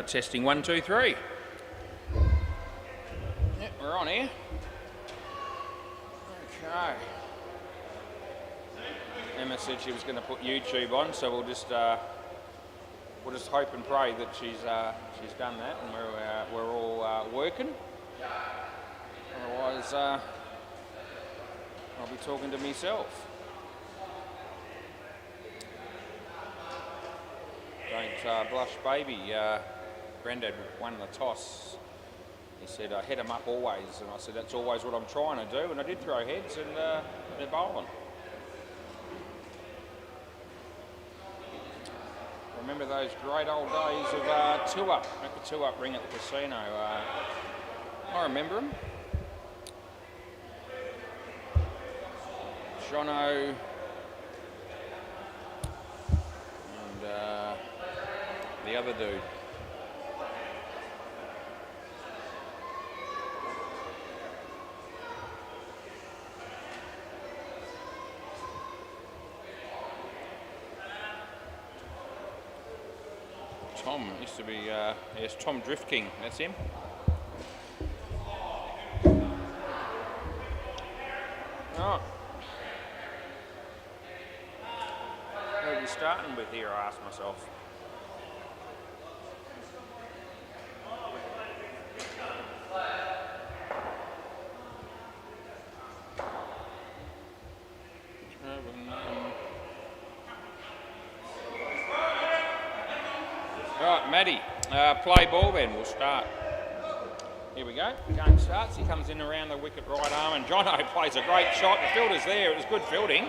Testing 1, 2, 3. Yep, we're on here. Okay. Emma said she was going to put YouTube on, so we'll just hope and pray that she's done that, and we're all working. Otherwise, I'll be talking to myself. Don't blush, baby. Grandad won the toss. He said, head them up always. And I said, that's always what I'm trying to do. And I did throw heads, and they're bowling. Remember those great old days of two-up, at the two-up ring at the casino. I remember them. Jono and the other dude. Tom used to be, yes, Tom Drift King, that's him. Oh. What are we starting with here, I ask myself. Right, Maddie, play ball then, we'll start. Here we go, game starts, he comes in around the wicket right arm, and Jono plays a great shot. The fielder's there, it was good fielding.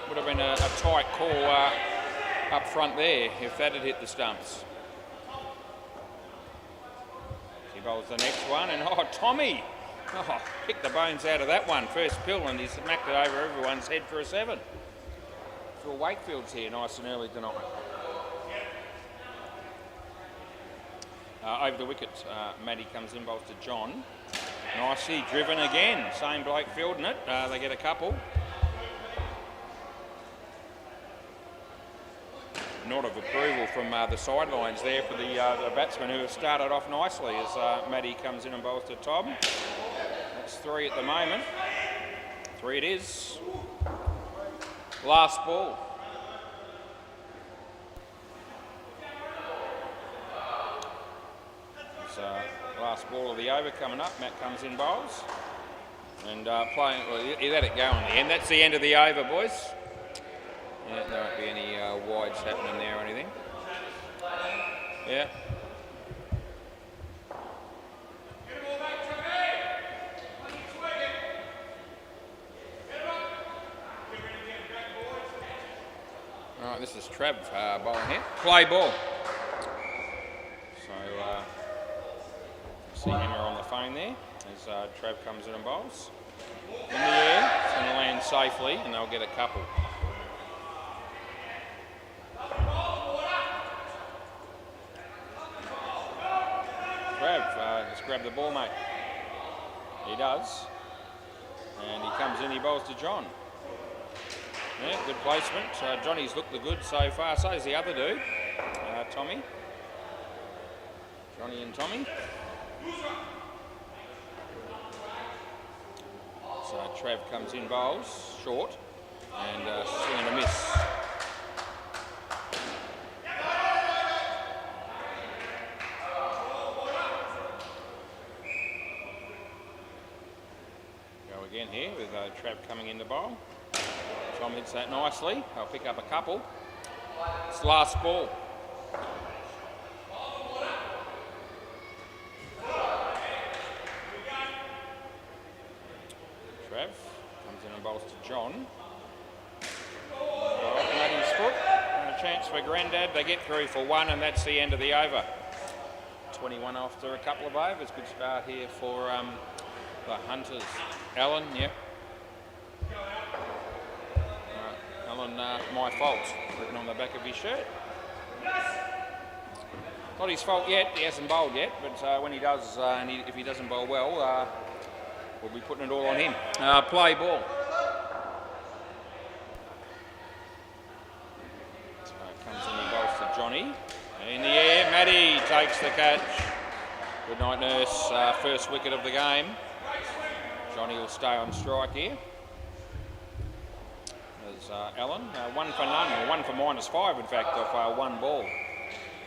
Would have been a tight call up front there if that had hit the stumps. He bowls the next one, and Tommy! Picked the bones out of that one. First pill, and he's smacked it over everyone's head for a 7. Phil Wakefield's here nice and early tonight. Over the wicket, Maddie comes in, bowls to John. Nicely driven again. Same bloke fielding it. They get a couple. Nod of approval from the sidelines there for the batsmen who have started off nicely as Maddie comes in and bowls to Tom. That's 3 at the moment. 3 it is. Last ball. Last ball of the over coming up. Matt comes in, bowls. And playing, well, he let it go in the end. That's the end of the over, boys. Yeah, there won't be any wides happening there or anything. Yeah. All right, this is Trav bowling here. Play ball. So, see Emma on the phone there as Trav comes in and bowls. In the air, it's going to land safely, and they'll get a couple. Trav, just grab the ball, mate. He does. And he comes in, he bowls to John. Yeah, good placement. Johnny's looked the good so far. So is the other dude, Tommy. Johnny and Tommy. So Trav comes in, bowls, short, and swing and a miss. Go again here with Trav coming in to bowl. Tom hits that nicely. I'll pick up a couple. It's last ball. Trav comes in and bowls to John. Off his foot. And a chance for Grandad. They get through for 1, and that's the end of the over. 21 after a couple of overs. Good start here for the Hunters. Alan, yep. Alan, my fault, written on the back of his shirt. Not his fault yet, he hasn't bowled yet, but when he does, and if he doesn't bowl well, we'll be putting it all on him. Play ball. So comes in and bowls to Johnny. In the air, Maddie takes the catch. Good night, Nurse. First wicket of the game. Johnny will stay on strike here. There's Allen. 1 for none, or 1 for -5, in fact, off one ball.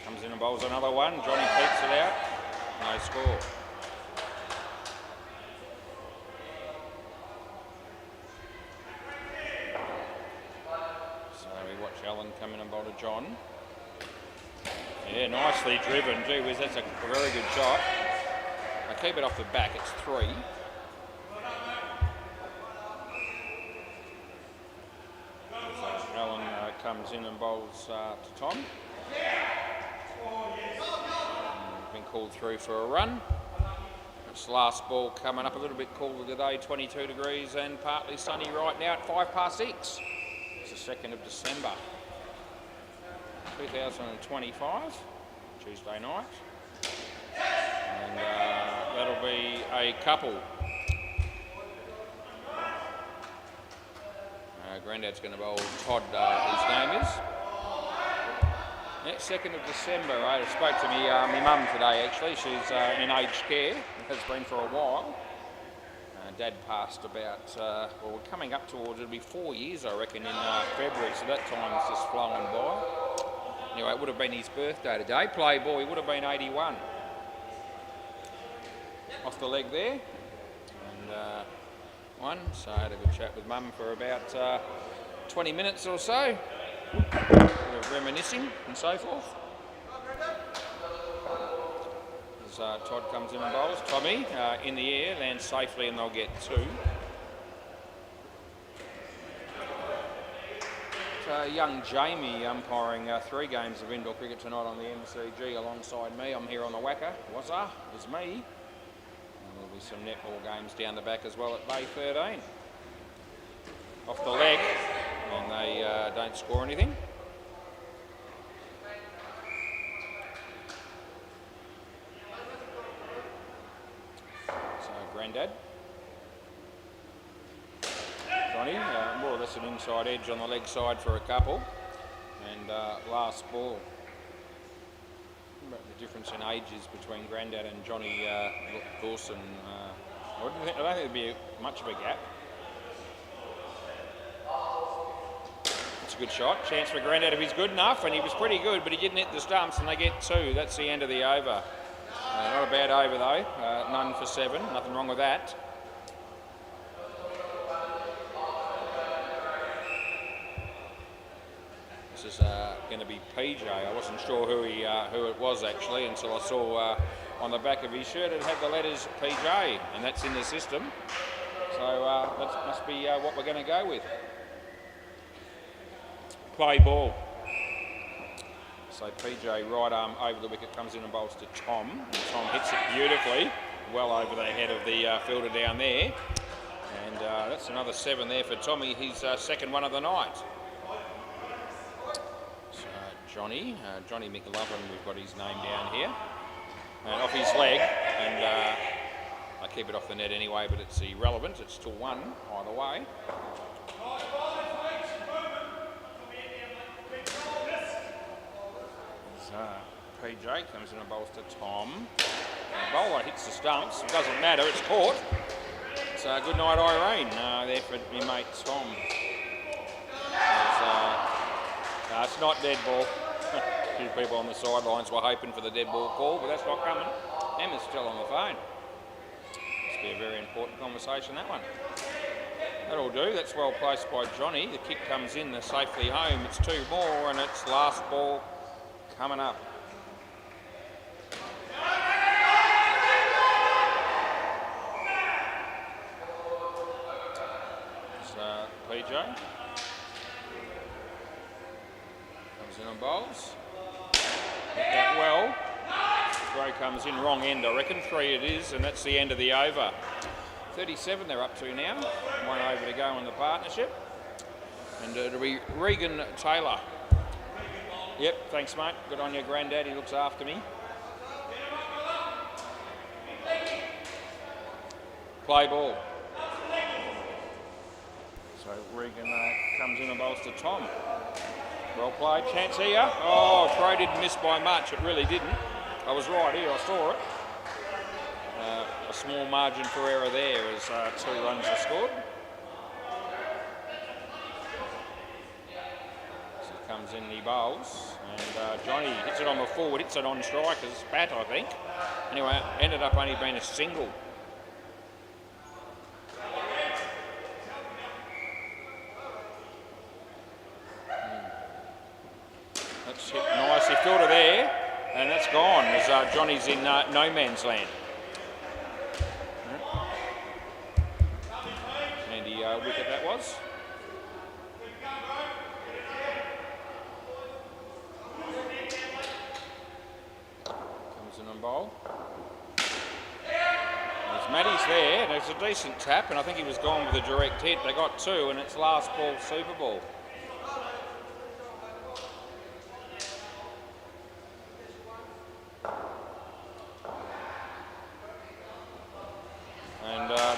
Comes in and bowls another one. Johnny keeps it out. No score. So we watch Allen come in and bowl to John. Yeah, nicely driven. Gee whiz, that's a very good shot. I keep it off the back, it's 3. So Allen comes in and bowls to Tom. Been called through for a run. It's last ball coming up a little bit cooler today, 22 degrees and partly sunny right now at 6:05. It's the 2nd of December. 2025, Tuesday night, and that'll be a couple. Grandad's going to bowl Todd, his name is. Yeah, 2nd of December. I spoke to my mum today actually. She's in aged care, has been for a while. Dad passed about, well, we're coming up towards, it'll be 4 years I reckon in February, so that time's just flown by. Anyway, it would have been his birthday today. Play ball, he would have been 81. Off the leg there. And one, so I had a good chat with Mum for about 20 minutes or so. Bit of reminiscing and so forth. As Todd comes in and bowls. Tommy in the air, lands safely and they'll get 2. Young Jamie umpiring 3 games of indoor cricket tonight on the MCG alongside me. I'm here on the WACA. WACA is me. And there'll be some netball games down the back as well at Bay 13. Off the leg, and they don't score anything. So Grandad. Johnny, more or less an inside edge on the leg side for a couple. And last ball. The difference in ages between Grandad and Johnny Dawson. I don't think there'd be much of a gap. It's a good shot. Chance for Grandad if he's good enough, and he was pretty good, but he didn't hit the stumps, and they get 2. That's the end of the over. Not a bad over though. None for 7. Nothing wrong with that. This is going to be PJ. I wasn't sure who it was actually until I saw on the back of his shirt it had the letters PJ, and that's in the system. So that must be what we're going to go with. Play ball. So PJ right arm over the wicket comes in and bowls to Tom. And Tom hits it beautifully, well over the head of the fielder down there. And that's another 7 there for Tommy, his 2nd one of the night. Johnny McLovin, we've got his name down here, and off his leg, and I keep it off the net anyway, but it's irrelevant, it's still 1 either way. So PJ comes in and bowls to Tom. The bowler hits the stumps, it doesn't matter, it's caught. So good night Irene, there for my mate Tom. It's not dead ball. A few people on the sidelines were hoping for the dead ball call, but that's not coming. Emma's still on the phone. Must be a very important conversation, that one. That'll do. That's well placed by Johnny. The kick comes in, they're safely home. It's 2 more, and it's last ball coming up. So PJ. In and bowls. Hit that well. Throw comes in wrong end, I reckon. 3 it is, and that's the end of the over. 37 they're up to now. 1 over to go in the partnership. And it'll be Regan Taylor. Yep, thanks mate. Good on your Grandad, he looks after me. Play ball. So Regan comes in and bowls to Tom. Well played. Chance here. Oh, throw didn't miss by much. It really didn't. I was right here. I saw it. A small margin for error there as 2 runs are scored. So comes in the bowls. And Johnny hits it on the forward. Hits it on striker's bat, I think. Anyway, ended up only being a single. That's hit nicely. Filter there, and that's gone as Johnny's in no man's land. Handy wicket that was. Comes in on bowl. There's Matty's there, and it's a decent tap, and I think he was gone with a direct hit. They got 2, and it's last ball Super Ball.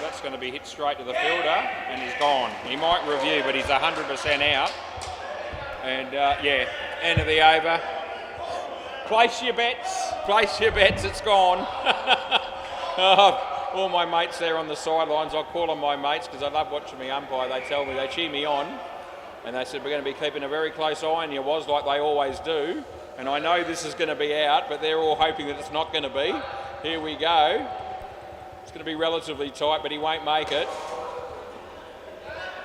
That's going to be hit straight to the fielder, and he's gone. He might review, but he's 100% out. And yeah, end of the over. Place your bets, it's gone. All my mates there on the sidelines, I call them my mates because I love watching me umpire. They tell me, they cheer me on, and they said, we're going to be keeping a very close eye on you, was like they always do. And I know this is going to be out, but they're all hoping that it's not going to be. Here we go. It's going to be relatively tight, but he won't make it.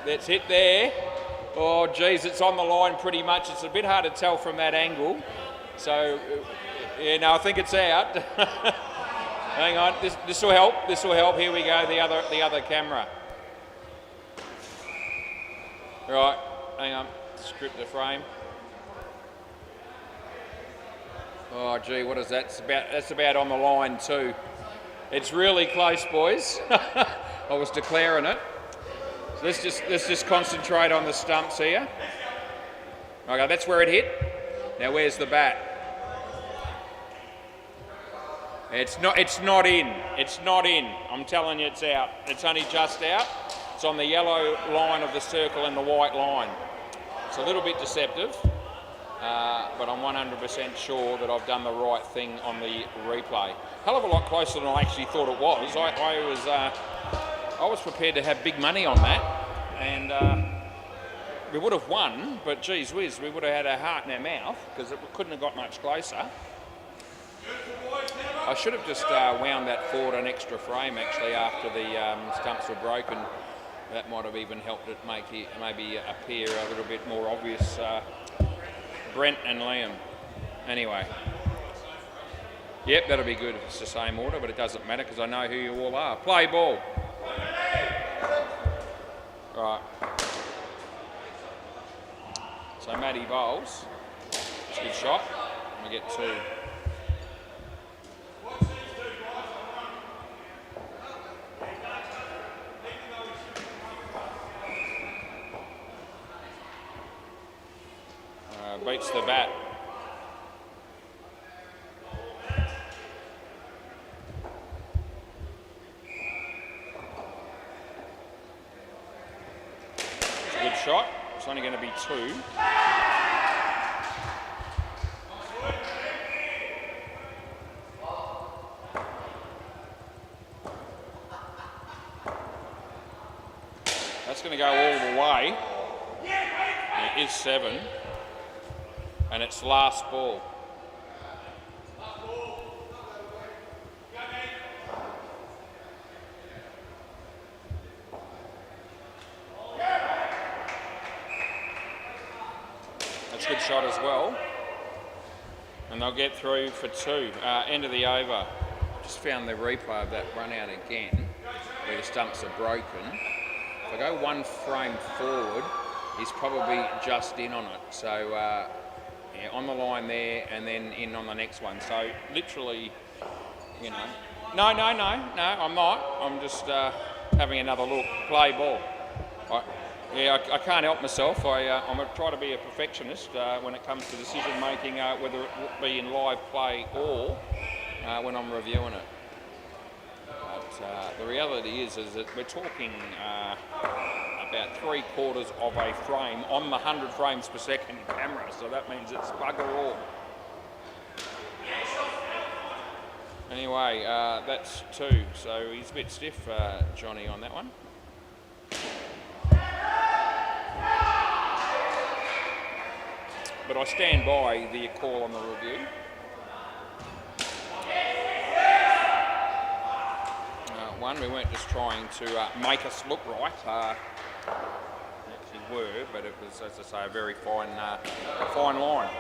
That's hit there. Oh, geez, it's on the line pretty much. It's a bit hard to tell from that angle. So, yeah, no, I think it's out. Hang on, this will help. This will help. Here we go, the other camera. Right, hang on. Script the frame. Oh, gee, what is that? That's about on the line too. It's really close, boys. I was declaring it. So let's just concentrate on the stumps here. Okay, that's where it hit. Now where's the bat? It's not in. It's not in. I'm telling you, it's out. It's only just out. It's on the yellow line of the circle and the white line. It's a little bit deceptive. But I'm 100% sure that I've done the right thing on the replay. Hell of a lot closer than I actually thought it was. I was prepared to have big money on that, and we would have won, but geez whiz, we would have had our heart in our mouth because it couldn't have got much closer. I should have just wound that forward an extra frame actually after the stumps were broken. That might have even helped it make it maybe appear a little bit more obvious. Brent and Liam. Anyway. Yep, that'll be good if it's the same order, but it doesn't matter because I know who you all are. Play ball. Right. So Matty bowls. It's a good shot. We get 2. Beats the bat. It's a good shot. It's only going to be 2. That's going to go all the way. It is 7. And it's last ball. That's a good shot as well. And they'll get through for 2. End of the over. Just found the replay of that run out again, where the stumps are broken. If I go 1 frame forward, he's probably just in on it. So, yeah, on the line there and then in on the next one. So literally, you know, no, I'm not. I'm just having another look. Play ball. I can't help myself. I'm going to try to be a perfectionist when it comes to decision making, whether it be in live play or when I'm reviewing it. But the reality is that we're talking a about 3/4 of a frame on the 100 frames per second camera, so that means it's bugger all. Anyway, that's 2, so he's a bit stiff, Johnny, on that one. But I stand by the call on the review. We weren't just trying to make us look right. Actually were, but it was, as I say, a very fine line.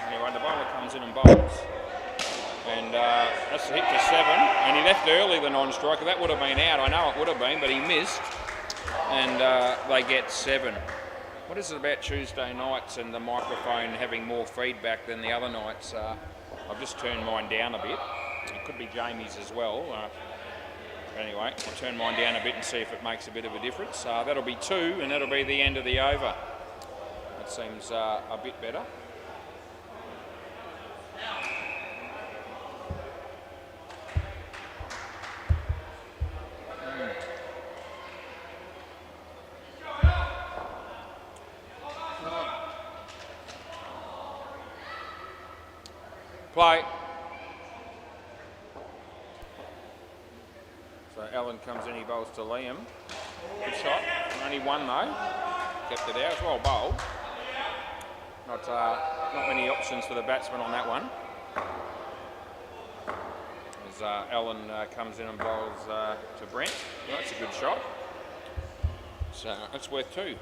Anyway, the bowler comes in and bowls. And that's a hit for 7. And he left early, the non-striker. That would have been out. I know it would have been, but he missed. And they get 7. What is it about Tuesday nights and the microphone having more feedback than the other nights? I've just turned mine down a bit. It could be Jamie's as well. Anyway, I'll turn mine down a bit and see if it makes a bit of a difference. That'll be 2, and that'll be the end of the over. That seems a bit better. Play. So Alan comes in, he bowls to Liam. Good shot. Only 1 though. Kept it out. It's well bowled. Not many options for the batsman on that one. As Alan comes in and bowls to Brent. Well, that's a good shot. So that's worth 2.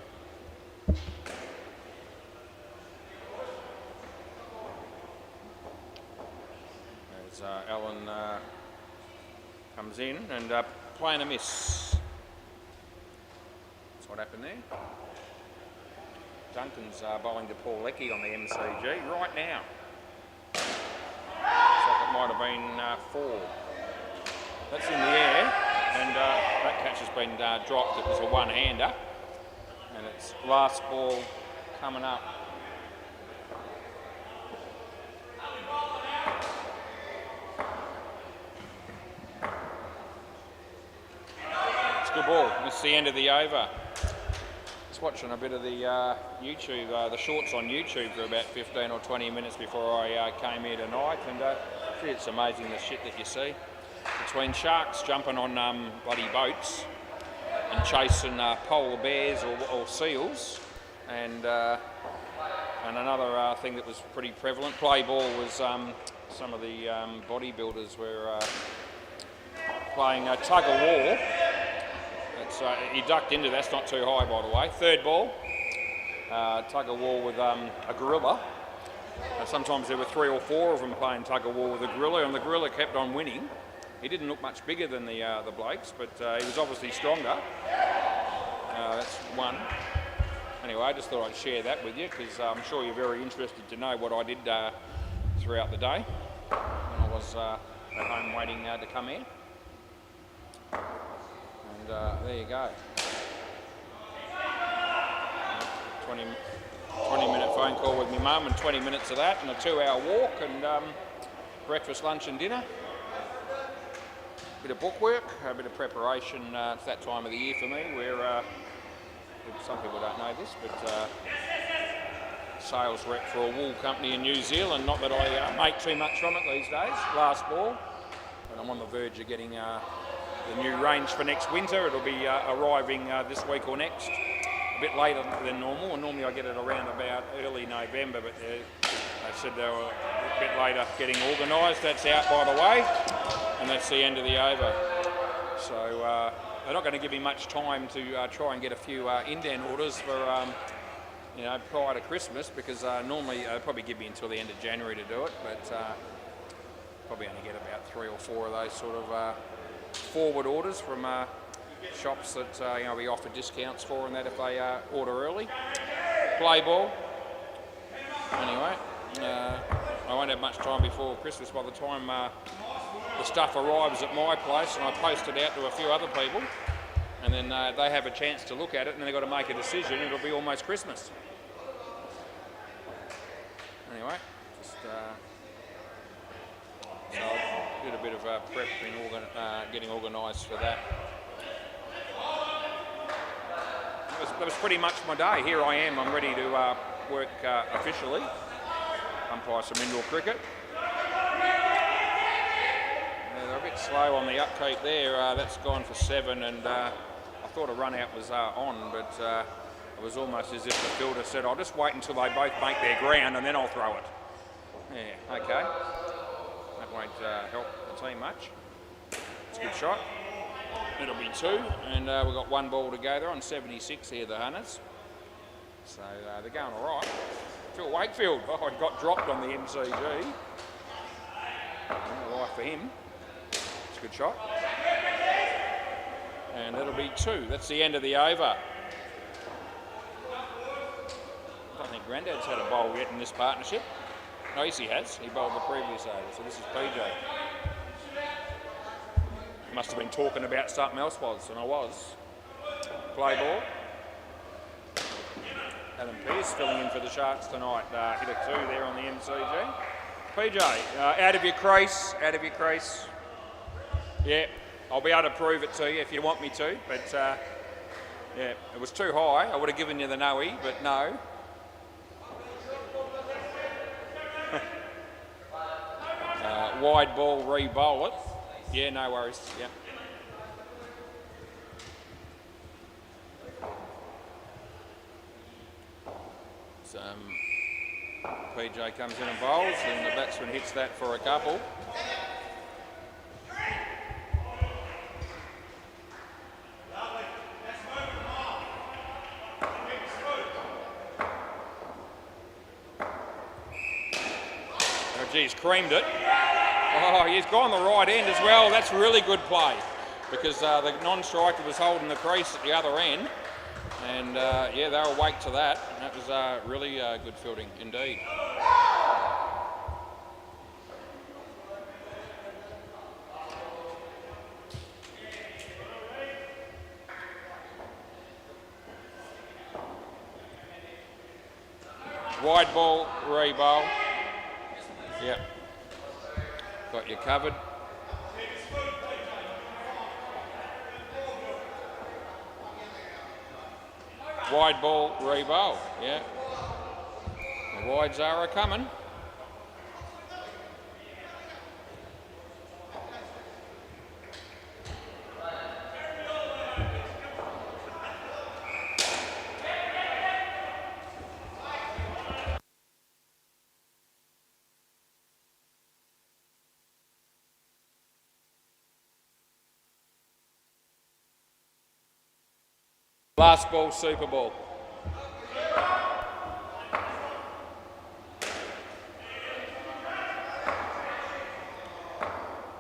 As Alan comes in and playing a miss. That's what happened there. Duncan's bowling to Paul Leckie on the MCG right now. Looks like it might have been 4. That's in the air, and that catch has been dropped. It was a one-hander, and it's last ball coming up. Good ball. It's the end of the over. Just watching a bit of the YouTube, the shorts on YouTube for about 15 or 20 minutes before I came here tonight, and gee, it's amazing the shit that you see. Between sharks jumping on bloody boats and chasing polar bears or seals, and another thing that was pretty prevalent, play ball, was some of the bodybuilders were playing tug of war. He ducked into that's not too high, by the way. 3rd ball, tug of war with a gorilla. Sometimes there were 3 or 4 of them playing tug of war with a gorilla, and the gorilla kept on winning. He didn't look much bigger than the blokes, but he was obviously stronger. That's 1. Anyway, I just thought I'd share that with you because I'm sure you're very interested to know what I did throughout the day when I was at home waiting to come in. And there you go. 20-minute phone call with my mum and 20 minutes of that and a 2-hour walk and breakfast, lunch and dinner. A bit of bookwork, a bit of preparation. It's that time of the year for me where some people don't know this, but sales rep for a wool company in New Zealand. Not that I make too much from it these days. Last ball, but I'm on the verge of getting the new range for next winter. It'll be arriving this week or next, a bit later than normal. And normally I get it around about early November, but they said they were a bit later getting organised. That's out, by the way, and that's the end of the over. So they're not going to give me much time to try and get a few indent orders for prior to Christmas, because normally they'll probably give me until the end of January to do it, but probably only get about 3 or 4 of those sort of forward orders from shops that we offer discounts for and that if they order early. Play ball. Anyway, I won't have much time before Christmas by the time the stuff arrives at my place, and I post it out to a few other people, and then they have a chance to look at it, and then they've got to make a decision. It'll be almost Christmas. Anyway, just so I did a bit of prep in getting organised for that. that was pretty much my day. Here I am. I'm ready to work officially. Umpire some indoor cricket. They're a bit slow on the upkeep there. That's gone for 7, and I thought a run out was on, but it was almost as if the fielder said, I'll just wait until they both make their ground and then I'll throw it. Yeah, okay. That won't help the team much. It's a good shot. It'll be 2, and we've got 1 ball to go. They're on 76 here, the Hunters. So they're going all right. Phil Wakefield, oh, he got dropped on the MCG. No life for him. It's a good shot. And that'll be 2. That's the end of the over. I don't think Grandad's had a bowl yet in this partnership. No, yes, he has. He bowled the previous over, so this is PJ. Must have been talking about something else, and I was. Play ball. Adam Pearce filling in for the Sharks tonight. Hit a 2 there on the MCG. PJ, out of your crease, Yeah, I'll be able to prove it to you if you want me to, but yeah, it was too high. I would have given you the no-y, but no. Wide ball, re-bowl it. Yeah, no worries, yeah. So, PJ comes in and bowls, and the batsman hits that for a couple. Oh, geez, creamed it. Oh, he's gone the right end as well. That's really good play because the non-striker was holding the crease at the other end. And yeah, they were awake to that. That was really good fielding indeed. Wide ball, re-bowl. Yep. Got you covered. Wide ball, re-bowl, yeah. The wides are a-coming. Last ball, Super Ball.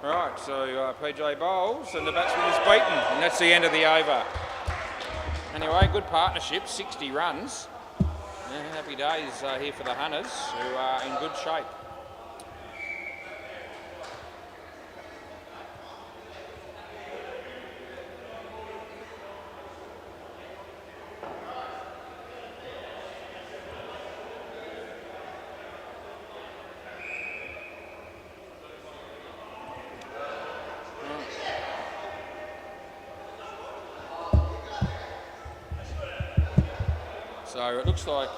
Right, so PJ bowls and the batsman is beaten, and that's the end of the over. Anyway, good partnership, 60 runs. Yeah, happy days here for the Hunters, who are in good shape. So it looks like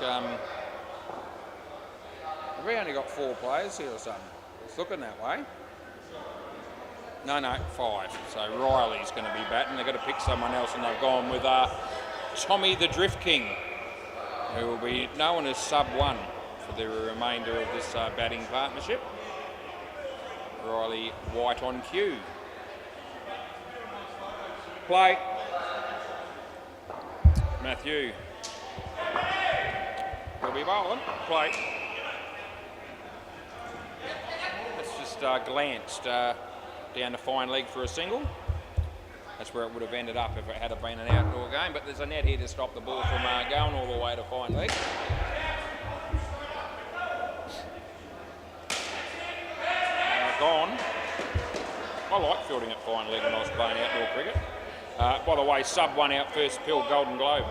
we only got 4 players here or something. It's looking that way. No, 5. So Riley's going to be batting. They've got to pick someone else, and they've gone with Tommy the Drift King, who will be known as sub-1 for the remainder of this batting partnership. Riley White on cue. Play. Matthew. He'll be bowling. Play. That's just glanced down the fine leg for a single. That's where it would have ended up if it had been an outdoor game, but there's a net here to stop the ball from going all the way to fine leg. Gone. I like fielding at fine leg when I was playing outdoor cricket. By the way, sub-1 out first pill, Golden Globe.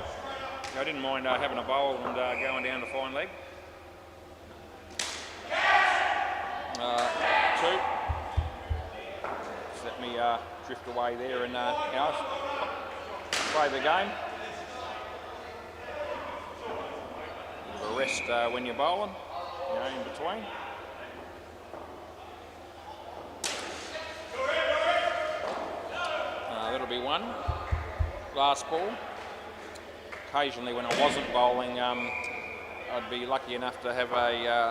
I didn't mind having a bowl and going down to fine leg. 2. Just let me drift away there and play the game. rest when you're bowling, in between. That'll be one. Last ball. Occasionally when I wasn't bowling, I'd be lucky enough to have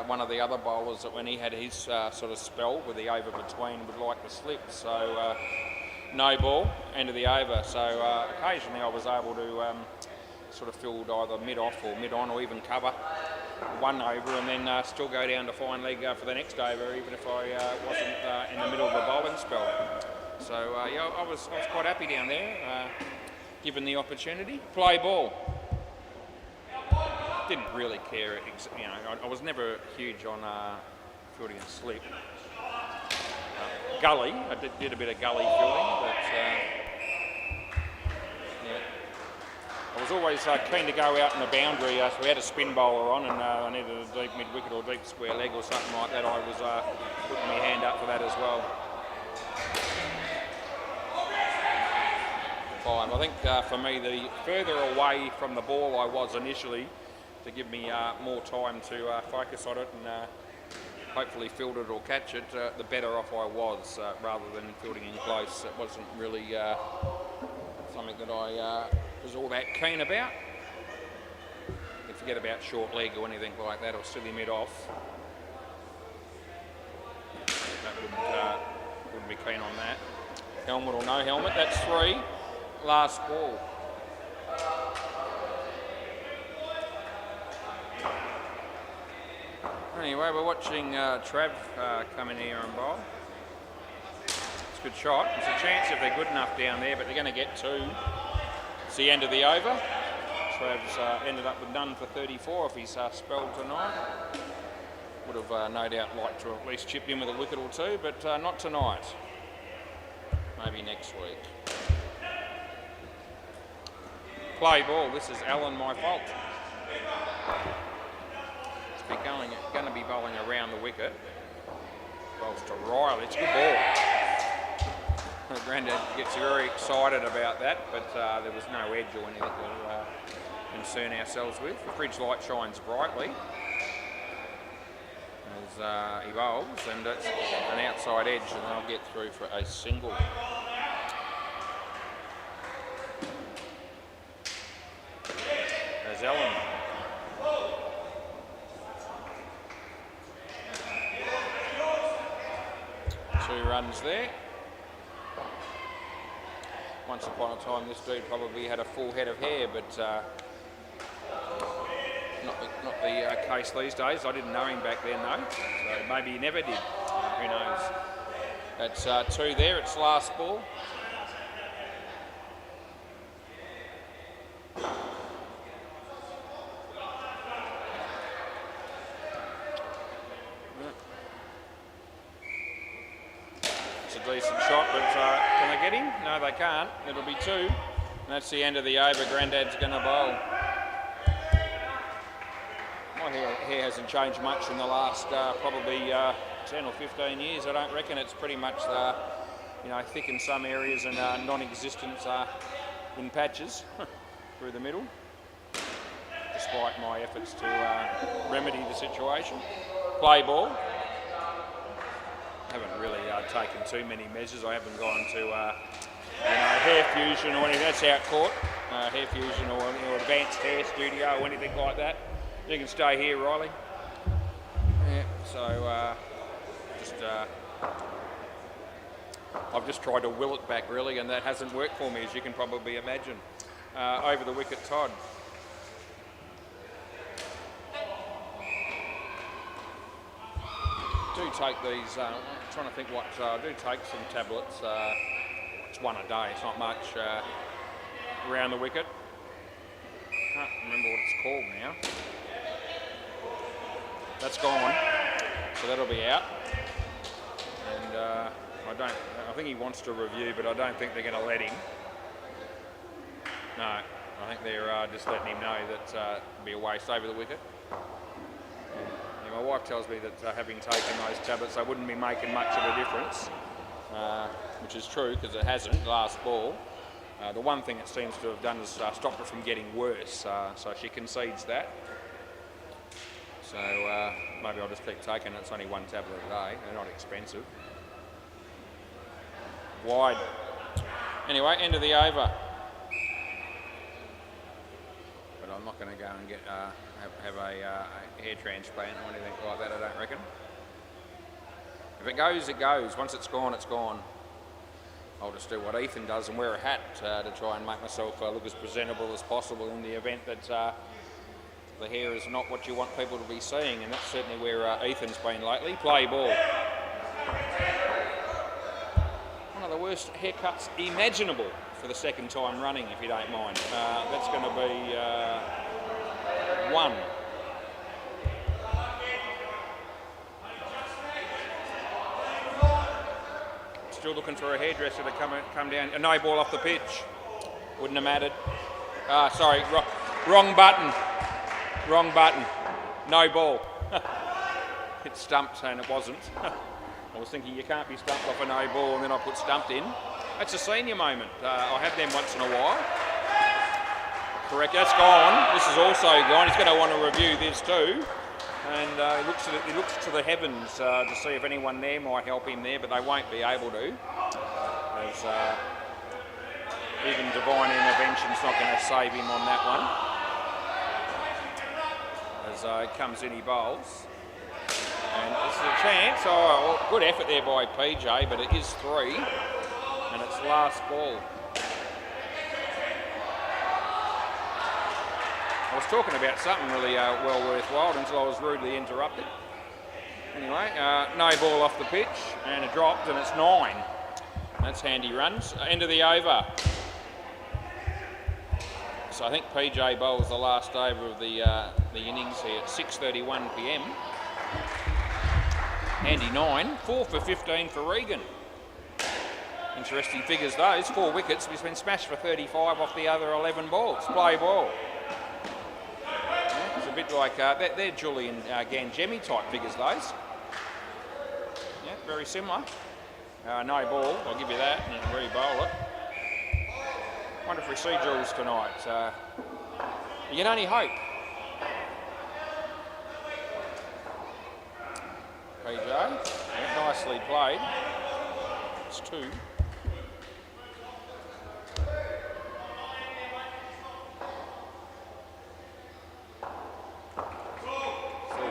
one of the other bowlers that when he had his sort of spell with the over between would like to slip. So no ball, end of the over. So occasionally I was able to sort of field either mid-off or mid-on or even cover one over and then still go down to fine leg for the next over, even if I wasn't in the middle of a bowling spell. So yeah, I was quite happy down there, given the opportunity. Play ball. Didn't really care, I was never huge on fielding and slip. Gully, I did a bit of gully fielding, but yeah. I was always keen to go out in the boundary, so we had a spin bowler on and I needed a deep mid-wicket or deep square leg or something like that. I was putting my hand up for that as well. 5. I think for me, the further away from the ball I was initially, to give me more time to focus on it and hopefully field it or catch it, the better off I was, rather than fielding in close. It wasn't really something that I was all that keen about. You forget about short leg or anything like that, or silly mid-off. Wouldn't be keen on that. Helmet or no helmet, that's 3. Last ball. Anyway, we're watching Trav come in here and bowl. It's a good shot. There's a chance if they're good enough down there, but they're going to get 2. It's the end of the over. Trav's ended up with none for 34 if he's spelled tonight. Would have no doubt liked to have at least chipped in with a wicket or 2, but not tonight. Maybe next week. Play ball. This is Alan, my fault. Going to be bowling around the wicket. Bowls to Riley. It's a good ball. Grandad gets very excited about that, but there was no edge or anything to concern ourselves with. The fridge light shines brightly as he bowls, and it's an outside edge, and they'll get through for a single. There's Ellen. 2 runs there. Once upon a time this dude probably had a full head of hair, but not the case these days. I didn't know him back then though, so maybe he never did. Who knows? That's 2 there, it's last ball. Decent shot, but can they get him? No, they can't. It'll be 2. And that's the end of the over. Grandad's going to bowl. My hair hasn't changed much in the last probably 10 or 15 years. I don't reckon. It's pretty much thick in some areas and non-existent in patches through the middle, despite my efforts to remedy the situation. Play ball. Haven't really taken too many measures. I haven't gone to hair fusion or anything. That's out court. Hair fusion or advanced hair studio or anything like that. You can stay here, Riley. Yeah. So I've just tried to will it back really, and that hasn't worked for me, as you can probably imagine. Over the wicket, Todd. Do take these, I'm trying to think what, do take some tablets, it's 1 a day, it's not much, around the wicket. Can't remember what it's called now. That's gone, so that'll be out. And I think he wants to review, but I don't think they're going to let him. No, I think they're just letting him know that it'll be a waste over the wicket. My wife tells me that having taken those tablets, they wouldn't be making much of a difference, which is true because it hasn't. Last ball. The one thing it seems to have done is stopped it from getting worse, so she concedes that. So maybe I'll just keep taking it. It's only one tablet a day. They're not expensive. Wide. Anyway, end of the over. But I'm not going to go and get have a hair transplant or anything like that, I don't reckon. If it goes, it goes. Once it's gone, it's gone. I'll just do what Ethan does and wear a hat to try and make myself look as presentable as possible in the event that the hair is not what you want people to be seeing, and that's certainly where Ethan's been lately. Play ball. One of the worst haircuts imaginable for the second time running, if you don't mind. That's going to be one. Still looking for a hairdresser to come down. A no ball off the pitch. Wouldn't have mattered. Sorry, wrong button. Wrong button. No ball. It stumped and it wasn't. I was thinking you can't be stumped off a no ball and then I put stumped in. That's a senior moment. I have them once in a while. Correct, that's gone. This is also gone. He's going to want to review this too. And he looks to the heavens to see if anyone there might help him there, but they won't be able to. As even divine intervention's not going to save him on that one. As he comes in, he bowls. And this is a chance. Oh, well, good effort there by PJ, but it is 3. And it's last ball. I was talking about something really well worthwhile until I was rudely interrupted. Anyway, no ball off the pitch and it dropped and it's 9. That's handy runs. End of the over. So I think PJ bowls the last over of the innings here at 6:31 p.m. Handy 9. 4 for 15 for Regan. Interesting figures those. 4 wickets. He's been smashed for 35 off the other 11 balls. Play ball. It's a bit like, they're Julian Gangemi type figures, those. Yeah, very similar. No ball, I'll give you that, and re-bowl it. Wonder if we see Jules tonight. You can only hope. PJ, yeah, nicely played. It's 2.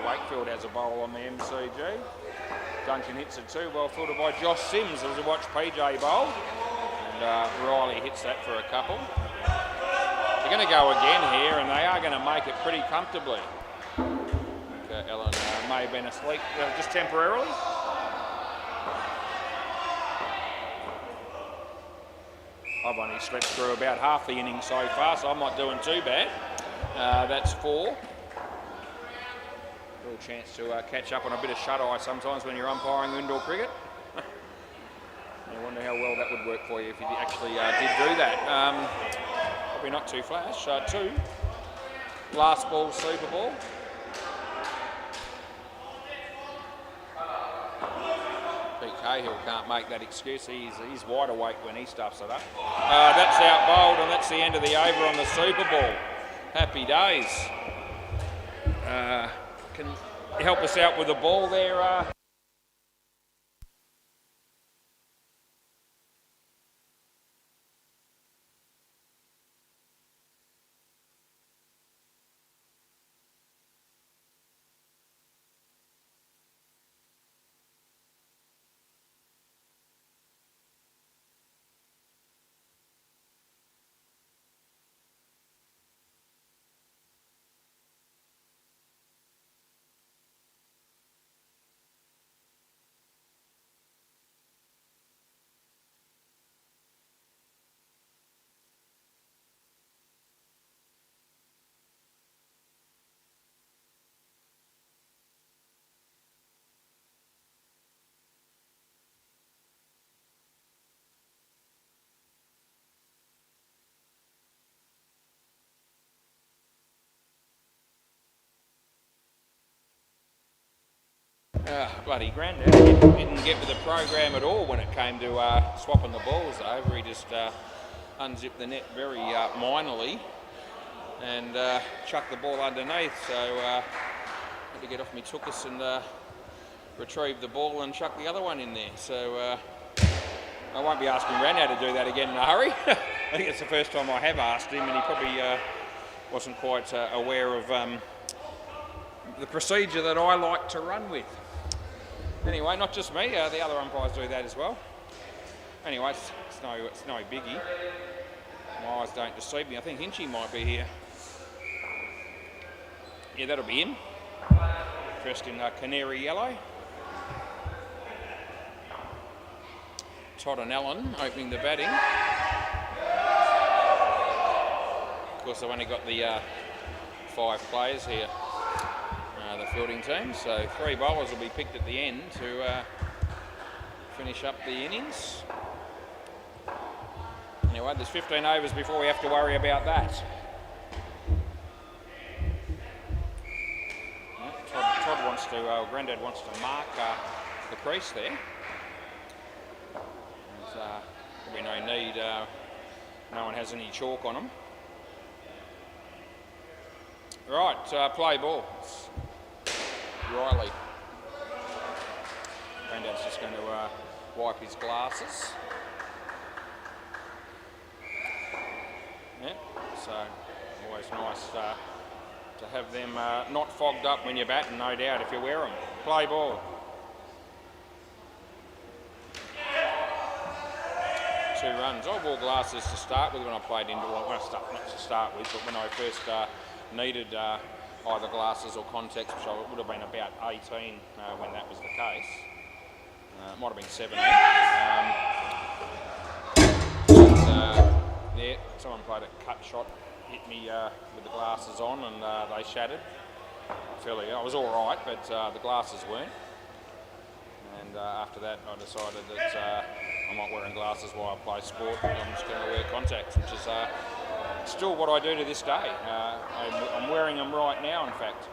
Wakefield has a bowl on the MCG. Duncan hits it too, well fielded by Josh Sims as we watch PJ bowl. And Riley hits that for a couple. They're going to go again here and they are going to make it pretty comfortably. Ellen may have been asleep just temporarily. I've only slept through about half the innings so far, so I'm not doing too bad. That's 4. Little chance to catch up on a bit of shut-eye sometimes when you're umpiring indoor cricket. I wonder how well that would work for you if you actually did do that. Probably not too flash. 2. Last ball, super ball. Pete Cahill can't make that excuse. He's wide awake when he stuffs it up. That's out bowled and that's the end of the over on the super ball. Happy days. Can you help us out with the ball there? Bloody grandad didn't get with the program at all when it came to swapping the balls over. He just unzipped the net very minorly and chucked the ball underneath. So I to get off me tookus and retrieve the ball and chuck the other one in there. So I won't be asking Rano to do that again in a hurry. I think it's the first time I have asked him, and he probably wasn't quite aware of the procedure that I like to run with. Anyway, not just me, the other umpires do that as well. Anyway, it's no biggie. My eyes don't deceive me. I think Hinchy might be here. Yeah, that'll be him. Dressed in canary yellow. Todd and Allen opening the batting. Of course, I've only got the 5 players here, the fielding team, so 3 bowlers will be picked at the end to finish up the innings. Anyway, there's 15 overs before we have to worry about that. Todd wants to, Grandad wants to mark the crease there. There'll be no need, no one has any chalk on them. Right, play ball. It's Riley. Grandad's just going to wipe his glasses. Yeah, so always nice to have them not fogged up when you're batting, no doubt, if you wear them. Play ball. 2 runs. I wore glasses to start with when I played indoor. Well, not to start with, but when I first needed either glasses or contacts, which I would have been about 18 when that was the case. It might have been 17. Yeah, someone played a cut shot, hit me with the glasses on, and they shattered. I was all right, but the glasses weren't. And after that, I decided that I'm not wearing glasses while I play sport. I'm just going to wear contacts, which is still what I do to this day. I'm wearing them right now, in fact.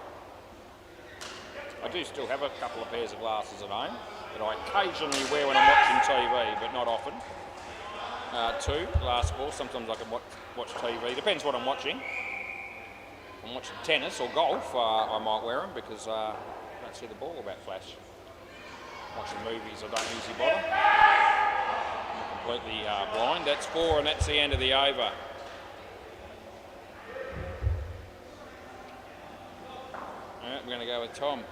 I do still have a couple of pairs of glasses at home that I occasionally wear when I'm watching TV, but not often. 2 glass balls. Sometimes I can watch TV. Depends what I'm watching. If I'm watching tennis or golf, I might wear them because I don't see the ball about flash. Watching movies, I don't usually bother. I'm completely blind. That's 4, and that's the end of the over. Alright, we're going to go with Tom.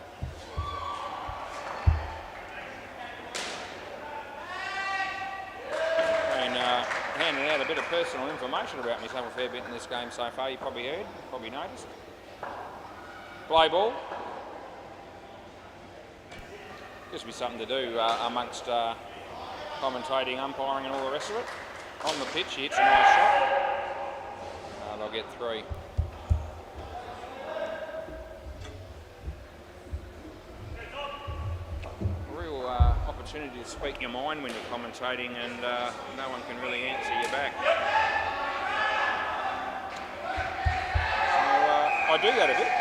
Handing out a bit of personal information about myself a fair bit in this game so far. You probably heard, probably noticed. Play ball. Gives me something to do amongst commentating, umpiring and all the rest of it. On the pitch, he hits a nice shot. They'll get 3. Opportunity to speak your mind when you're commentating, and no one can really answer you back. So I do that a bit.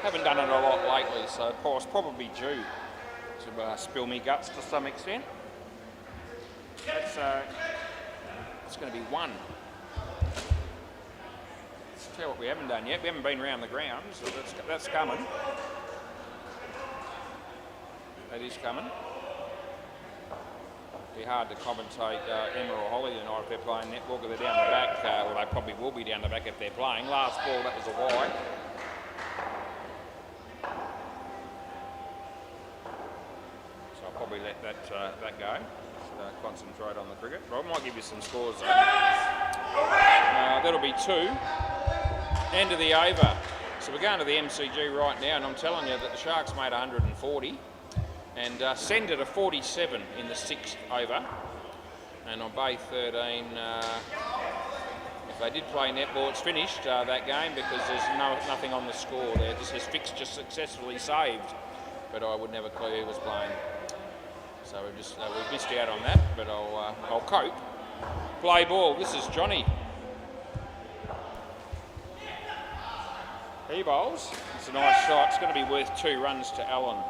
Haven't done it a lot lately, so of course probably due to spill me guts to some extent. That's it's going to be 1. Let's tell you what we haven't done yet. We haven't been round the ground, so that's coming. That is coming. It'd be hard to commentate Emma or Holly tonight if they're playing netball, because they're down the back. Well, they probably will be down the back if they're playing. Last ball, that was a wide. So I'll probably let that go. Just, concentrate on the cricket. But I might give you some scores though. That'll be 2. End of the over. So we're going to the MCG right now, and I'm telling you that the Sharks made 140. And send it a 47 in the 6th over. And on Bay 13, if they did play netball, it's finished that game, because there's nothing on the score there. Just says fixture successfully saved, but I would never clue who was playing. So we've missed out on that, but I'll cope. Play ball. This is Johnny. He bowls. It's a nice shot. It's going to be worth 2 runs to Allen.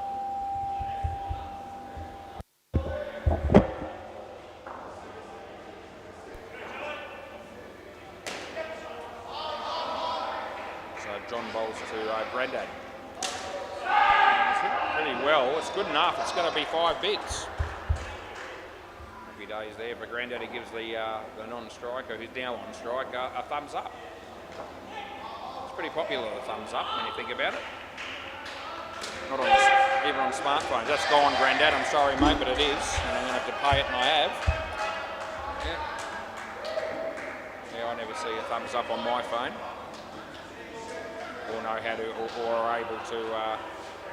So John bowls to Grandad. Pretty well. It's good enough. It's going to be 5 bids. Happy days there, but Grandaddy gives the non-striker, who's now on strike, a thumbs up. It's pretty popular, the thumbs up, when you think about it. Not on even on smartphones. That's gone, Grandad. I'm sorry, mate, but it is, and I'm going to have to pay it, and I have. Yeah, I never see a thumbs up on my phone, or know how to, or are able to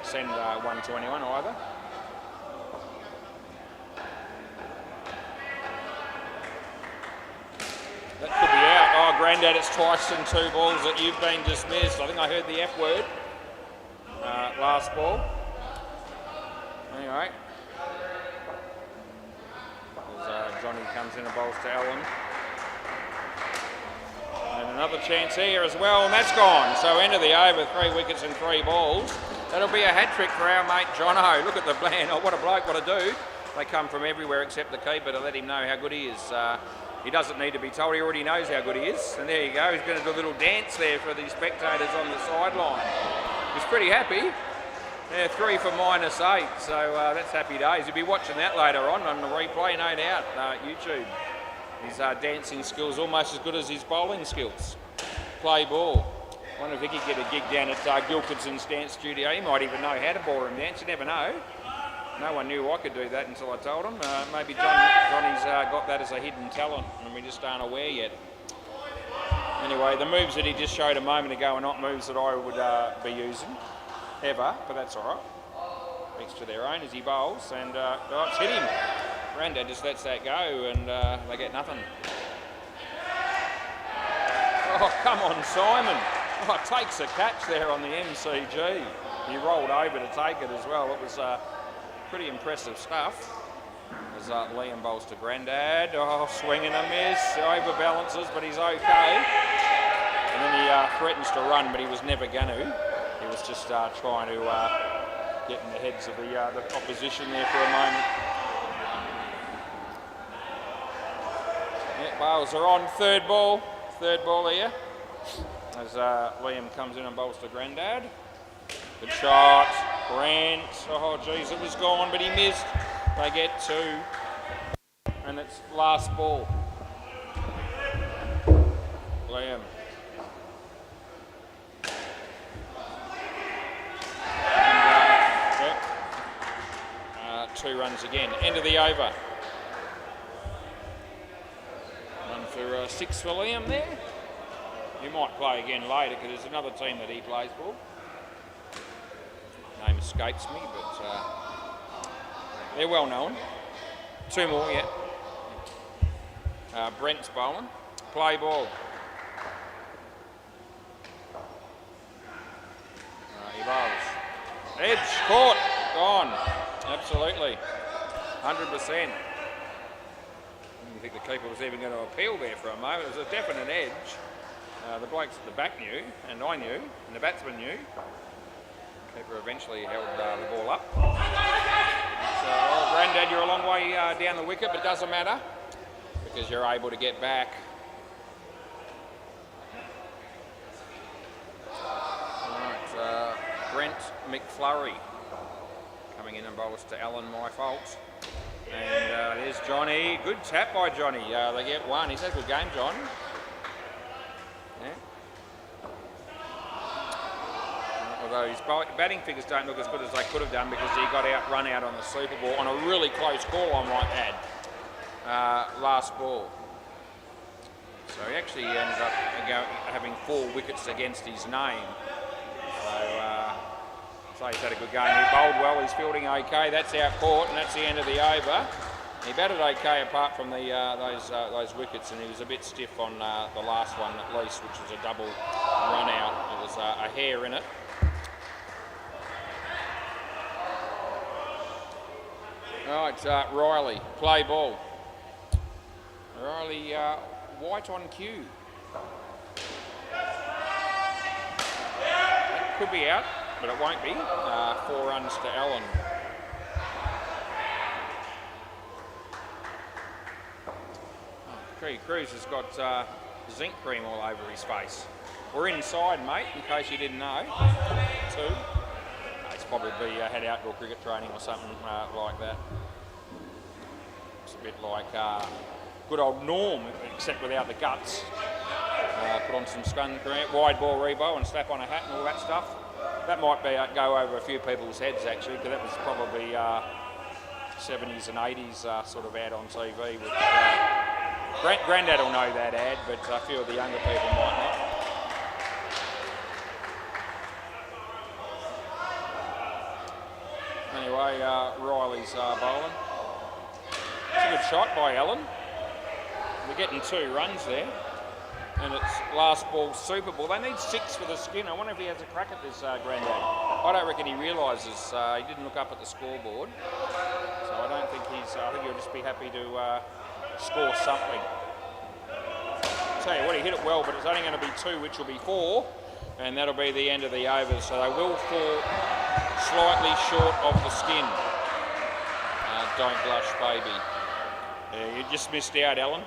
send one to anyone either. That could be out. Oh, Grandad, it's twice in 2 balls that you've been dismissed. I think I heard the F word. Last ball. Anyway. As Johnny comes in and bowls to Allen. And another chance here as well, and that's gone. So end of the over, 3 wickets and 3 balls. That'll be a hat-trick for our mate Jono. Look at the plan. Oh, what a bloke, what a dude. They come from everywhere except the keeper to let him know how good he is. He doesn't need to be told, he already knows how good he is. And there you go, he's going to do a little dance there for the spectators on the sideline. He's pretty happy. Yeah, 3 for -8, so that's happy days. You'll be watching that later on the replay, no doubt, YouTube. His dancing skills almost as good as his bowling skills. Play ball. I wonder if he could get a gig down at Gilkinson's dance studio. He might even know how to ballroom dance, you never know. No one knew I could do that until I told him. Maybe Johnny's got that as a hidden talent and we just aren't aware yet. Anyway, the moves that he just showed a moment ago are not moves that I would be using, ever, but that's all right. Each to their own as he bowls, and it's hit him. Grandad just lets that go and they get nothing. Oh, come on, Simon. Oh, takes a catch there on the MCG. He rolled over to take it as well. It was pretty impressive stuff. As Liam bowls to Grandad. Oh, swing and a miss. Overbalances, but he's okay. And then he threatens to run, but he was never going to. He was just trying to get in the heads of the opposition there for a moment. Yeah, bowls are on. Third ball here. As Liam comes in and bowls to Grandad. Good shot. Grant. Oh, geez, it was gone, but he missed. They get 2. And it's last ball. Liam. Yep. 2 runs again. End of the over. 1 for 6 for Liam there. He might play again later because there's another team that he plays for. Name escapes me, but they're well known. 2 more yet. Brent's bowling. Play ball. He bowls. Edge, caught, gone. Absolutely. 100%. I didn't think the keeper was even going to appeal there for a moment. It was a definite edge. The blokes at the back knew, and I knew, and the batsman knew. The keeper eventually held the ball up. So, Grandad, you're a long way down the wicket, but it doesn't matter because you're able to get back. Alright, Brent McFlurry coming in and bowls to Alan, my fault. And there's Johnny. Good tap by Johnny. They get 1. He's had a good game, John. Yeah. Although his batting figures don't look as good as they could have done because he got run out on the Super Bowl on a really close call, I might add. Last ball. So he actually ends up having 4 wickets against his name. So he's had a good game. He bowled well, he's fielding okay. That's out caught, and that's the end of the over. He batted okay apart from those wickets, and he was a bit stiff on the last one at least, which was a double run out. There was a hair in it. Right, Riley, play ball. Riley, white on cue. That could be out, but it won't be. 4 runs to Allen. Cruz has got zinc cream all over his face. We're inside, mate, in case you didn't know. 2. It's probably had outdoor cricket training or something like that. It's a bit like good old Norm, except without the guts. Put on some scrum, wide ball rebo and slap on a hat and all that stuff. That might be go over a few people's heads actually, because that was probably 70s and 80s sort of ad on TV. Which, Grandad will know that ad, but a few of the younger people might not. Anyway, Riley's bowling. It's a good shot by Allen. We're getting 2 runs there. And it's last ball Super Ball. They need 6 for the skin. I wonder if he has a crack at this, Grandad. I don't reckon he realises he didn't look up at the scoreboard. So I don't think I think he'll just be happy to score something. I'll tell you what, he hit it well, but it's only going to be 2, which will be 4. And that'll be the end of the overs. So they will fall slightly short of the skin. Don't blush, baby. Yeah, you just missed out, Alan.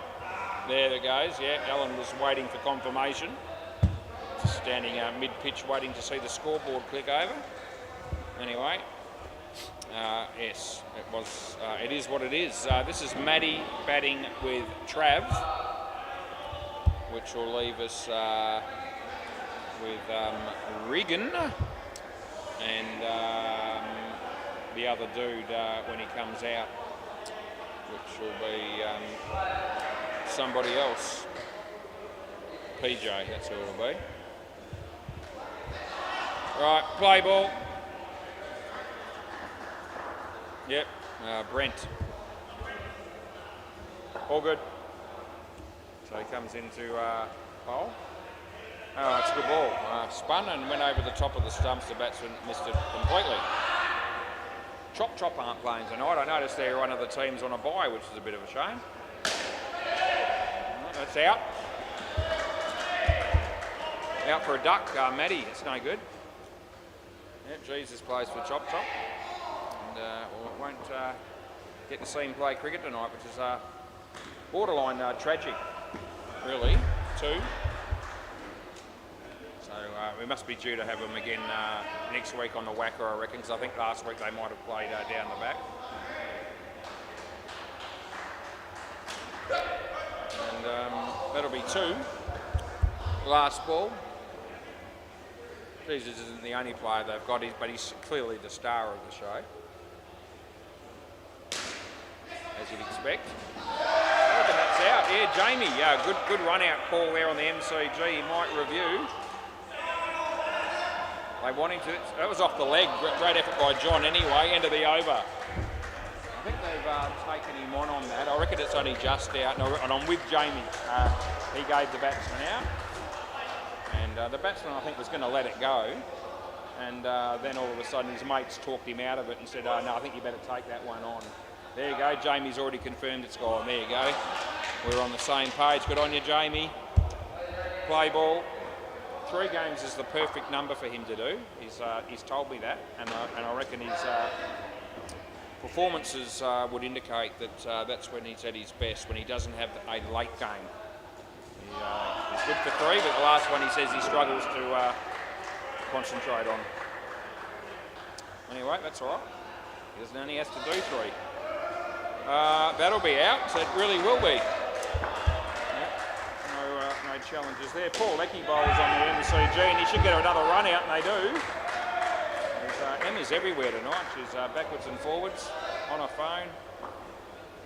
There it goes, yeah, Alan was waiting for confirmation. Just standing mid-pitch waiting to see the scoreboard click over. Anyway, yes, it is what it is. This is Maddie batting with Trav, which will leave us with Regan and the other dude when he comes out, which will be somebody else. PJ, that's who it'll be. Right, play ball. Yep, Brent. All good. So he comes into pole. Oh, it's a good ball. Spun and went over the top of the stumps. The batsman missed it completely. Chop aren't playing tonight. I noticed they're one of the teams on a bye, which is a bit of a shame. That's out. Out for a duck, Matty. It's no good. Yep, Jesus plays for Chop. And well, it won't get to see him play cricket tonight, which is borderline tragic, really. 2. So we must be due to have him again next week on the WACA, I reckon, because I think last week they might have played down the back. And that'll be 2. Last ball. Jesus isn't the only player they've got, but he's clearly the star of the show, as you'd expect. I reckon that's out. Yeah, Jamie. Yeah, good run-out call there on the MCG. He might review. They want him to. That was off the leg. Great effort by John. Anyway, end of the over. I think they've taken him on that. I reckon it's only just out, and I'm with Jamie. He gave the batsman out, and the batsman I think was going to let it go, and then all of a sudden his mates talked him out of it and said, "Oh no, I think you better take that one on." There you go. Jamie's already confirmed it's gone. There you go. We're on the same page. Good on you, Jamie. Play ball. 3 games is the perfect number for him to do. He's told me that, and I reckon his performances would indicate that that's when he's at his best, when he doesn't have a late game. He's good for 3, but the last one he says he struggles to concentrate on. Anyway, that's all right. He only has to do 3. That'll be out, so it really will be. No challenges there. Paul Leckie bowls on the MCG, and he should get another run out, and they do. Emma's everywhere tonight. She's backwards and forwards on her phone,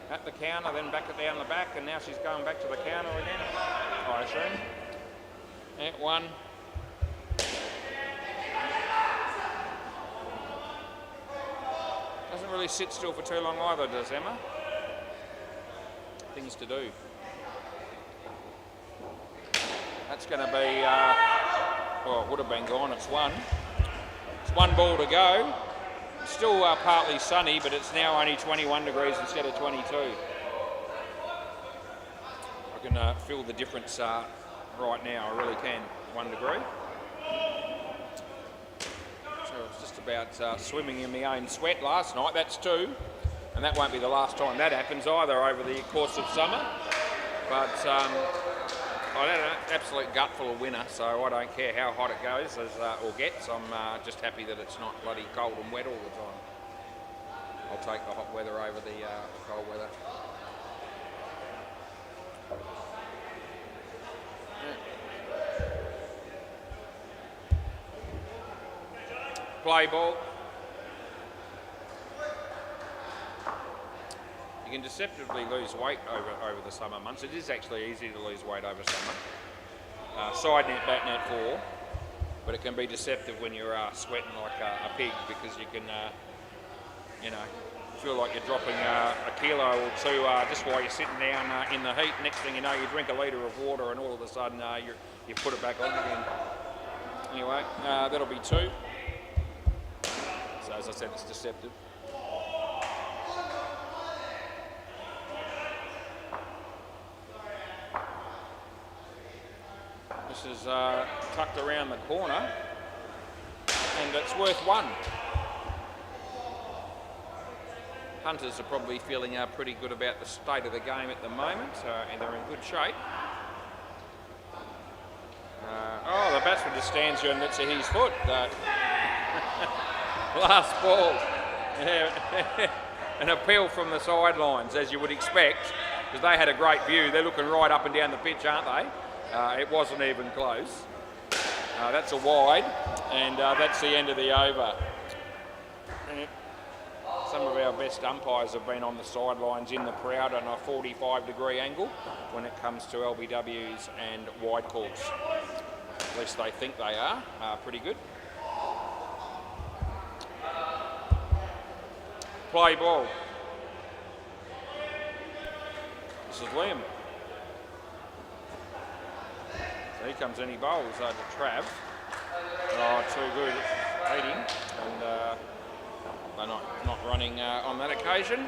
at the counter, then back down the back, and now she's going back to the counter again, I assume. At 1. Doesn't really sit still for too long either, does Emma? Things to do. That's going to be, well, it would have been gone. It's 1. It's 1 ball to go. Still partly sunny, but it's now only 21 degrees instead of 22. I can feel the difference right now. I really can. 1 degree. So it's just about swimming in my own sweat last night. That's 2. And that won't be the last time that happens either over the course of summer. But I had an absolute gutful of winter, so I don't care how hot it goes or gets. I'm just happy that it's not bloody cold and wet all the time. I'll take the hot weather over the cold weather. Play ball. You can deceptively lose weight over the summer months. It is actually easy to lose weight over summer. Side net, back net 4, but it can be deceptive when you're sweating like a pig, because you can, feel like you're dropping a kilo or two just while you're sitting down in the heat. Next thing you know, you drink a litre of water and all of a sudden you put it back on again. Anyway, that'll be 2. So as I said, it's deceptive. This is tucked around the corner, and it's worth 1. Hunters are probably feeling pretty good about the state of the game at the moment, and they're in good shape. The batsman just stands here and lets his foot. Last ball. Yeah. An appeal from the sidelines, as you would expect, because they had a great view. They're looking right up and down the pitch, aren't they? It wasn't even close. That's a wide, and that's the end of the over. Some of our best umpires have been on the sidelines in the crowd on a 45-degree angle when it comes to LBWs and wide calls. At least they think they are pretty good. Play ball. This is Liam. So he comes in, he bowls to Trav. Oh, too good. It's 80. And they're not running on that occasion.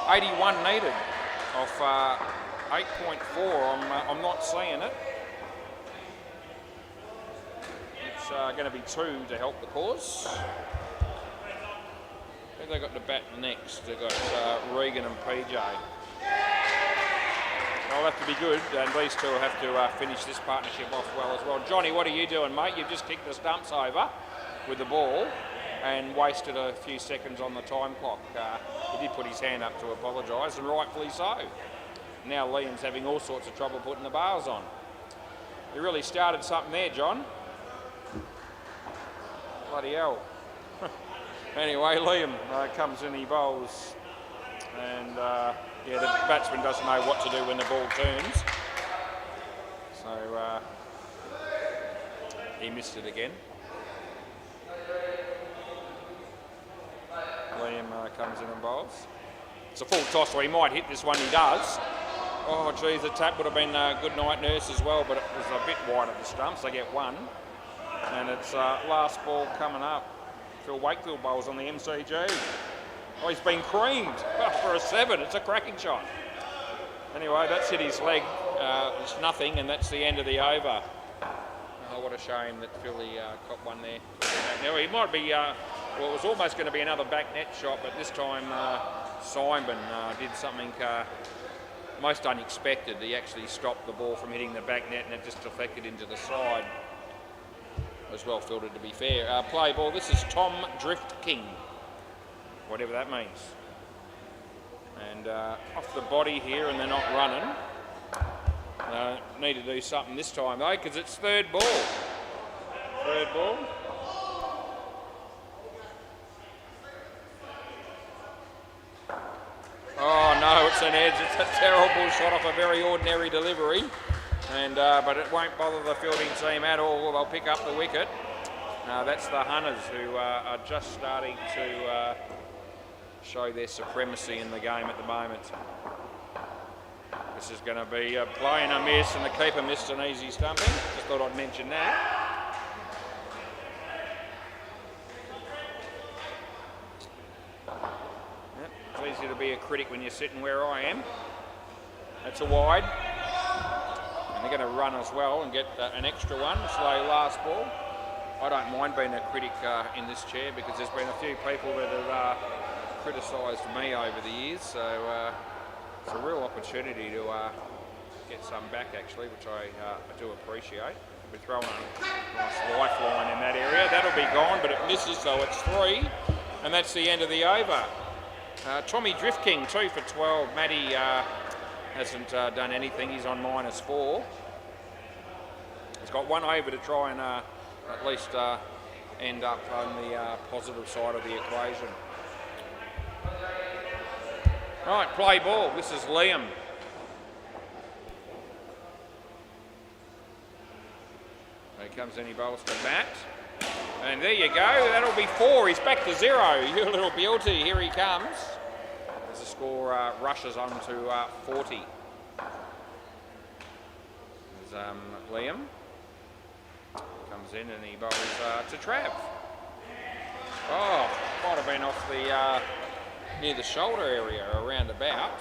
81 needed off 8.4. I'm not seeing it. It's going to be 2 to help the cause. Who have they got to bat next? They've got Regan and PJ. They'll have to be good, and these two will have to finish this partnership off well as well. Johnny, what are you doing, mate? You've just kicked the stumps over with the ball and wasted a few seconds on the time clock. He did put his hand up to apologise, and rightfully so. Now Liam's having all sorts of trouble putting the bars on. You really started something there, John. Bloody hell. Anyway, Liam comes in, he bowls, and the batsman doesn't know what to do when the ball turns. So he missed it again. Liam comes in and bowls. It's a full toss, so he might hit this one. He does. Oh, geez, the tap would have been a good night nurse as well, but it was a bit wide of the stumps. They get 1. And it's last ball coming up. Phil Wakefield bowls on the MCG. Oh, he's been creamed for a 7. It's a cracking shot. Anyway, that's hit his leg. It's nothing, and that's the end of the over. Oh, what a shame that Philly got one there. Now, he might be... well, it was almost going to be another back net shot, but this time Simon did something most unexpected. He actually stopped the ball from hitting the back net, and it just deflected into the side. It was well fielded, to be fair. Play ball. This is Tom Drift King, whatever that means. And off the body here, and they're not running. Need to do something this time though, because it's third ball. Third ball. Oh no, it's an edge. It's a terrible shot off a very ordinary delivery. And but it won't bother the fielding team at all. They'll pick up the wicket. That's the Hunters, who are just starting to show their supremacy in the game at the moment. This is going to be a play and a miss, and the keeper missed an easy stumping. Just thought I'd mention that. Yep, it's easy to be a critic when you're sitting where I am. That's a wide. And they're going to run as well and get an extra one. Slow last ball. I don't mind being a critic in this chair, because there's been a few people that have criticised me over the years. So it's a real opportunity to get some back actually, which I do appreciate. We're throwing a nice lifeline in that area. That'll be gone, but it misses, so it's 3. And that's the end of the over. Tommy Drift King, 2 for 12. Matty hasn't done anything. He's on -4. He's got 1 over to try and at least end up on the positive side of the equation. Right, play ball. This is Liam. Here comes in, he bowls to bat. And there you go, that'll be 4. He's back to 0. You little beauty, here he comes. As the score rushes on to 40. There's Liam. Comes in and he bowls to Trav. Oh, might have been off the near the shoulder area, around about.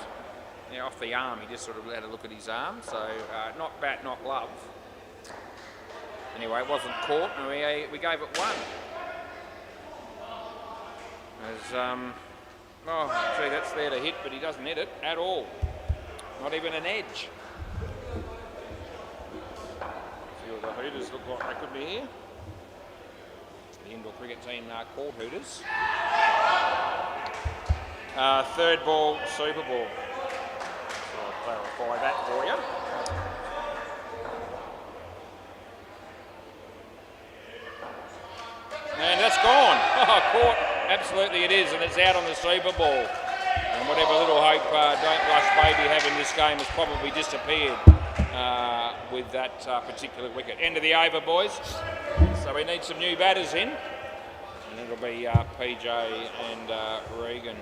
Yeah, off the arm. He just sort of had a look at his arm. So not bat, not glove. Anyway, it wasn't caught, and we gave it 1. As oh, gee, that's there to hit, but he doesn't hit it at all. Not even an edge. See what the Hooters look like they could be here. The indoor cricket team called Hooters. 3rd ball, Super Ball. So I'll clarify that for you. And that's gone. Oh, caught. Absolutely it is, and it's out on the Super Ball. And whatever little hope Don't Blush Baby have in this game has probably disappeared with that particular wicket. End of the over, boys. So we need some new batters in. And it'll be PJ and Regan.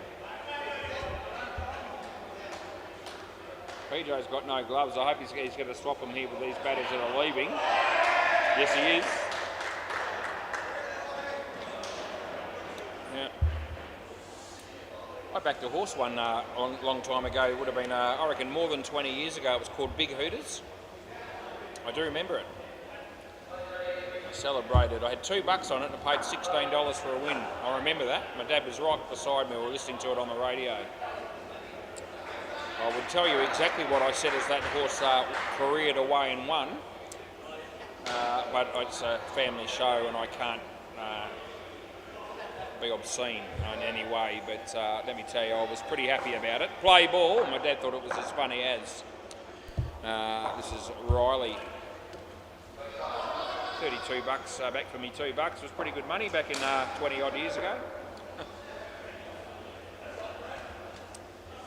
PJ's got no gloves. I hope he's going to swap them here with these batters that are leaving. Yes, he is. Yeah. I backed a horse one a long time ago. It would have been, I reckon, more than 20 years ago. It was called Big Hooters. I do remember it. I celebrated. I had $2 on it and I paid $16 for a win. I remember that. My dad was right beside me. We were listening to it on the radio. I would tell you exactly what I said as that horse careered away and won. But it's a family show and I can't be obscene in any way, but let me tell you, I was pretty happy about it. Play ball. My dad thought it was as funny as. This is Riley. $32 back for me. $2 was pretty good money back in 20 odd years ago.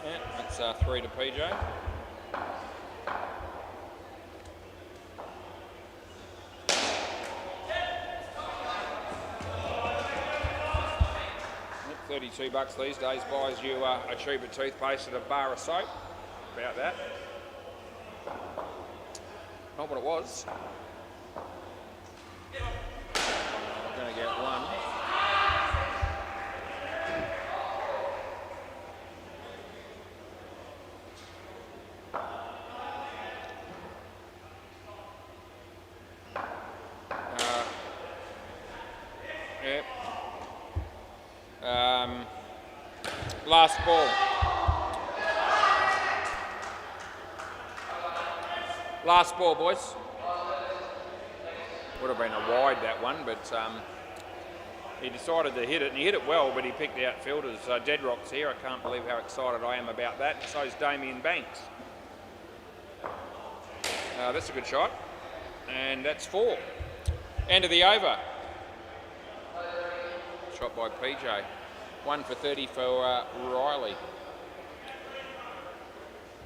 Yeah, that's 3 to PJ. $32 these days buys you a tube of toothpaste and a bar of soap. About that. Not what it was. I'm going to get 1. Yep. Last ball. Last ball, boys. Would have been a wide, that one, but he decided to hit it, and he hit it well, but he picked out fielders. Deadrock's here. I can't believe how excited I am about that. So is Damien Banks. That's a good shot. And that's 4. End of the over. Shot by PJ. 1 for 30 for Riley.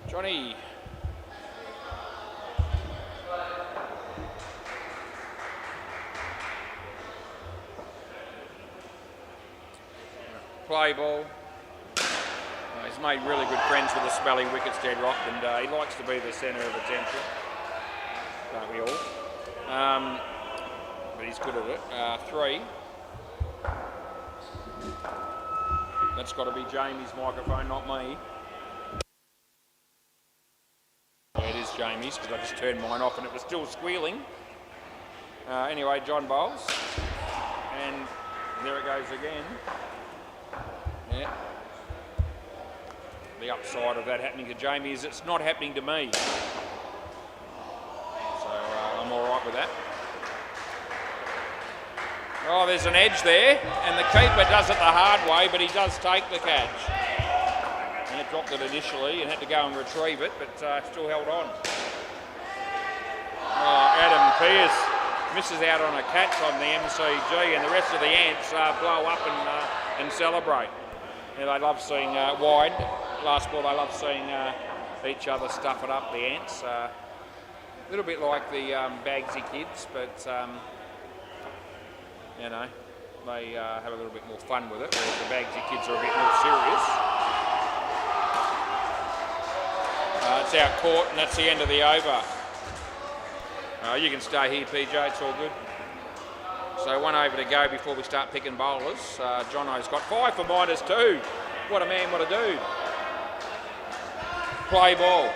Johnny. Play ball. He's made really good friends with the smelly wickets, Deadrock, and he likes to be the centre of attention. Don't we all? But he's good at it. 3. That's got to be Jamie's microphone, not me. Yeah, it is Jamie's, because I just turned mine off and it was still squealing. Anyway, John bowls. And there it goes again. Yeah. The upside of that happening to Jamie is it's not happening to me. all right with that. Oh, there's an edge there, and the keeper does it the hard way, but he does take the catch. And it dropped it initially and had to go and retrieve it, but still held on. Oh, Adam Pearce misses out on a catch on the MCG, and the rest of the Ants blow up and celebrate. Yeah, they love seeing wide. Last ball, they love seeing each other stuff it up, the Ants. A little bit like the Bagsy kids, but you know, they have a little bit more fun with it, whereas the Bagsy kids are a bit more serious. It's out court, and that's the end of the over. You can stay here, PJ, it's all good. So 1 over to go before we start picking bowlers. Jono's got 5 for -2. What a man, what a dude. Play ball.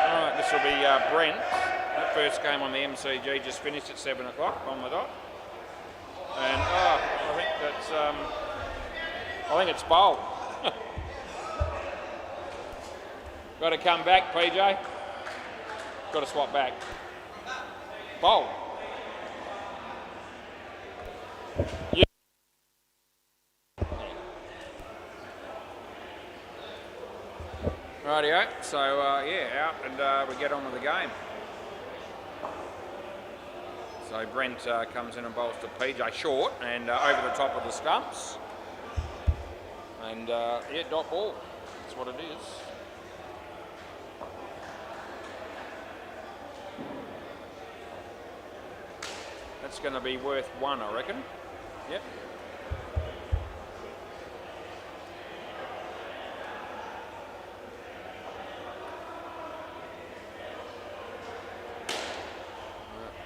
Alright, this will be Brent. That first game on the MCG just finished at 7 o'clock on the dot. And I think it's bowl. Got to come back, PJ. Got to swap back. Bowl. Yeah. Rightio. So yeah, out and we get on with the game. So Brent comes in and bowls to PJ short and over the top of the stumps. And yeah, dot ball. That's what it is. That's going to be worth 1, I reckon. Yep.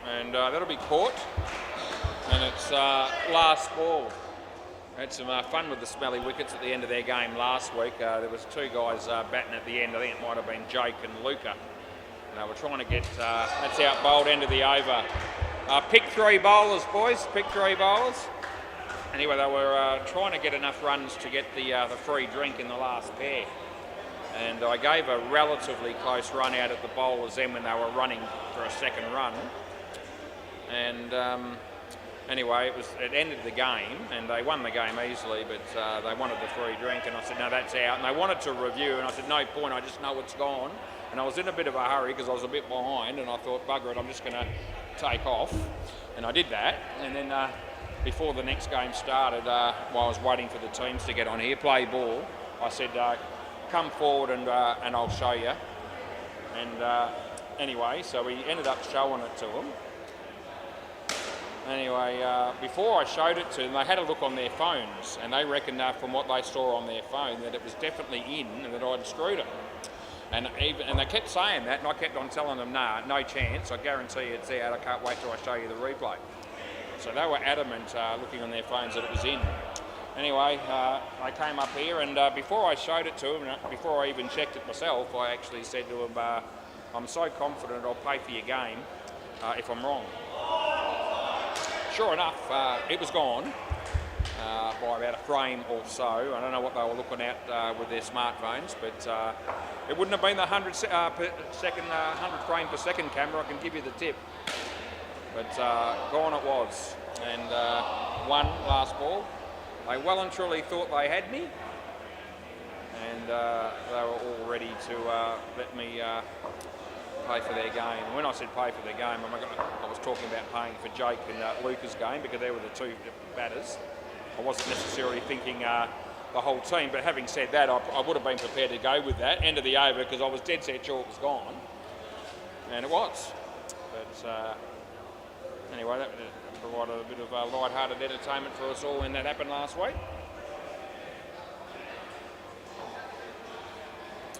And that'll be caught. And it's last ball. Had some fun with the smelly wickets at the end of their game last week. There was 2 guys batting at the end. I think it might have been Jake and Luca. And we're trying to get, that's out bowled end of the over. Pick 3 bowlers, boys. Pick 3 bowlers. Anyway, they were trying to get enough runs to get the free drink in the last pair. And I gave a relatively close run out at the bowlers then when they were running for a second run. And anyway, it ended the game, and they won the game easily, but they wanted the free drink, and I said, no, that's out. And they wanted to review, and I said, no point, I just know it's gone. And I was in a bit of a hurry because I was a bit behind, and I thought, bugger it, I'm just going to take off. And I did that, and then before the next game started, while I was waiting for the teams to get on here, play ball, I said, come forward and I'll show you. And anyway, so we ended up showing it to them. Anyway, before I showed it to them, they had a look on their phones, and they reckoned from what they saw on their phone that it was definitely in and that I'd screwed it. And they kept saying that, and I kept on telling them, nah, no chance, I guarantee it's out, I can't wait till I show you the replay. So they were adamant looking on their phones that it was in. Anyway, I came up here, and before I showed it to them, before I even checked it myself, I actually said to them, I'm so confident I'll pay for your game if I'm wrong. Sure enough, it was gone by about a frame or so. I don't know what they were looking at with their smartphones, but it wouldn't have been the 100 frame per second camera, I can give you the tip. But gone it was, and won last ball. They well and truly thought they had me, and they were all ready to let me pay for their game. And when I said pay for their game, I was talking about paying for Jake and Luca's game because they were the 2 batters. I wasn't necessarily thinking the whole team, but having said that, I would have been prepared to go with that end of the over because I was dead set sure it was gone, and it was. But anyway, that provided a bit of light-hearted entertainment for us all when that happened last week.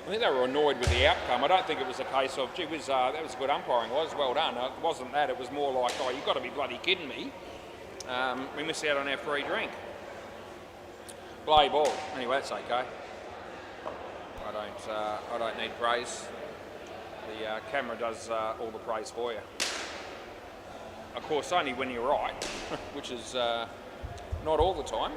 I think they were annoyed with the outcome. I don't think it was a case of, gee whiz, that was good umpiring, was well done. It wasn't that, it was more like, oh, you've got to be bloody kidding me. We missed out on our free drink. Play ball. Anyway, that's okay. I don't need praise. The camera does all the praise for you. Of course, only when you're right, which is not all the time.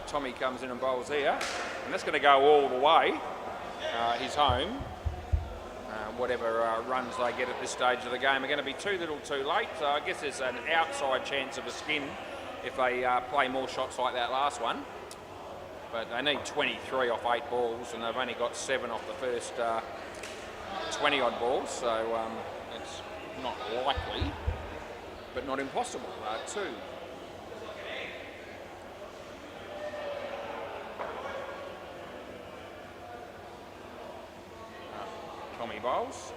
Tommy comes in and bowls here, And that's going to go all the way. He's home. Whatever runs they get at this stage of the game are going to be too little too late. So I guess there's an outside chance of a skin if they play more shots like that last one. But they need 23 off 8 balls, and they've only got 7 off the first 20 odd balls. So it's not likely, but not impossible. 2. Tommy bowls,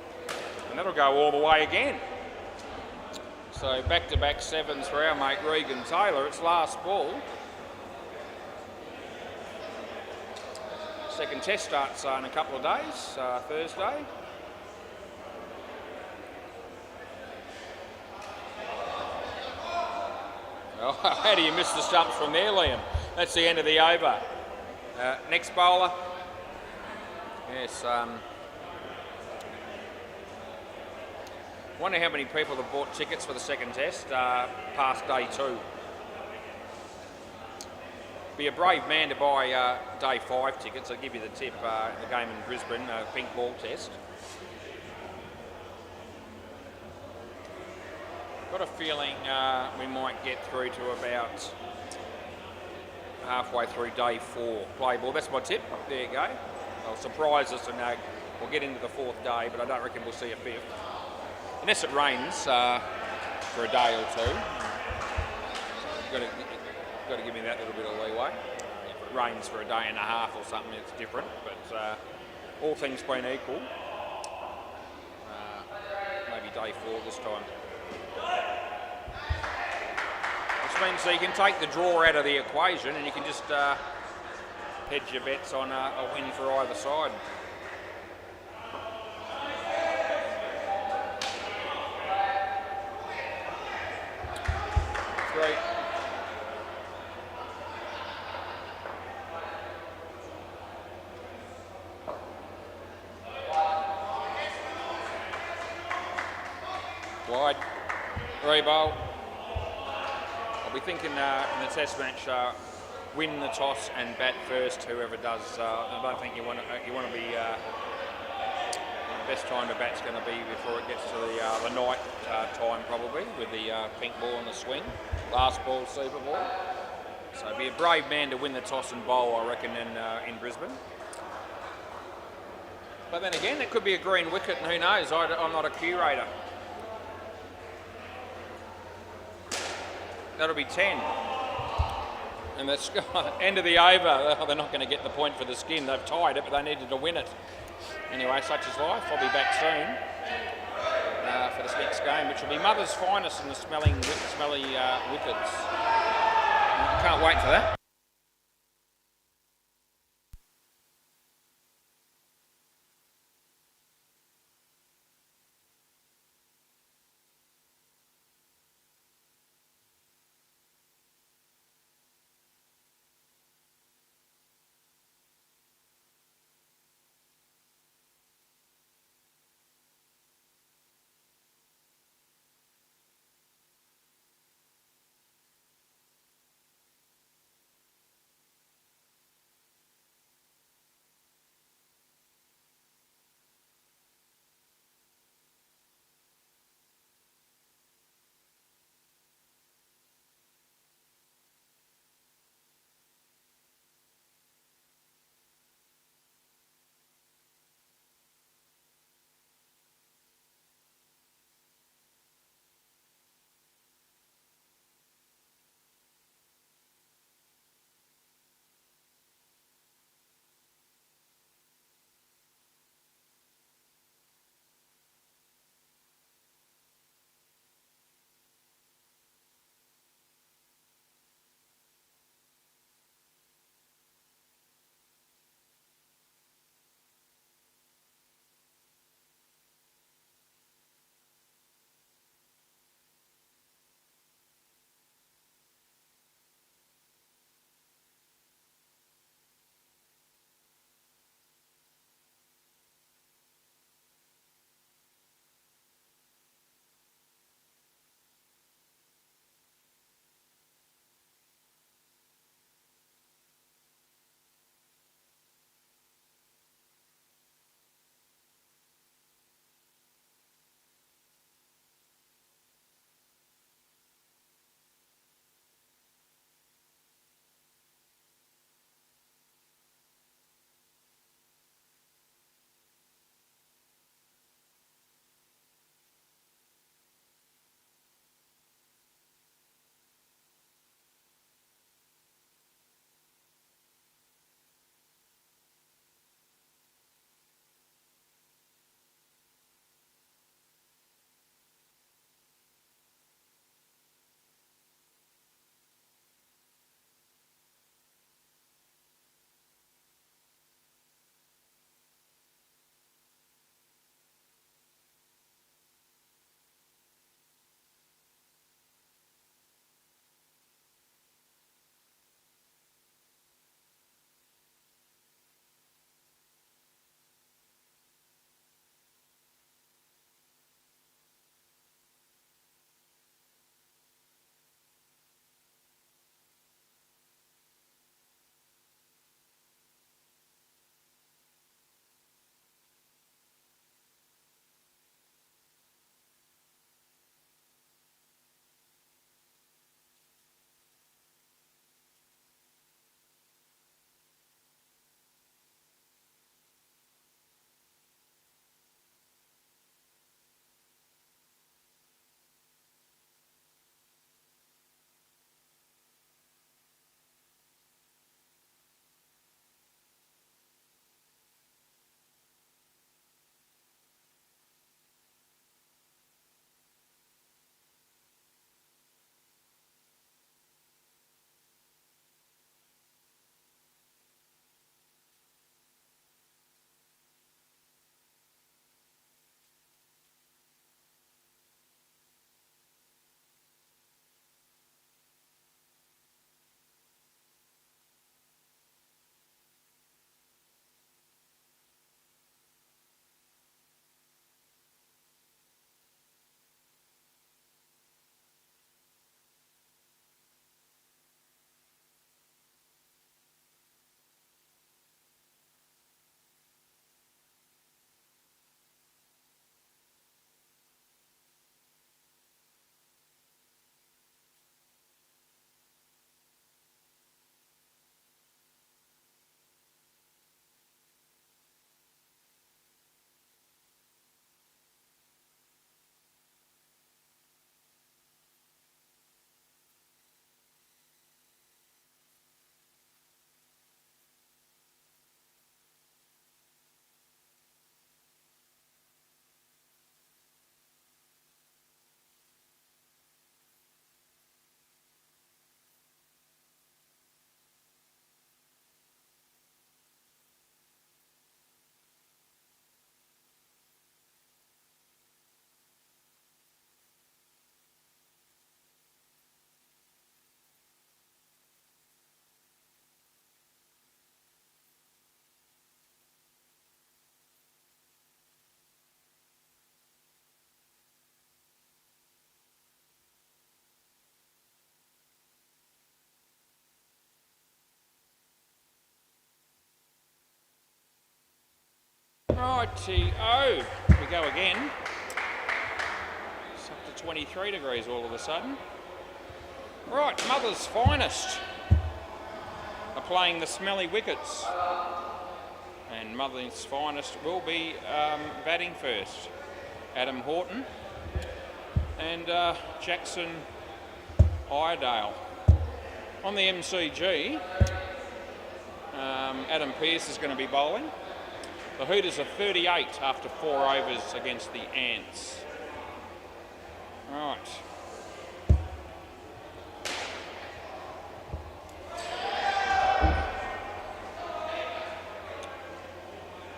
and that'll go all the way again. So back-to-back 7s for our mate Regan Taylor. It's last ball. Second test starts in a couple of days, Thursday. Oh, how do you miss the stumps from there, Liam? That's the end of the over. Next bowler. Yes. Wonder how many people have bought tickets for the second test past day 2. Be a brave man to buy day 5 tickets. I'll give you the tip. The game in Brisbane, pink ball test. Got a feeling we might get through to about halfway through day 4 play ball. That's my tip. There you go. They'll surprise us and we'll get into the 4th day, but I don't reckon we'll see a 5th. Unless it rains for a day or 2. Got to give me that little bit of leeway. If it rains for a day and a half or something, it's different. But all things being equal, maybe day 4 this time. Which means so you can take the draw out of the equation and you can just hedge your bets on a win for either side. 3. Wide. 3 bowl. I'll be thinking in the test match, win the toss and bat first. Whoever does, I don't think you want to be. The best time to bat's going to be before it gets to the night time, probably, with the pink ball and the swing. Last ball, Super Ball. So be a brave man to win the toss and bowl, I reckon, in Brisbane. But then again, it could be a green wicket, and who knows? I'm not a curator. That'll be 10. And that's end of the over. They're not going to get the point for the skin. They've tied it, but they needed to win it. Anyway, such is life. I'll be back soon for this next game, which will be Mother's Finest and the smelly wickets. Can't wait for that. Righty-o. We go again. It's up to 23 degrees all of a sudden. Right, Mother's Finest are playing the Smelly Wickets. And Mother's Finest will be batting first. Adam Horton and Jackson Iredale. On the MCG, Adam Pearce is going to be bowling. The Hooters are 38 after 4 overs against the Ants. Right.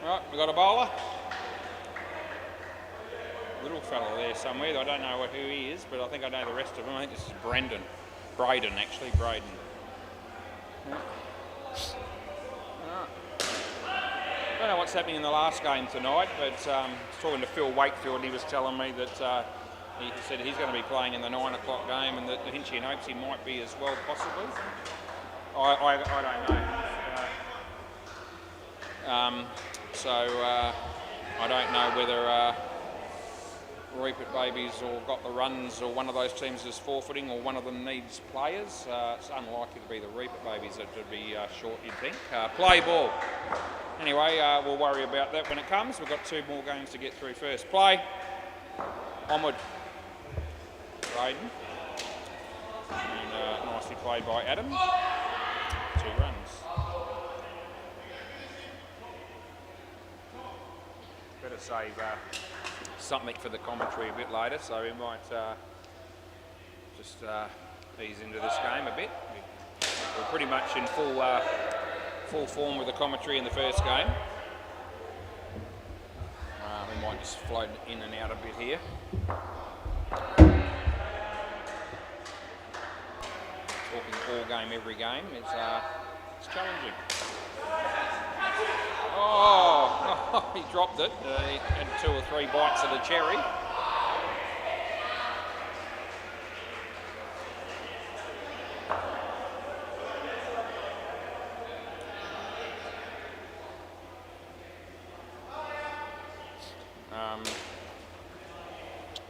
Right, we've got a bowler. Little fella there somewhere. I don't know who he is, but I think I know the rest of them. I think this is Braden, actually. Braden. Right. I don't know what's happening in the last game tonight, but I was talking to Phil Wakefield. He was telling me that he said he's going to be playing in the 9 o'clock game, and that Hinchy hopes he might be as well, possibly. I don't know. I don't know whether Reapert Babies or got the runs, or one of those teams is forfeiting, or one of them needs players. It's unlikely to be the Reapert Babies that would be short, you'd think. Play ball. Anyway, we'll worry about that when it comes. We've got 2 more games to get through first. Play. Onward. Braden. And nicely played by Adam. 2 runs. Better save something for the commentary a bit later, so we might just ease into this game a bit. We're pretty much in full form with the commentary in the first game. We might just float in and out a bit here. Talking all game, every game, it's challenging. Oh, he dropped it. He had 2 or 3 bites of the cherry.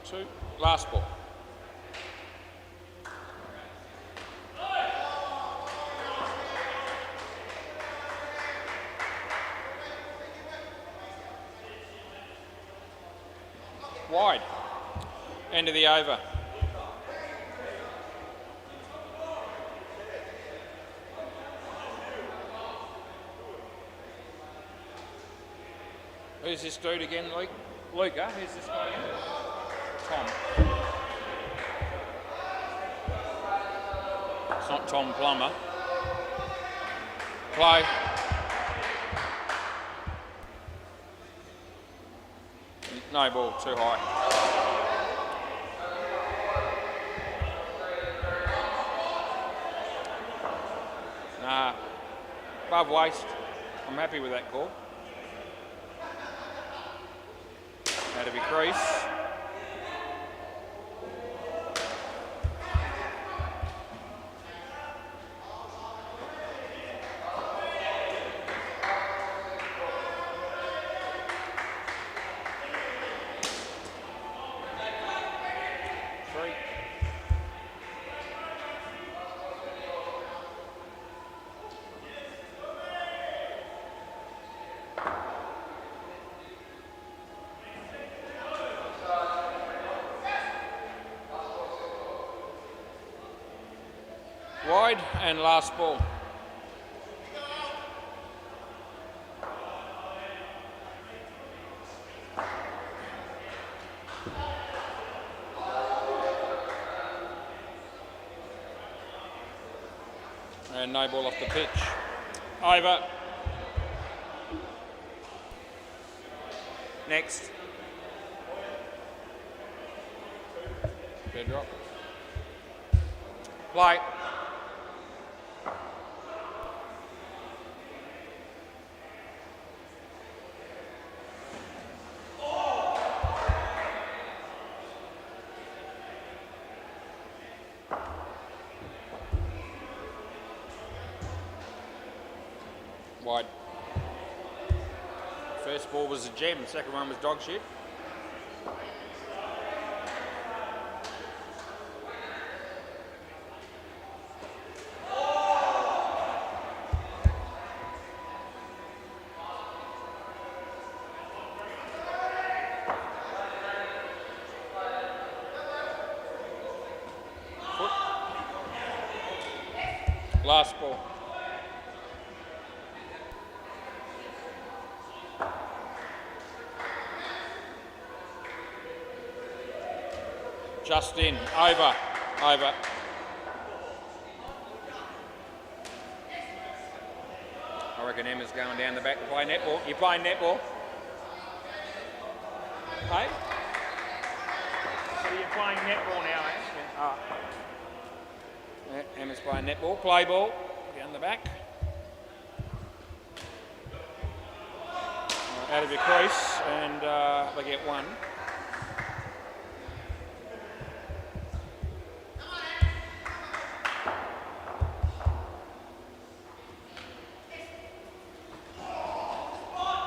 Two, last ball. Wide. End of the over. Who's this dude again, Luke? Luca, who's this guy again? Tom. It's not Tom Plummer. Play. No ball, too high. Nah, above waist. I'm happy with that call. Out of your crease. Wide and last ball. And no ball off the pitch. Over. Next. Fair drop. Play. Wide. First First ball was a gem, the second one was dog shit. Last ball. Just in. Over. Over. I reckon Emma's going down the back to play netball. You're playing netball? Hey? So you're playing netball now, eh? Oh. Emma's playing netball, play ball, down the back. Out of your crease, and they get one.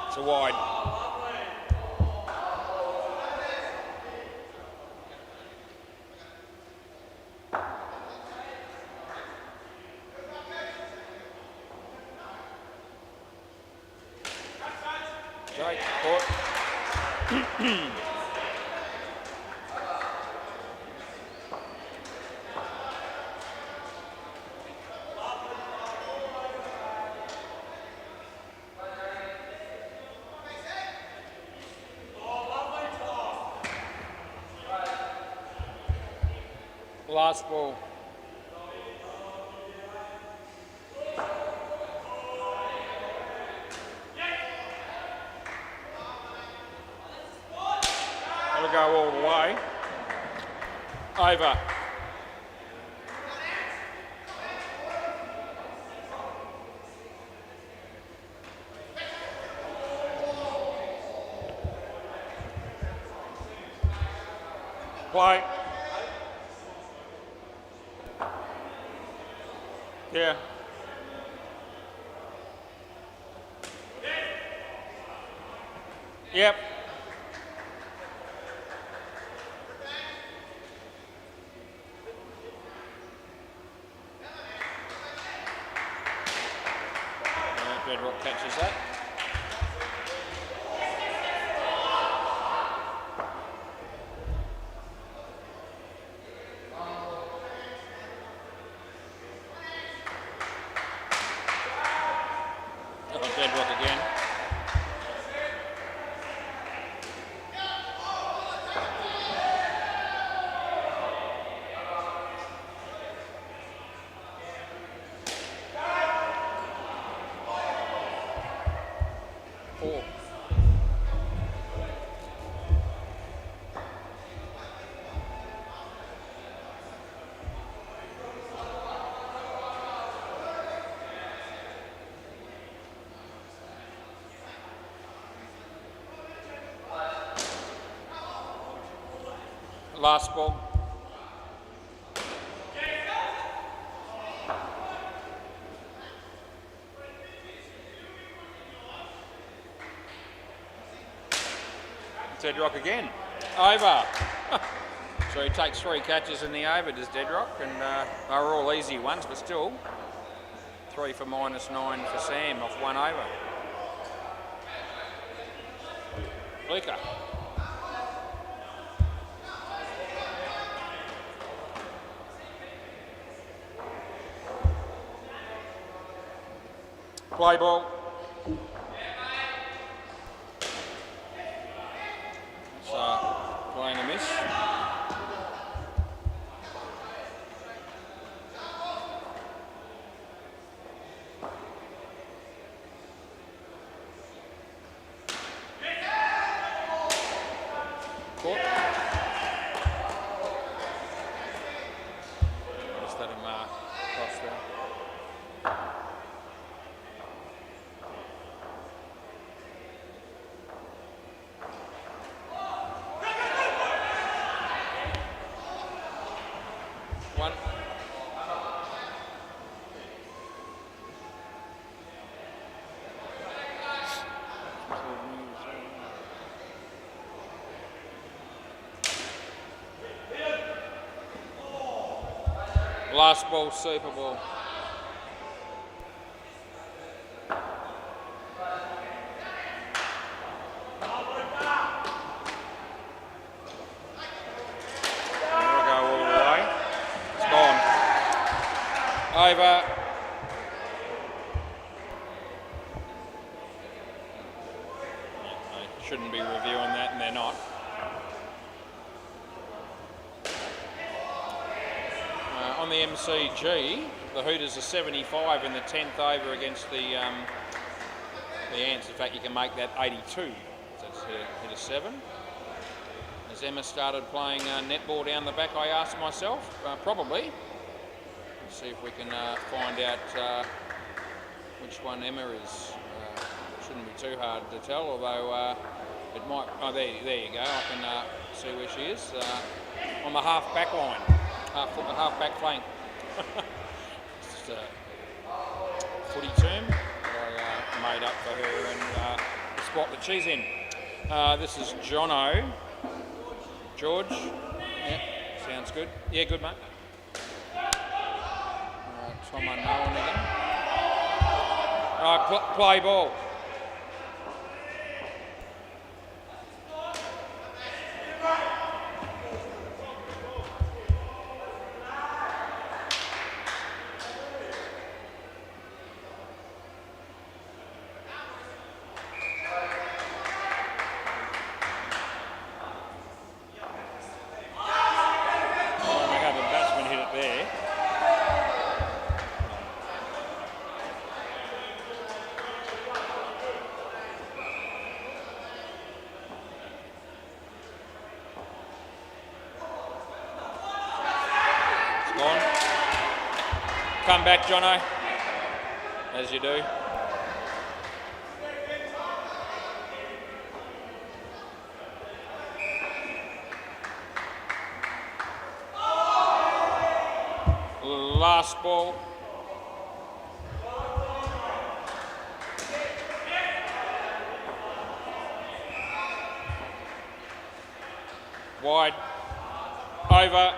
It's a wide. Jake, court. Last ball. It'll go all the way. Over. Play. Yeah. Yep. Bedrock catches that. Bedrock again. Four. Last ball. Deadrock again. Over. So he takes 3 catches in the over, does Deadrock, and they were all easy ones, but still 3 for -9 for Sam off 1 over. Bleeker. Play ball. Playing a miss. Court. Just let him cross there. One. Last ball, Super Ball. That'll go all the way. It's gone. Over. They shouldn't be reviewing that, and they're not. On the MCG, the Hooters are 75 in the 10th over against the Ants. In fact, you can make that 82. So it's hit a 7. Has Emma started playing netball down the back, I asked myself? Probably. Let's see if we can find out which one Emma is. Shouldn't be too hard to tell, although it might... Oh, there you go. I can see where she is. On the half back line. Half back flank. Just a footy term that I made up for her and the spot that she's in. This is Jono. George. Yeah, sounds good. Yeah, good, mate. Tom unknown again. Play ball. Come back, Jono, as you do. Last ball. Wide. Over.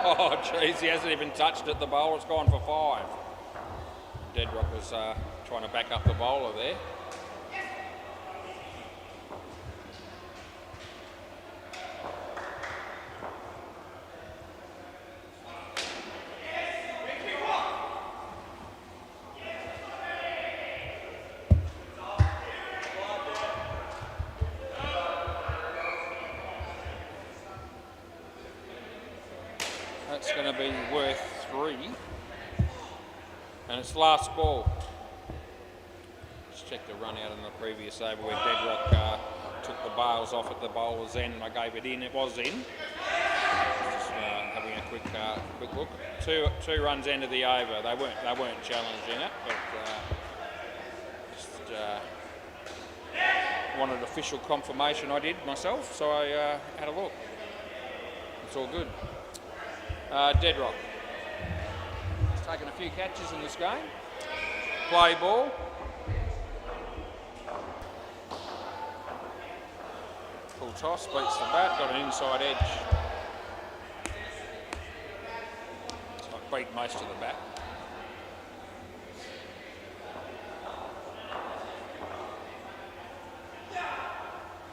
Oh, jeez, he hasn't even touched it, the bowler. It's gone for 5. Deadrock was trying to back up the bowler there. That's going to be worth 3. And it's last ball. Just check the run out in the previous over where Deadrock took the bails off at the bowler's end. I gave it in. It was in. Just having a quick look. Two runs into the over. They weren't challenging it, but just wanted official confirmation. I did myself, so I had a look. It's all good. Deadrock. He's taken a few catches in this game. Play ball. Full toss, beats the bat, got an inside edge. So I beat most of the bat.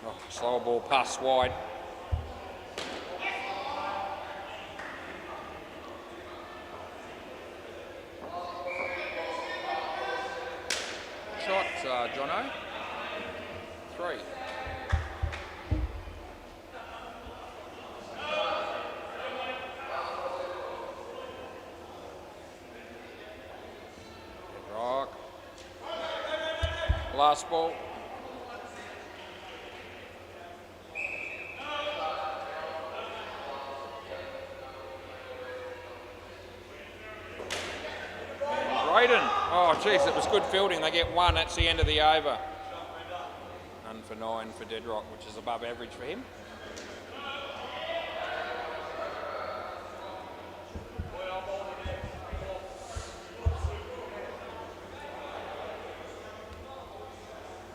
Oh, slow ball pass wide. Jono. 3. Last ball. Brayden. Oh, geez, it was good fielding. They get one. That's the end of the over. None for 9 for Deadrock, which is above average for him.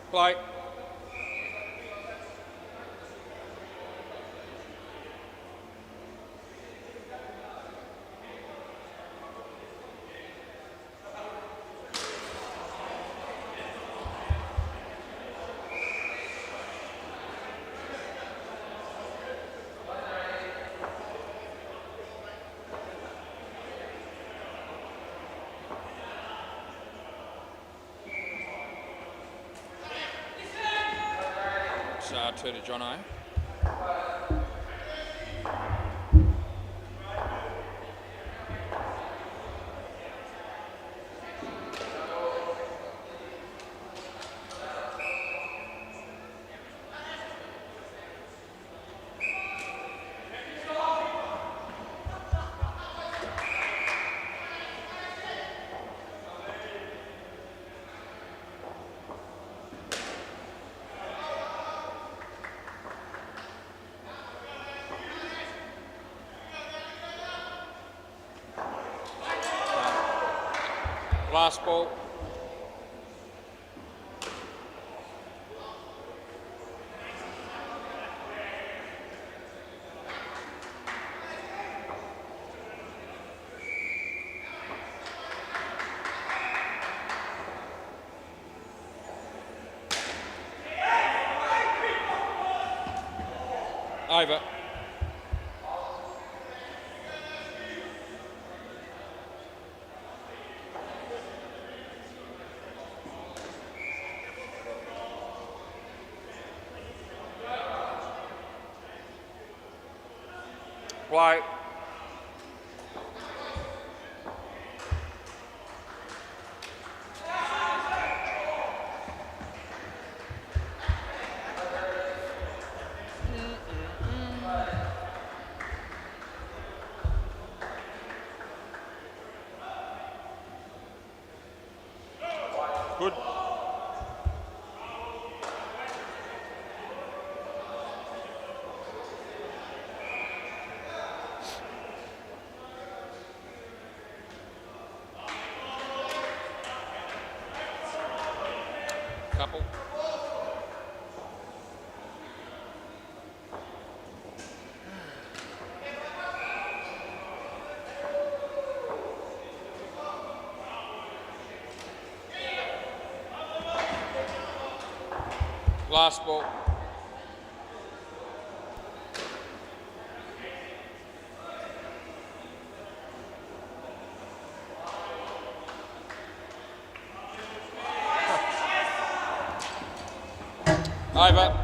Play. It's 2 to Jono. Last ball. Over. Play. Good. Couple. Last ball. Over.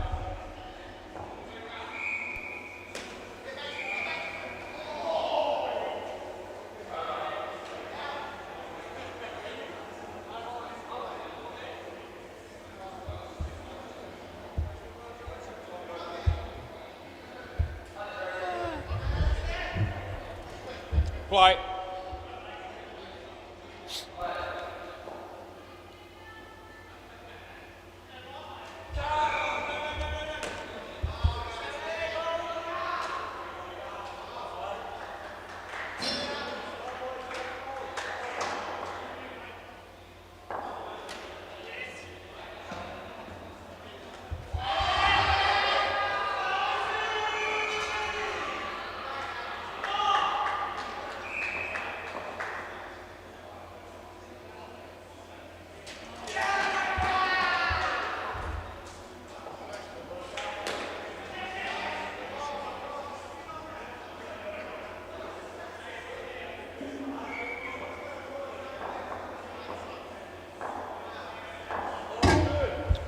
Play.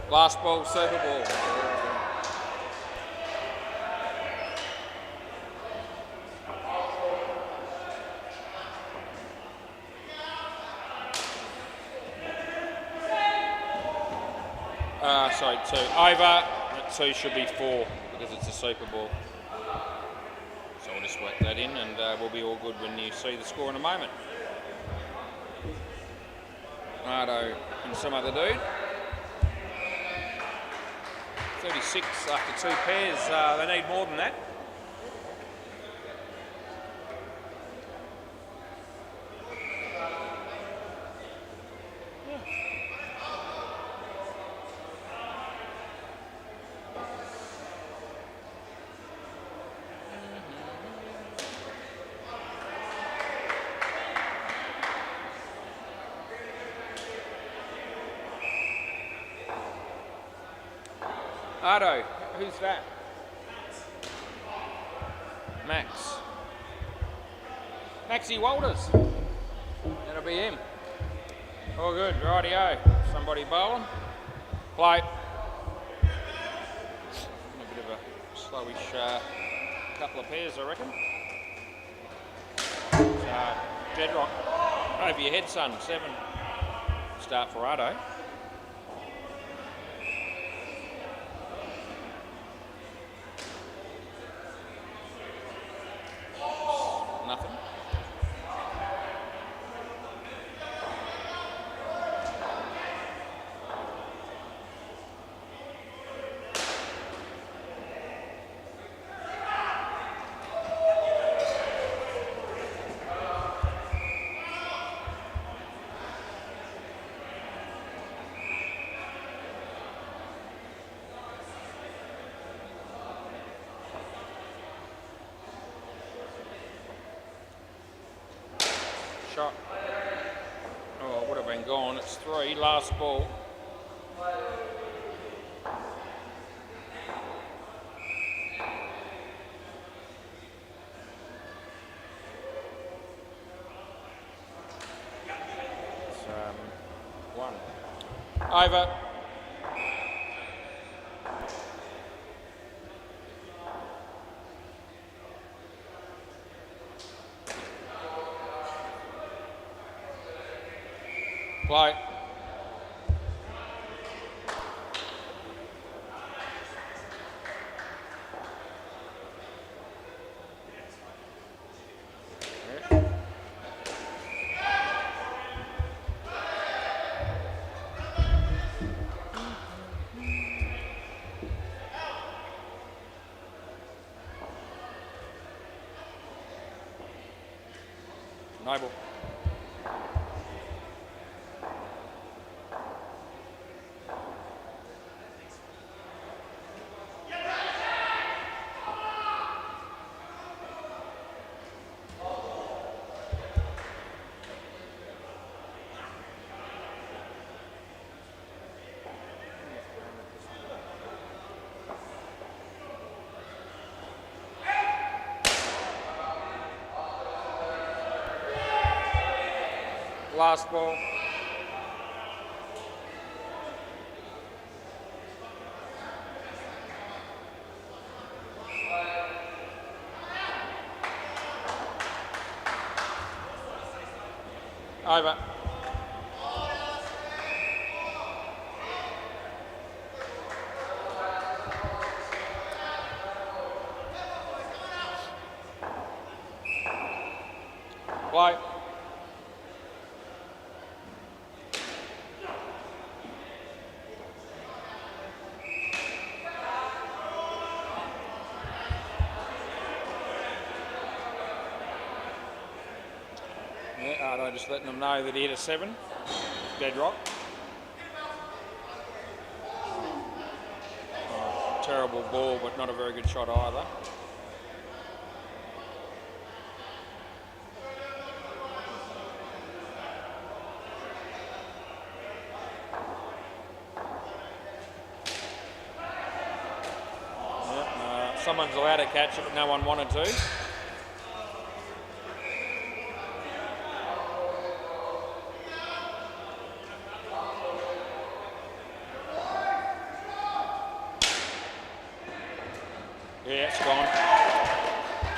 Last ball, circle ball. Sorry, 2. Over. That 2 should be 4 because it's a Super Ball. So we'll just whack that in and we'll be all good when you see the score in a moment. Ardo and some other dude. 36 after 2 pairs. They need more than that. Ardo, who's that? Max. Maxie Walters. That'll be him. All good, rightio. Somebody bowling. Play. A bit of a slowish couple of pairs, I reckon. Jedrock, over your head, son. 7. Start for Ardo. Nothing. Shot. Oh, it would have been gone. It's 3. Last ball. It's 1. Over. Play. Noble. Last ball. Over. Play. Ardo just letting them know that he hit a 7. Dead rock. Oh, terrible ball, but not a very good shot either. Someone's allowed to catch it, but no one wanted to. Yeah, it's gone.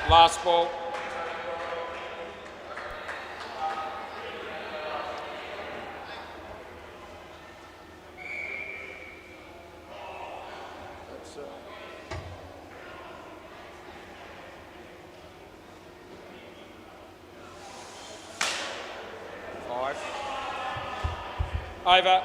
Last ball. Five. Over.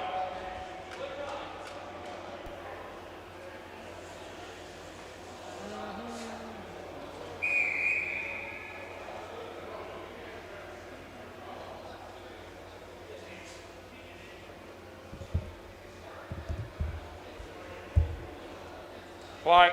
Play.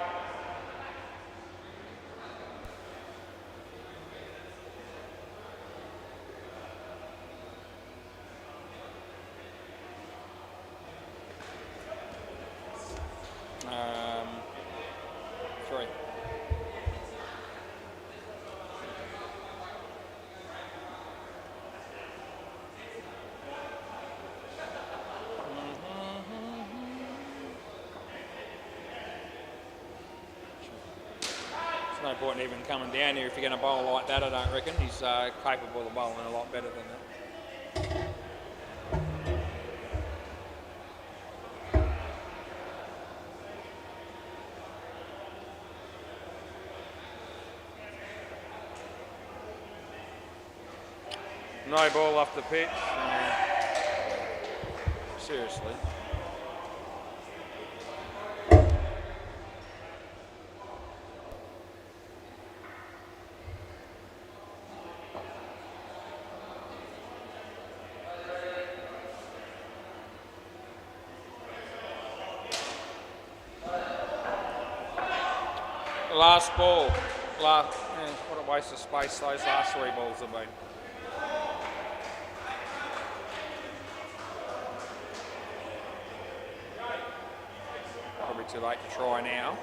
Three. There's no point in even coming down here if you're going to bowl like that, I don't reckon. He's capable of bowling a lot better than that. No ball off the pitch. Seriously. Last ball. What a waste of space those last three balls have been. Probably too late to try now.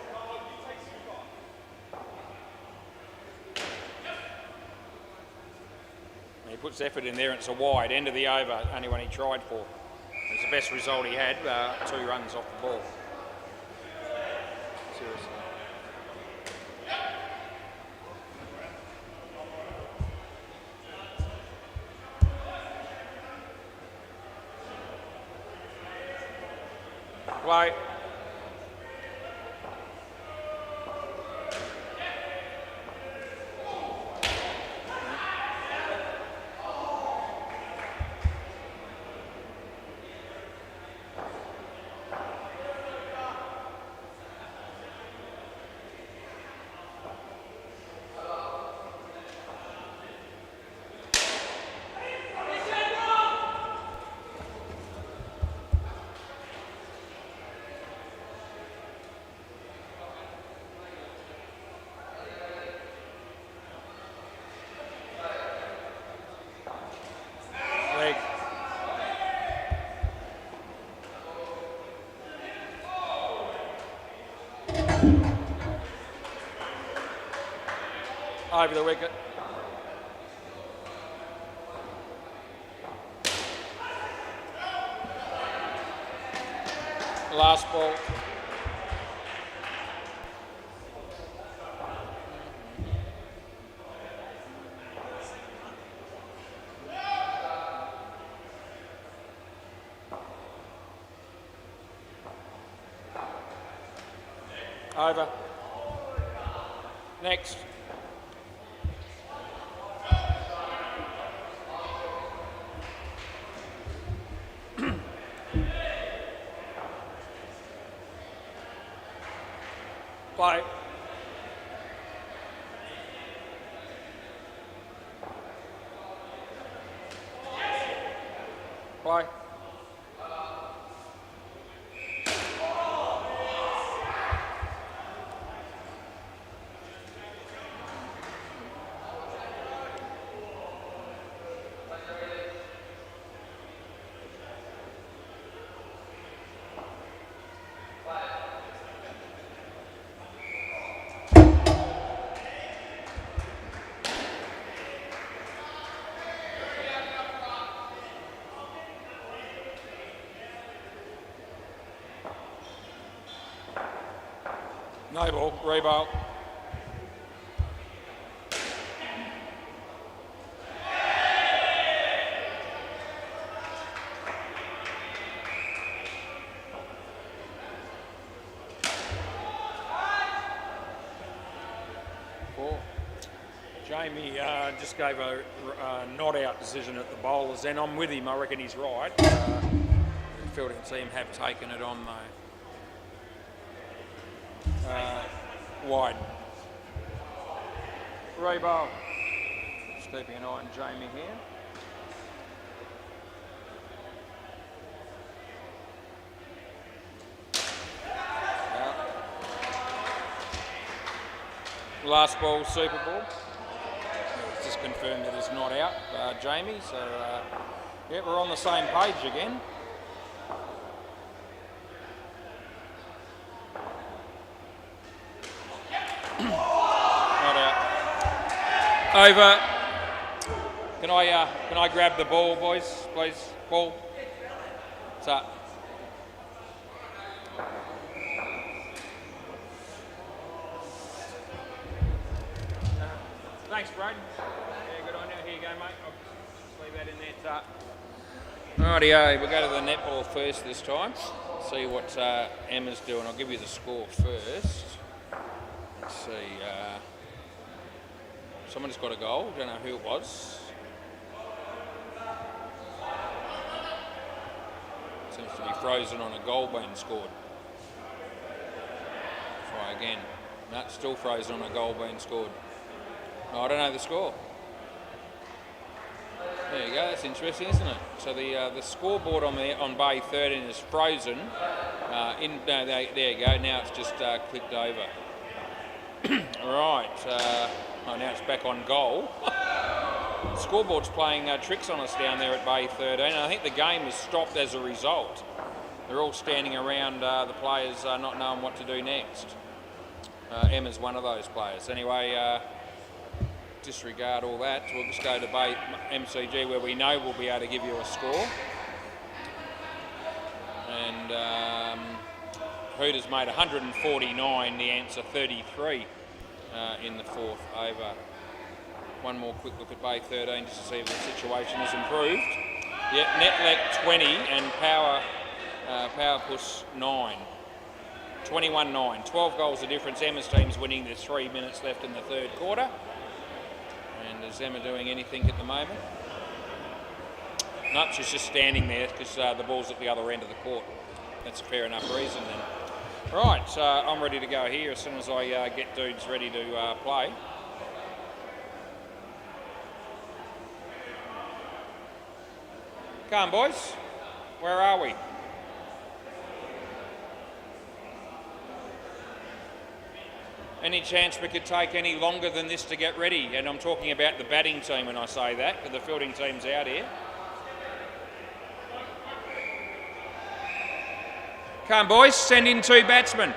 He puts effort in there and it's a wide end of the over, only one he tried for. It was the best result he had, 2 runs off the ball. Seriously. Play. Over the wicket. Last ball. Over. Next. Play. Play. No ball, reball. Jamie just gave a not-out decision at the bowlers, and I'm with him. I reckon he's right. The fielding team have taken it on though. Wide. Rebo. Just keeping an eye on Jamie here. Last ball, Super Ball. It's just confirmed that it's not out, Jamie. So, yeah, we're on the same page again. Not out. Over. Can I grab the ball, boys, please? Ball. What's up? Thanks, Braden. Yeah, good on you. Here you go, mate. I'll just leave that in there. Rightio, we'll go to the netball first this time. See what Emma's doing. I'll give you the score first. Let's see. Someone's got a goal. Don't know who it was. Seems to be frozen on a goal being scored. Try again. No, it's still frozen on a goal being scored. Oh, I don't know the score. There you go. That's interesting, isn't it? So the scoreboard on Bay 13 is frozen. There you go. Now it's just clicked over. Right. Now it's back on goal. The scoreboard's playing tricks on us down there at Bay 13, and I think the game has stopped as a result. They're all standing around the players not knowing what to do next. Emma's one of those players. Anyway. Disregard all that. We'll just go to Bay MCG where we know we'll be able to give you a score. And Hooters made 149, the answer 33 in the fourth over. One more quick look at Bay 13 just to see if the situation has improved. Yeah, Netlek 20 and Power Push 9. 21-9. 12 goals of difference. Emma's team's winning. There's 3 minutes left in the third quarter. And is Emma doing anything at the moment? No, she's just standing there because the ball's at the other end of the court. That's a fair enough reason then. Right, I'm ready to go here as soon as I get dudes ready to play. Come on, boys. Where are we? Any chance we could take any longer than this to get ready? And I'm talking about the batting team when I say that, because the fielding team's out here. Come on, boys, send in 2 batsmen.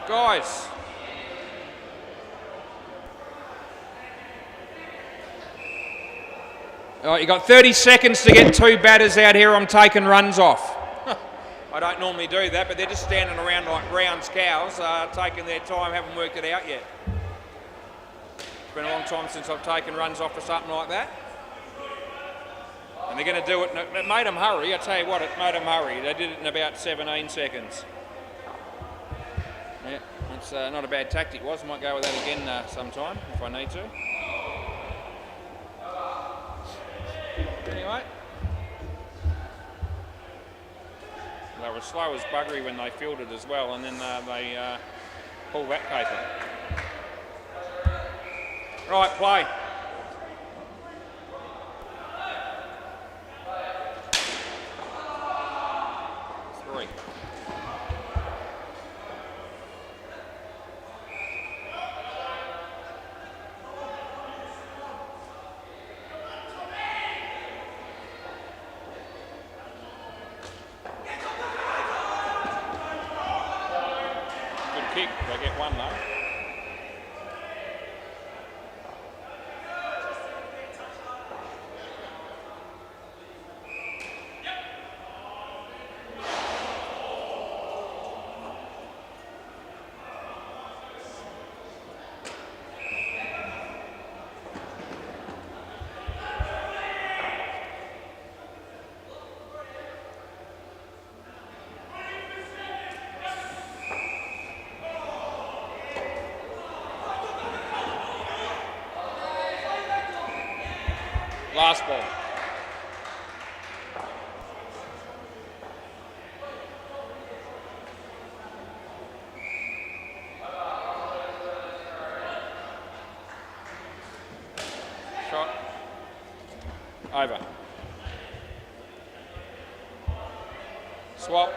Guys. All right, you've got 30 seconds to get 2 batters out here. I'm taking runs off. I don't normally do that, but they're just standing around like Brown's cows, taking their time, haven't worked it out yet. It's been a long time since I've taken runs off for something like that. And they're going to do it, it made them hurry. I tell you what, it made them hurry. They did it in about 17 seconds. Yeah, it's not a bad tactic, was. Might go with that again sometime if I need to. Anyway, they were slow as buggery when they fielded as well, and then they pulled that paper. Right, play. Three. Kick. They get one though. Last ball. Shot. Over. Swap.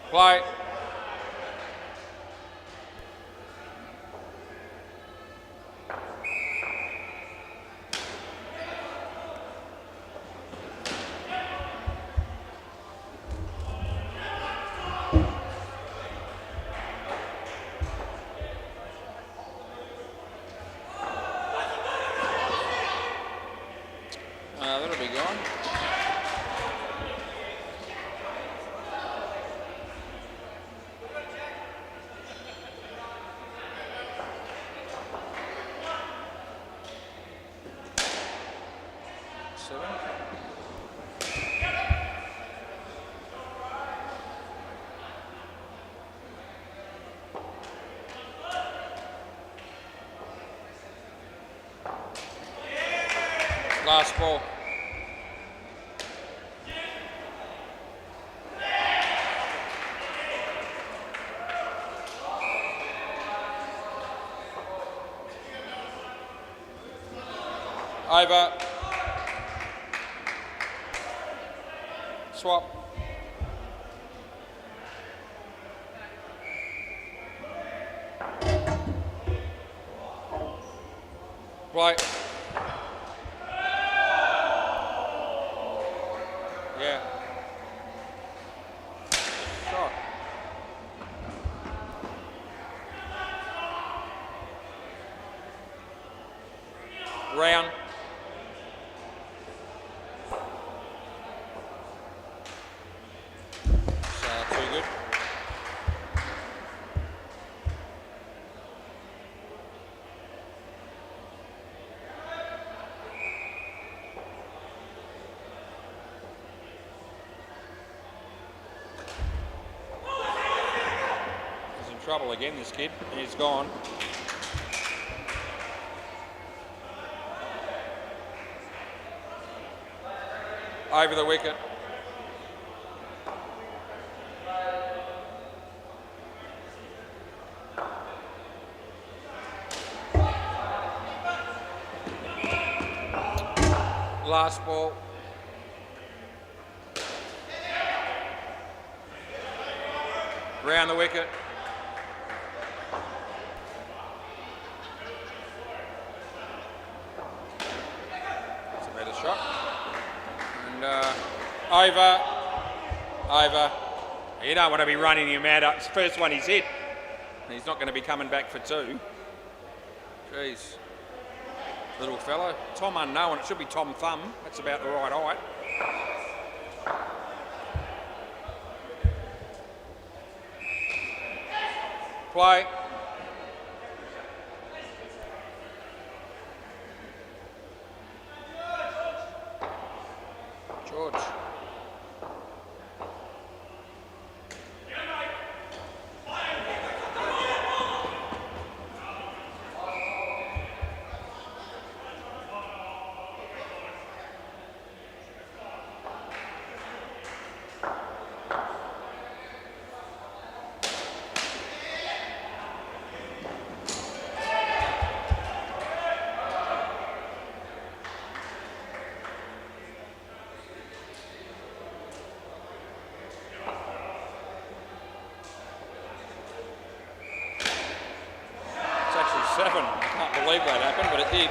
Play. That'll be gone. Seven. Last ball. Over. Swap. Play. Yeah. Shot. Round. Too good. He's in trouble again, this kid. He's gone. Over the wicket. Last ball. Round the wicket. That's a better shot. And over. Over. You don't want to be running him out. It's the first one he's hit. He's not going to be coming back for two. Jeez. Little fellow. Tom Unknown. It should be Tom Thumb. That's about the right height. Play. George. Seven. I can't believe that happened, but it did.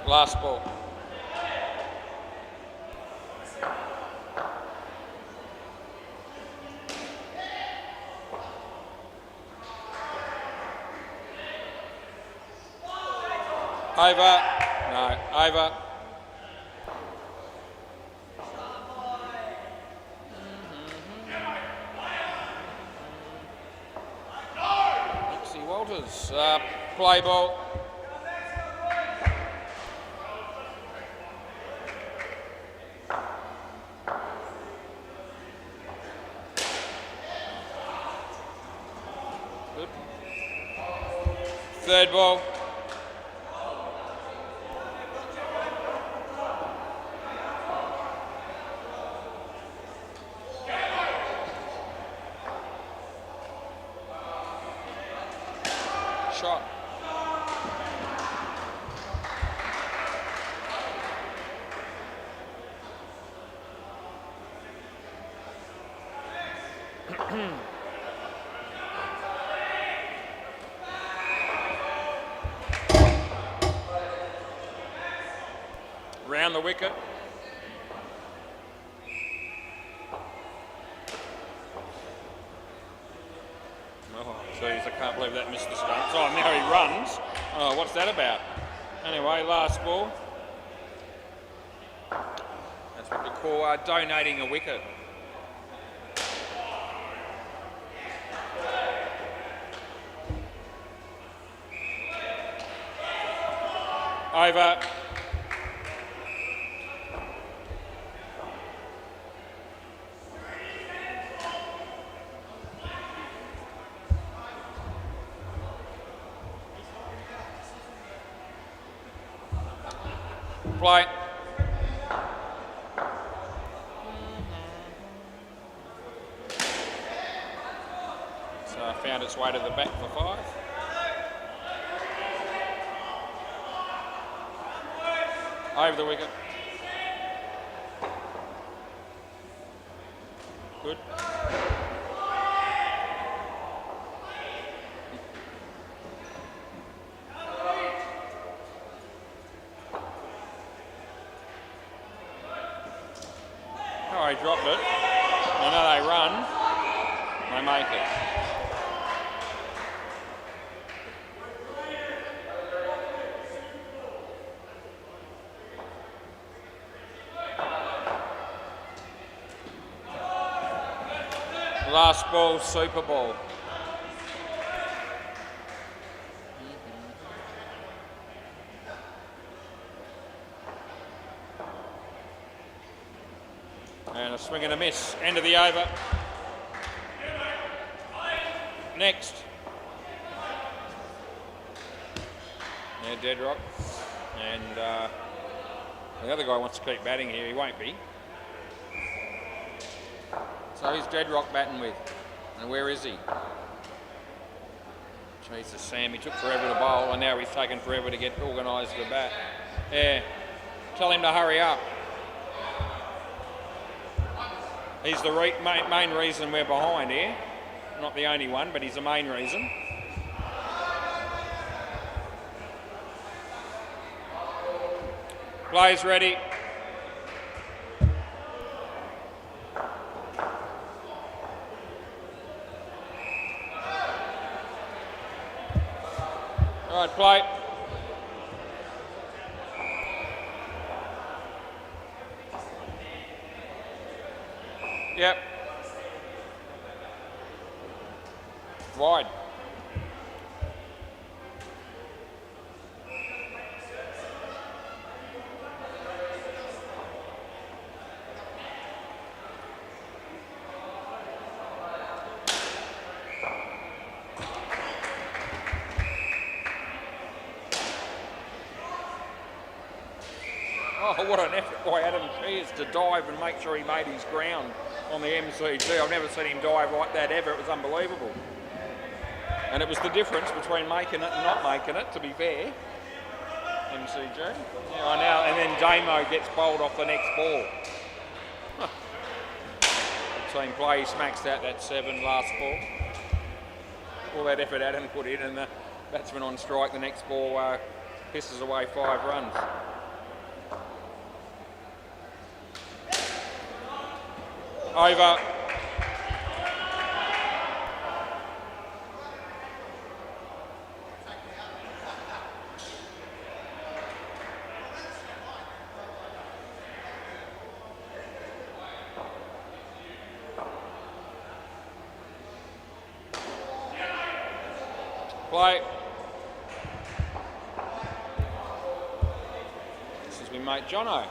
Last ball. Over. No, over. Dixie Walters. Play ball. Good. Third ball. Shot. Round the wicket. Oh, jeez, I can't believe that missed the stumps. Oh, now he runs. Oh, what's that about? Anyway, last ball. That's what we call donating a wicket. Over. Play. So found its way to the back for 5. Over the wicket. Good. Oh, he dropped it. I know they run. They make it. Last ball, Super Bowl. And a swing and a miss. End of the over. Next. Yeah, dead rock. And the other guy wants to keep batting here. He won't be. So he's dead rock batting with. And where is he? Jesus, Sam, he took forever to bowl and now he's taken forever to get organised to bat. Yeah, tell him to hurry up. He's the main reason we're behind here. Not the only one, but he's the main reason. Players ready. All right, play. Yep. Wide. Oh, what an effort by Adam Shears to dive and make sure he made his ground on the MCG. I've never seen him dive like that ever. It was unbelievable. And it was the difference between making it and not making it, to be fair. MCG. Yeah, I know. And then Damo gets bowled off the next ball. Huh. The team play, he smacks out that 7 last ball. All that effort Adam put in, and the batsman on strike, the next ball pisses away 5 runs. Over. Play. This is my mate Jono.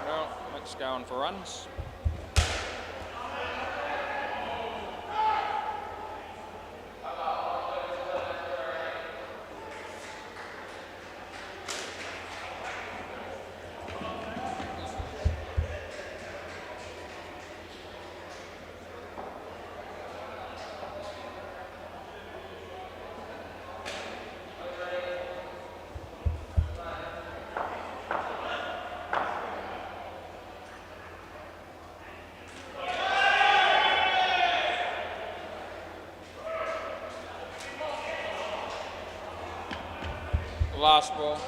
Well, let's go on for runs. Last ball.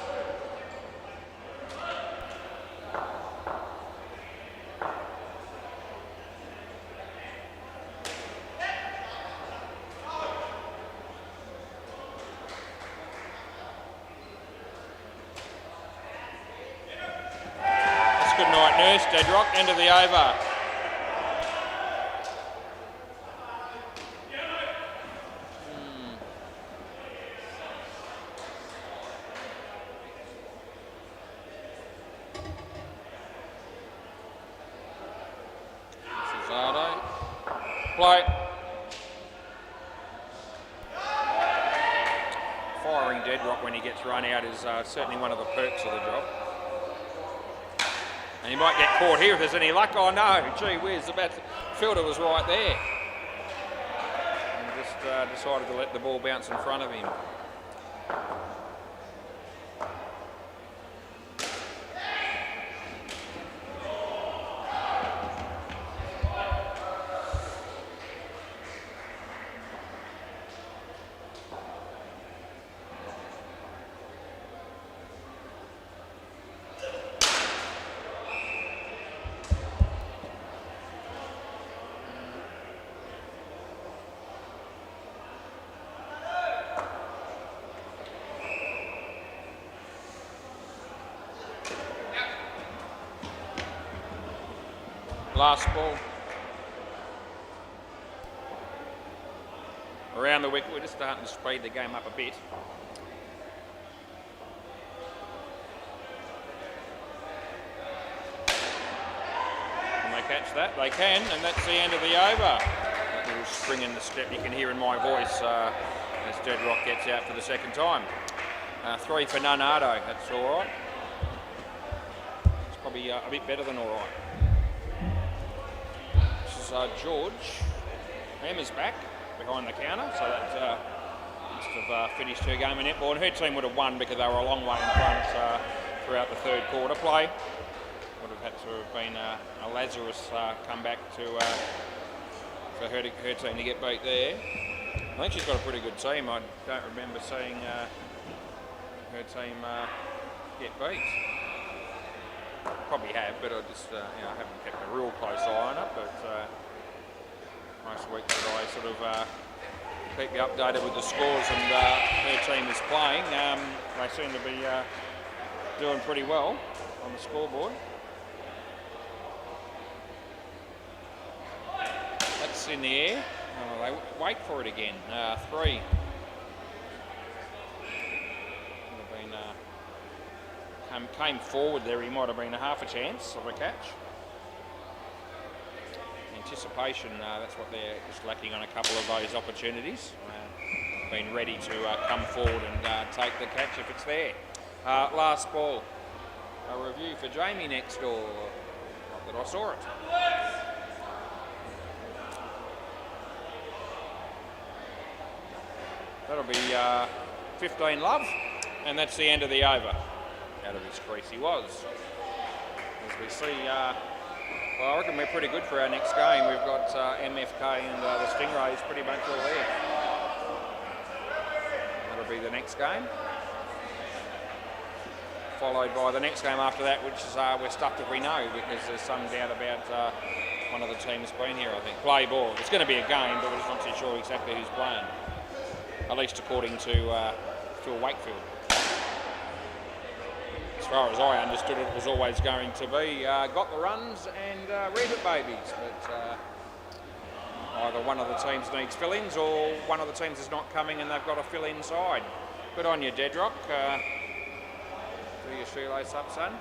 That's good night, Nurse. Dead rock, end of the over. Play. Firing dead rock when he gets run out is certainly one of the perks of the job. And he might get caught here if there's any luck. Oh no, gee whiz, the fielder was right there. And just decided to let the ball bounce in front of him. Last ball. Around the wicket, we're just starting to speed the game up a bit. Can they catch that? They can, and that's the end of the over. That little spring in the step you can hear in my voice as Dead Rock gets out for the second time. 3 for Nunardo, that's all right. It's probably a bit better than all right. George Emma's back behind the counter, so that must have finished her game in netball, and her team would have won because they were a long way in front throughout the third quarter play. Would have had to have been a Lazarus comeback for her team to get beat there. I think she's got a pretty good team. I don't remember seeing her team get beat. Probably have, but I just I haven't kept a real close eye on it. But most weeks that I sort of keep you updated with the scores and her team is playing, they seem to be doing pretty well on the scoreboard. That's in the air. Oh, they wait for it again. 3. Came forward there, he might have been a half a chance of a catch. Anticipation, that's what they're just lacking on a couple of those opportunities. Been ready to come forward and take the catch if it's there. Last ball. A review for Jamie next door. Not that I saw it. That'll be 15 love, and that's the end of the over. Out of his crease he was. As we see, well, I reckon we're pretty good for our next game. We've got MFK and the Stingrays pretty much all there. That'll be the next game. Followed by the next game after that, which is we're stuffed if we know, because there's some doubt about one of the teams being here, I think. Play ball. It's going to be a game, but we're just not too sure exactly who's playing. At least according to Phil Wakefield. far as I understood it, was always going to be got the runs and read it babies, but either one of the teams needs fill-ins or one of the teams is not coming and they've got a fill-in side. Good on you, Deadrock. Do your shoelace up, son.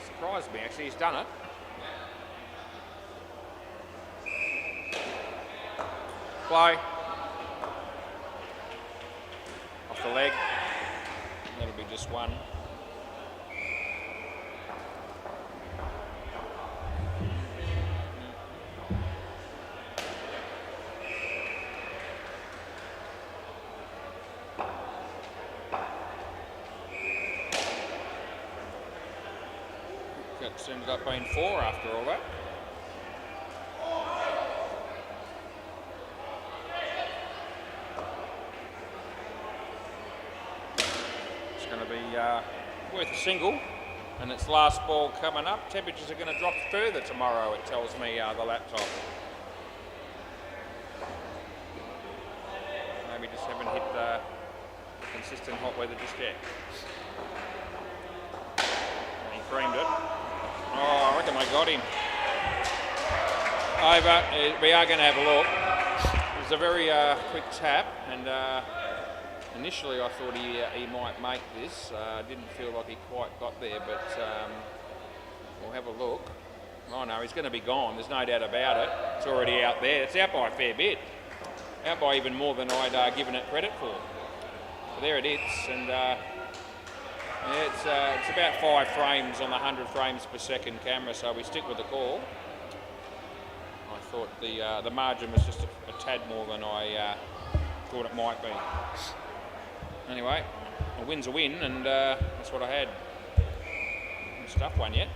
Surprised me, actually, he's done it. Play. Off the leg. That'll be just one. That's ended up being 4 after all that. It's going to be worth a single, and it's last ball coming up. Temperatures are going to drop further tomorrow, it tells me, the laptop. Maybe just haven't hit the consistent hot weather just yet. And he creamed it. Oh, I reckon they got him. Over. We are going to have a look. It was a very quick tap, and initially I thought he might make this. Didn't feel like he quite got there, but we'll have a look. Oh no, he's going to be gone. There's no doubt about it. It's already out there. It's out by a fair bit. Out by even more than I'd given it credit for. But there it is, and yeah, it's about 5 frames on the 100 frames per second camera, so we stick with the call. I thought the margin was just a tad more than I thought it might be. Anyway, a win's a win, and that's what I had. Haven't stuffed one yet.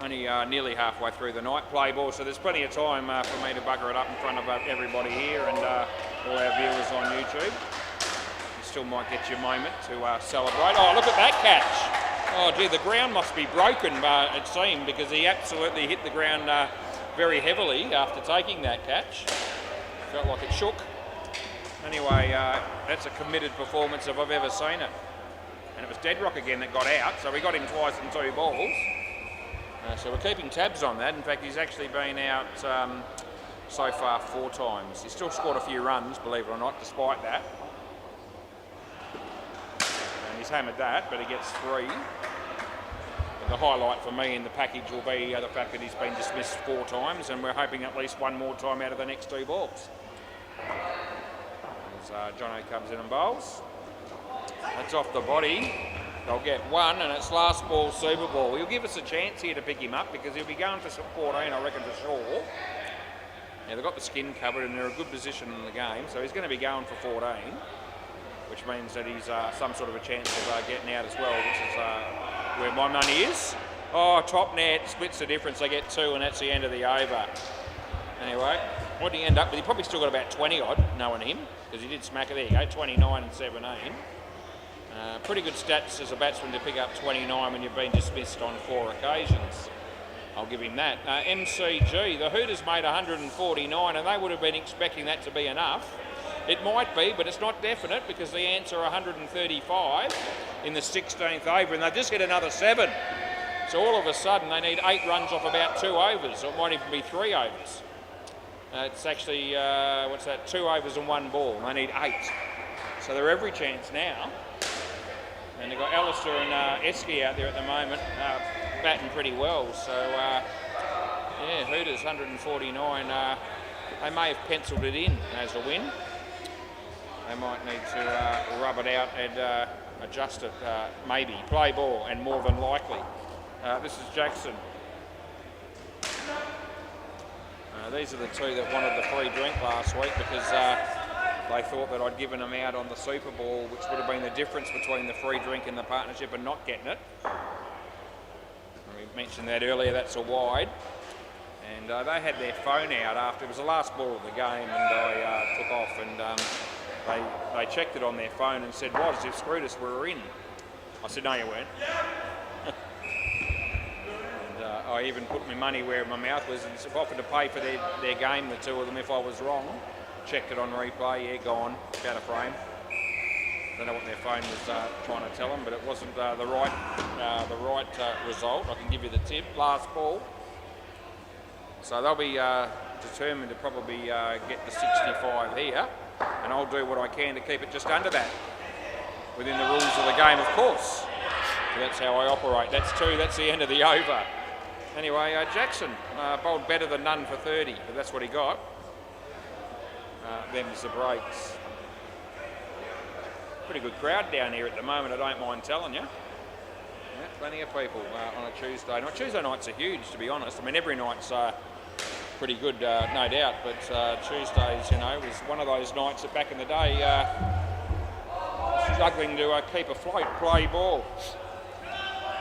Only nearly halfway through the night play ball, so there's plenty of time for me to bugger it up in front of everybody here and all our viewers on YouTube. Still might get your moment to celebrate. Oh, look at that catch. Oh, gee, the ground must be broken, it seemed, because he absolutely hit the ground very heavily after taking that catch. Felt like it shook. Anyway, that's a committed performance if I've ever seen it. And it was Deadrock again that got out, so we got him twice in 2 balls. So we're keeping tabs on that. In fact, he's actually been out so far 4 times. He's still scored a few runs, believe it or not, despite that. He's hammered that, but he gets 3. But the highlight for me in the package will be the fact that he's been dismissed 4 times, and we're hoping at least 1 more time out of the next 2 balls. As Jono comes in and bowls. That's off the body. They'll get 1, and it's last ball Super Ball. He'll give us a chance here to pick him up because he'll be going for 14, I reckon, for sure. Yeah, they've got the skin covered, and they're a good position in the game, so he's going to be going for 14. Which means that he's some sort of a chance of getting out as well, which is where my money is. Oh, top net, splits the difference, they get 2, and that's the end of the over. Anyway, what did he end up with? He probably still got about 20 odd, knowing him, because he did smack it. There you go, 29 and 17. Pretty good stats as a batsman to pick up 29 when you've been dismissed on 4 occasions. I'll give him that. MCG, the Hooters made 149, and they would have been expecting that to be enough. It might be, but it's not definite because the Ants are 135 in the 16th over, and they've just hit another 7. So all of a sudden they need 8 runs off about 2 overs, or it might even be 3 overs. It's actually, 2 overs and 1 ball. They need 8. So they're every chance now. And they've got Alistair and Esky out there at the moment, batting pretty well. So, yeah, Hooters 149. They may have penciled it in as a win. They might need to rub it out and adjust it, maybe. Play ball, and more than likely. This is Jackson. These are the 2 that wanted the free drink last week because they thought that I'd given them out on the Super Bowl, which would have been the difference between the free drink and the partnership and not getting it. And we mentioned that earlier, that's a wide. And they had their phone out after, it was the last ball of the game, and I took off, and they checked it on their phone and said, "What, as if screwed us, we were in." I said, "No, you weren't." And I even put my money where my mouth was and offered to pay for their game, the two of them, if I was wrong. Checked it on replay, yeah, gone, out of frame. Don't know what their phone was trying to tell them, but it wasn't the right result. I can give you the tip. Last ball. So they'll be determined to probably get the 65 here, and I'll do what I can to keep it just under that, within the rules of the game, of course. So that's how I operate. That's two. That's the end of the over. Anyway, Jackson bowled better than none for 30, but that's what he got. Them's the breaks. Pretty good crowd down here at the moment, I don't mind telling you. Yeah, plenty of people on a Tuesday night. Tuesday nights are huge, to be honest. I mean, every night's pretty good, no doubt, but Tuesdays, you know, was one of those nights that back in the day, struggling to keep afloat, play ball.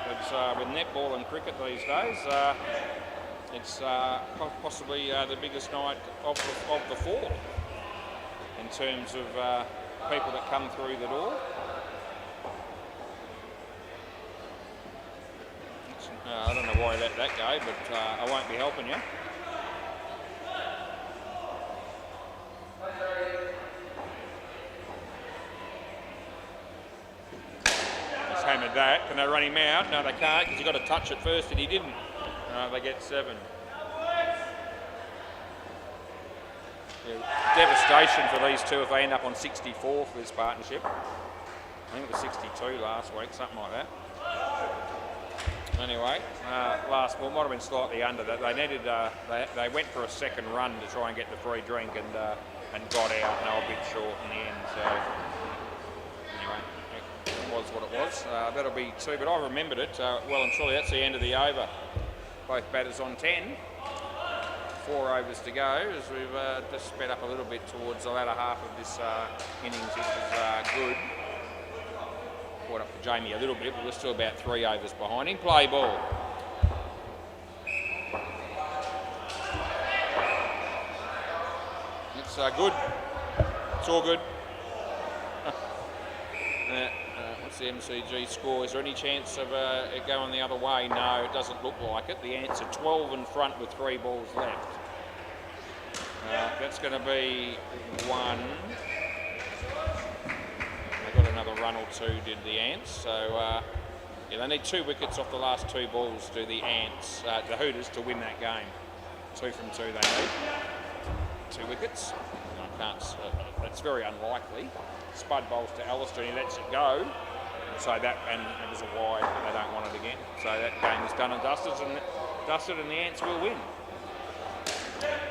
But with netball and cricket these days, it's possibly the biggest night of the four in terms of people that come through the door. I don't know why I let that go, but I won't be helping you. Just hammered that. Can they run him out? No, they can't, because you've got to touch it first, and he didn't. They get 7. Yeah, devastation for these two if they end up on 64 for this partnership. I think it was 62 last week, something like that. Anyway, last ball might have been slightly under that. They needed, they went for a second run to try and get the free drink and got out, and they were a bit short in the end. So anyway, it was what it was. That'll be 2, but I remembered it well and truly. That's the end of the over. Both batters on 10. 4 overs to go as we've just sped up a little bit towards the latter half of this innings, which is good. Caught up to Jamie a little bit, but we're still about 3 overs behind him. Play ball. It's good. It's all good. What's the MCG score? Is there any chance of it going the other way? No, it doesn't look like it. The answer 12 in front with 3 balls left. That's going to be 1. They got another run or 2, did the Ants. So yeah, they need 2 wickets off the last 2 balls to the Ants, the Hooters, to win that game. 2 from 2 they need. 2 wickets. I can't. That's very unlikely. Spud bowls to Alistair and he lets it go. So that, and it was a wide, but they don't want it again. So that game is done and dusted, and the Ants will win.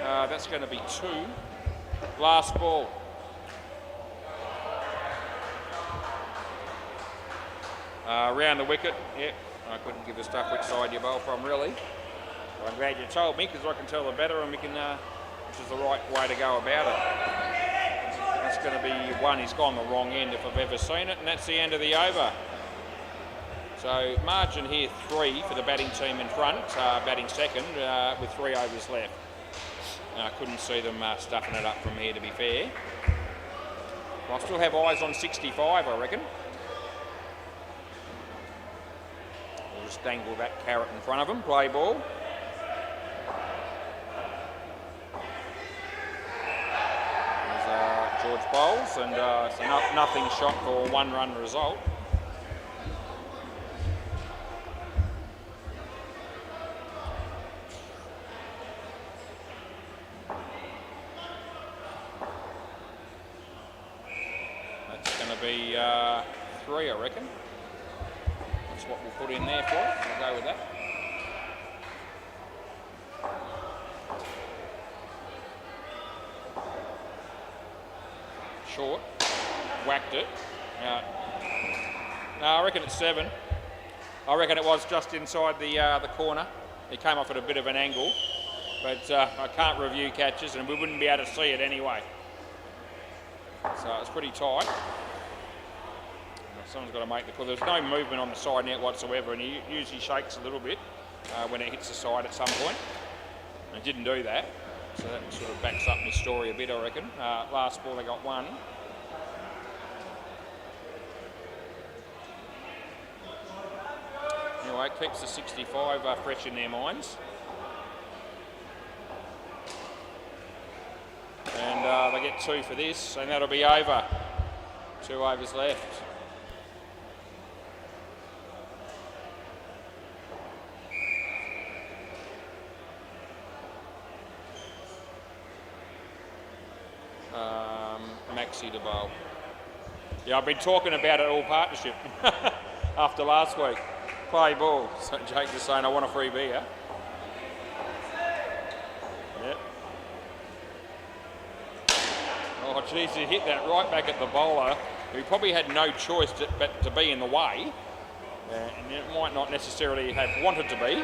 That's going to be 2. Last ball. Round the wicket. Yep, I couldn't give a stuff which side you bowl from, really. But I'm glad you told me, because I can tell the better, and we can, which is the right way to go about it. That's going to be 1. He's gone the wrong end if I've ever seen it, and that's the end of the over. So margin here 3 for the batting team in front, batting second with 3 overs left. I couldn't see them stuffing it up from here, to be fair. I'll still have eyes on 65, I reckon. We'll just dangle that carrot in front of them. Play ball. George bowls, and it's a nothing shot for a 1-run result. That's going to be 3, I reckon. That's what we'll put in there for it. We'll go with that. Short, whacked it. No, I reckon it's 7. I reckon it was just inside the corner. He came off at a bit of an angle, but I can't review catches, and we wouldn't be able to see it anyway. So it's pretty tight. Someone's got to make the call. There's no movement on the side net whatsoever, and he usually shakes a little bit when it hits the side at some point. And it didn't do that. So that sort of backs up my story a bit, I reckon. Last ball, they got 1. Anyway, it keeps the 65 fresh in their minds. And they get 2 for this, and that'll be over. 2 overs left. Maxi to bowl. Yeah, I've been talking about it all partnership after last week. Play ball. So Jake just saying, I want a free beer. Yep. Oh, geez, he hit that right back at the bowler, who probably had no choice but to be in the way. And it might not necessarily have wanted to be,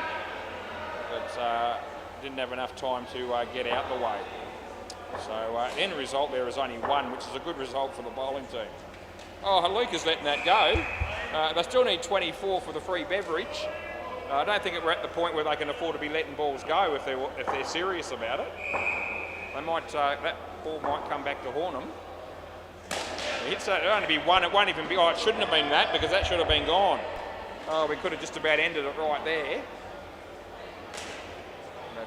but didn't have enough time to get out the way. So the end result there is only 1, which is a good result for the bowling team. Oh, Luca's letting that go. They still need 24 for the free beverage. I don't think we're at the point where they can afford to be letting balls go if they're serious about it. They might that ball might come back to haunt them. He hits that. It'll only be 1. It won't even be. Oh, it shouldn't have been that because that should have been gone. Oh, we could have just about ended it right there.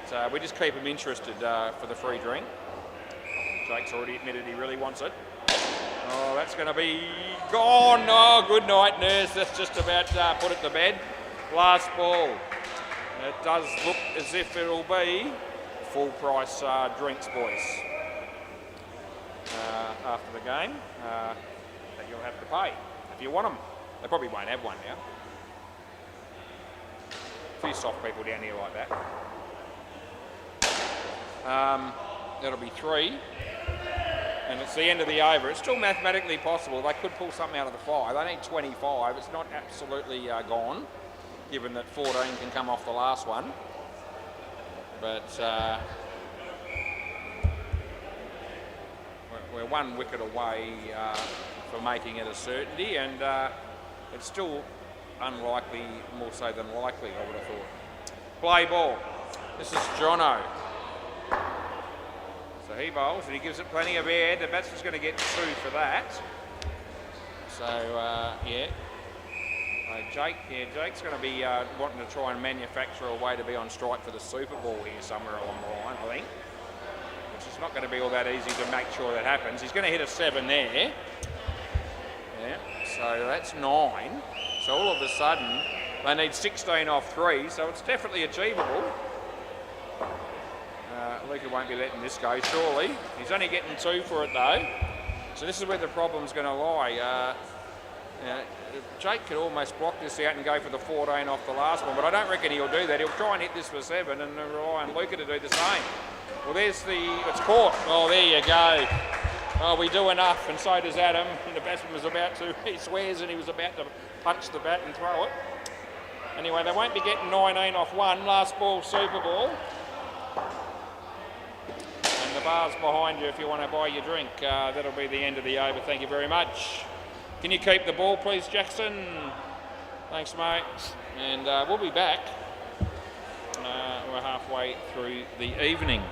But we just keep them interested for the free drink. Jake's already admitted he really wants it. Oh, that's going to be gone. Oh, good night, nurse. That's just about put it to bed. Last ball. It does look as if it'll be full price drinks, boys. After the game, that you'll have to pay if you want them. They probably won't have one now. A few soft people down here like that. That'll be 3. And it's the end of the over. It's still mathematically possible. They could pull something out of the 5. They need 25. It's not absolutely gone, given that 14 can come off the last one. But we're 1 wicket away for making it a certainty, and it's still unlikely, more so than likely, I would have thought. Play ball. This is Jono. So he bowls and he gives it plenty of air. The batsman's going to get 2 for that. So, yeah. Jake's going to be wanting to try and manufacture a way to be on strike for the Super Bowl here somewhere along the line, I think. Which is not going to be all that easy to make sure that happens. He's going to hit a 7 there. Yeah, so that's 9. So all of a sudden, they need 16 off 3, so it's definitely achievable. Luca won't be letting this go, surely. He's only getting 2 for it, though. So this is where the problem's going to lie. Jake could almost block this out and go for the 14 off the last one, but I don't reckon he'll do that. He'll try and hit this for 7 and rely on Luca to do the same. Well, there's it's caught. Oh, there you go. Oh, we do enough, and so does Adam. And the batsman was about to, he swears, and he was about to punch the bat and throw it. Anyway, they won't be getting 19 off 1. Last ball, Super Ball. And the bar's behind you if you want to buy your drink. That'll be the end of the over. Thank you very much. Can you keep the ball, please, Jackson? Thanks, mate. And we'll be back. We're halfway through the evening.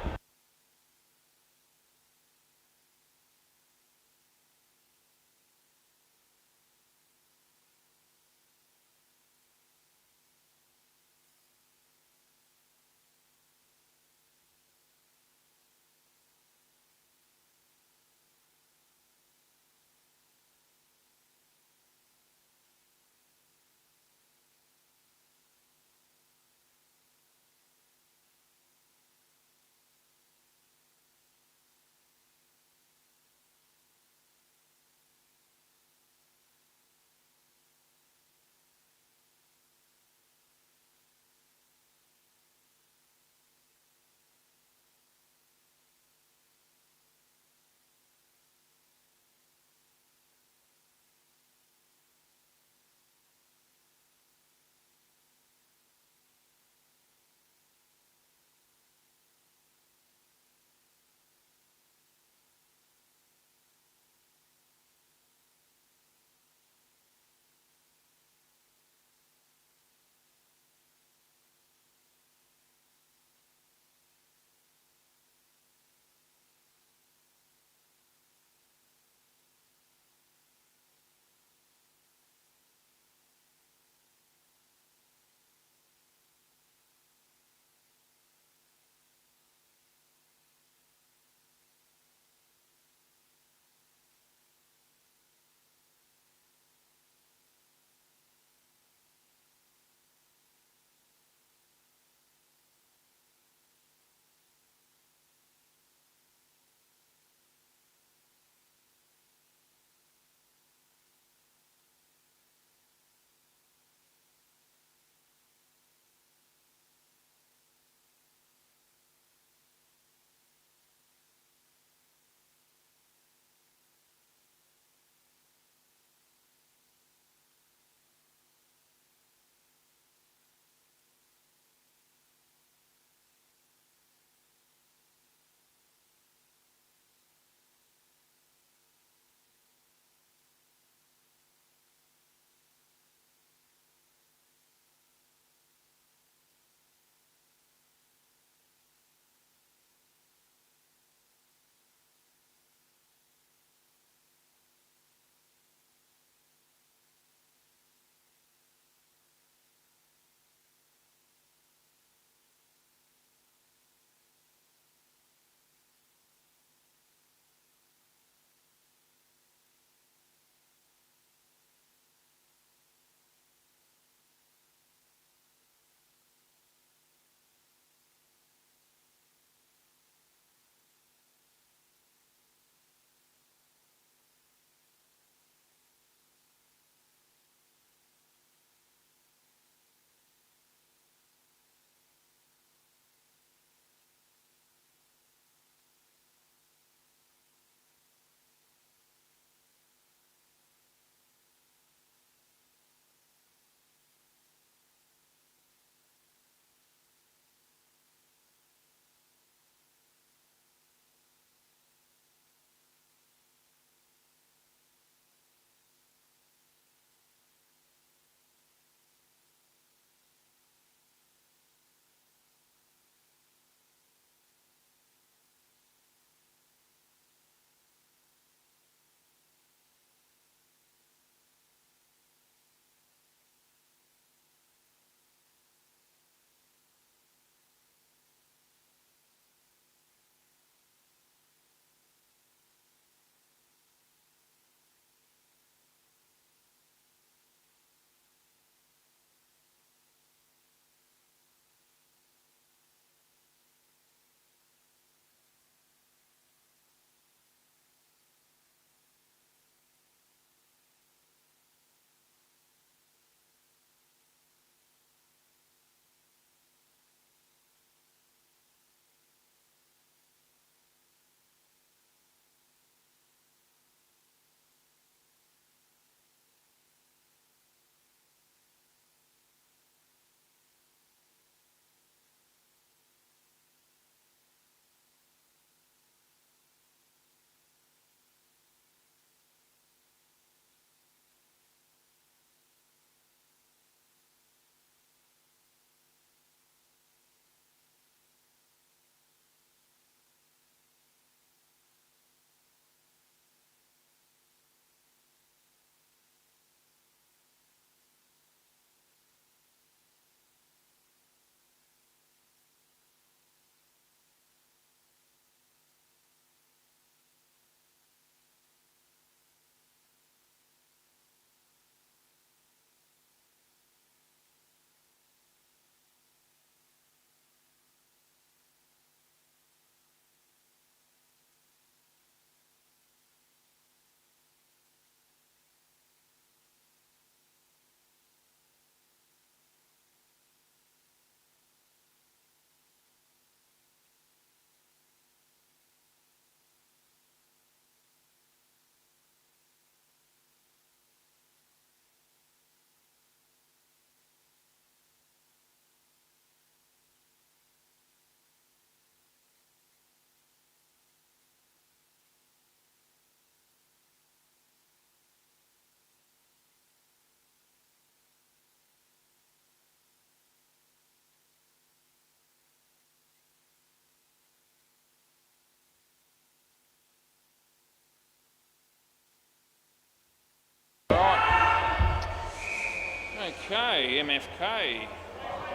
Okay, MFK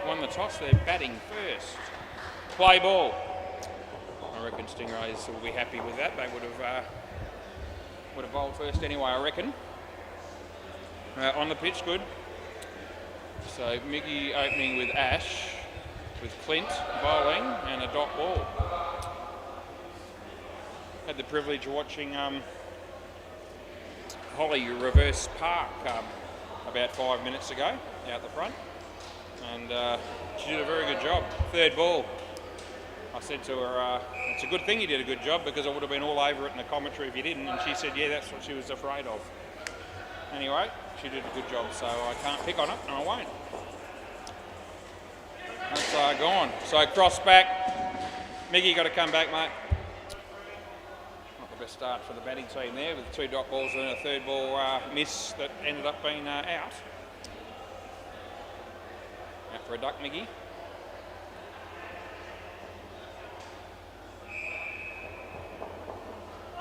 won the toss. They're batting first. Play ball. I reckon Stingrays will be happy with that. They would have bowled first anyway, I reckon. On the pitch, good. So Miggy opening with Ash, with Clint bowling and a dot ball. Had the privilege of watching Holly reverse park about 5 minutes ago out the front, and she did a very good job. Third ball. I said to her, it's a good thing you did a good job because I would have been all over it in the commentary if you didn't, and she said, yeah, that's what she was afraid of. Anyway, she did a good job, so I can't pick on it, and I won't. That's gone. So cross back. Miggy got to come back, mate. Not the best start for the batting team there with 2 dot balls and a third ball miss that ended up being out. Out for a duck, Miggy.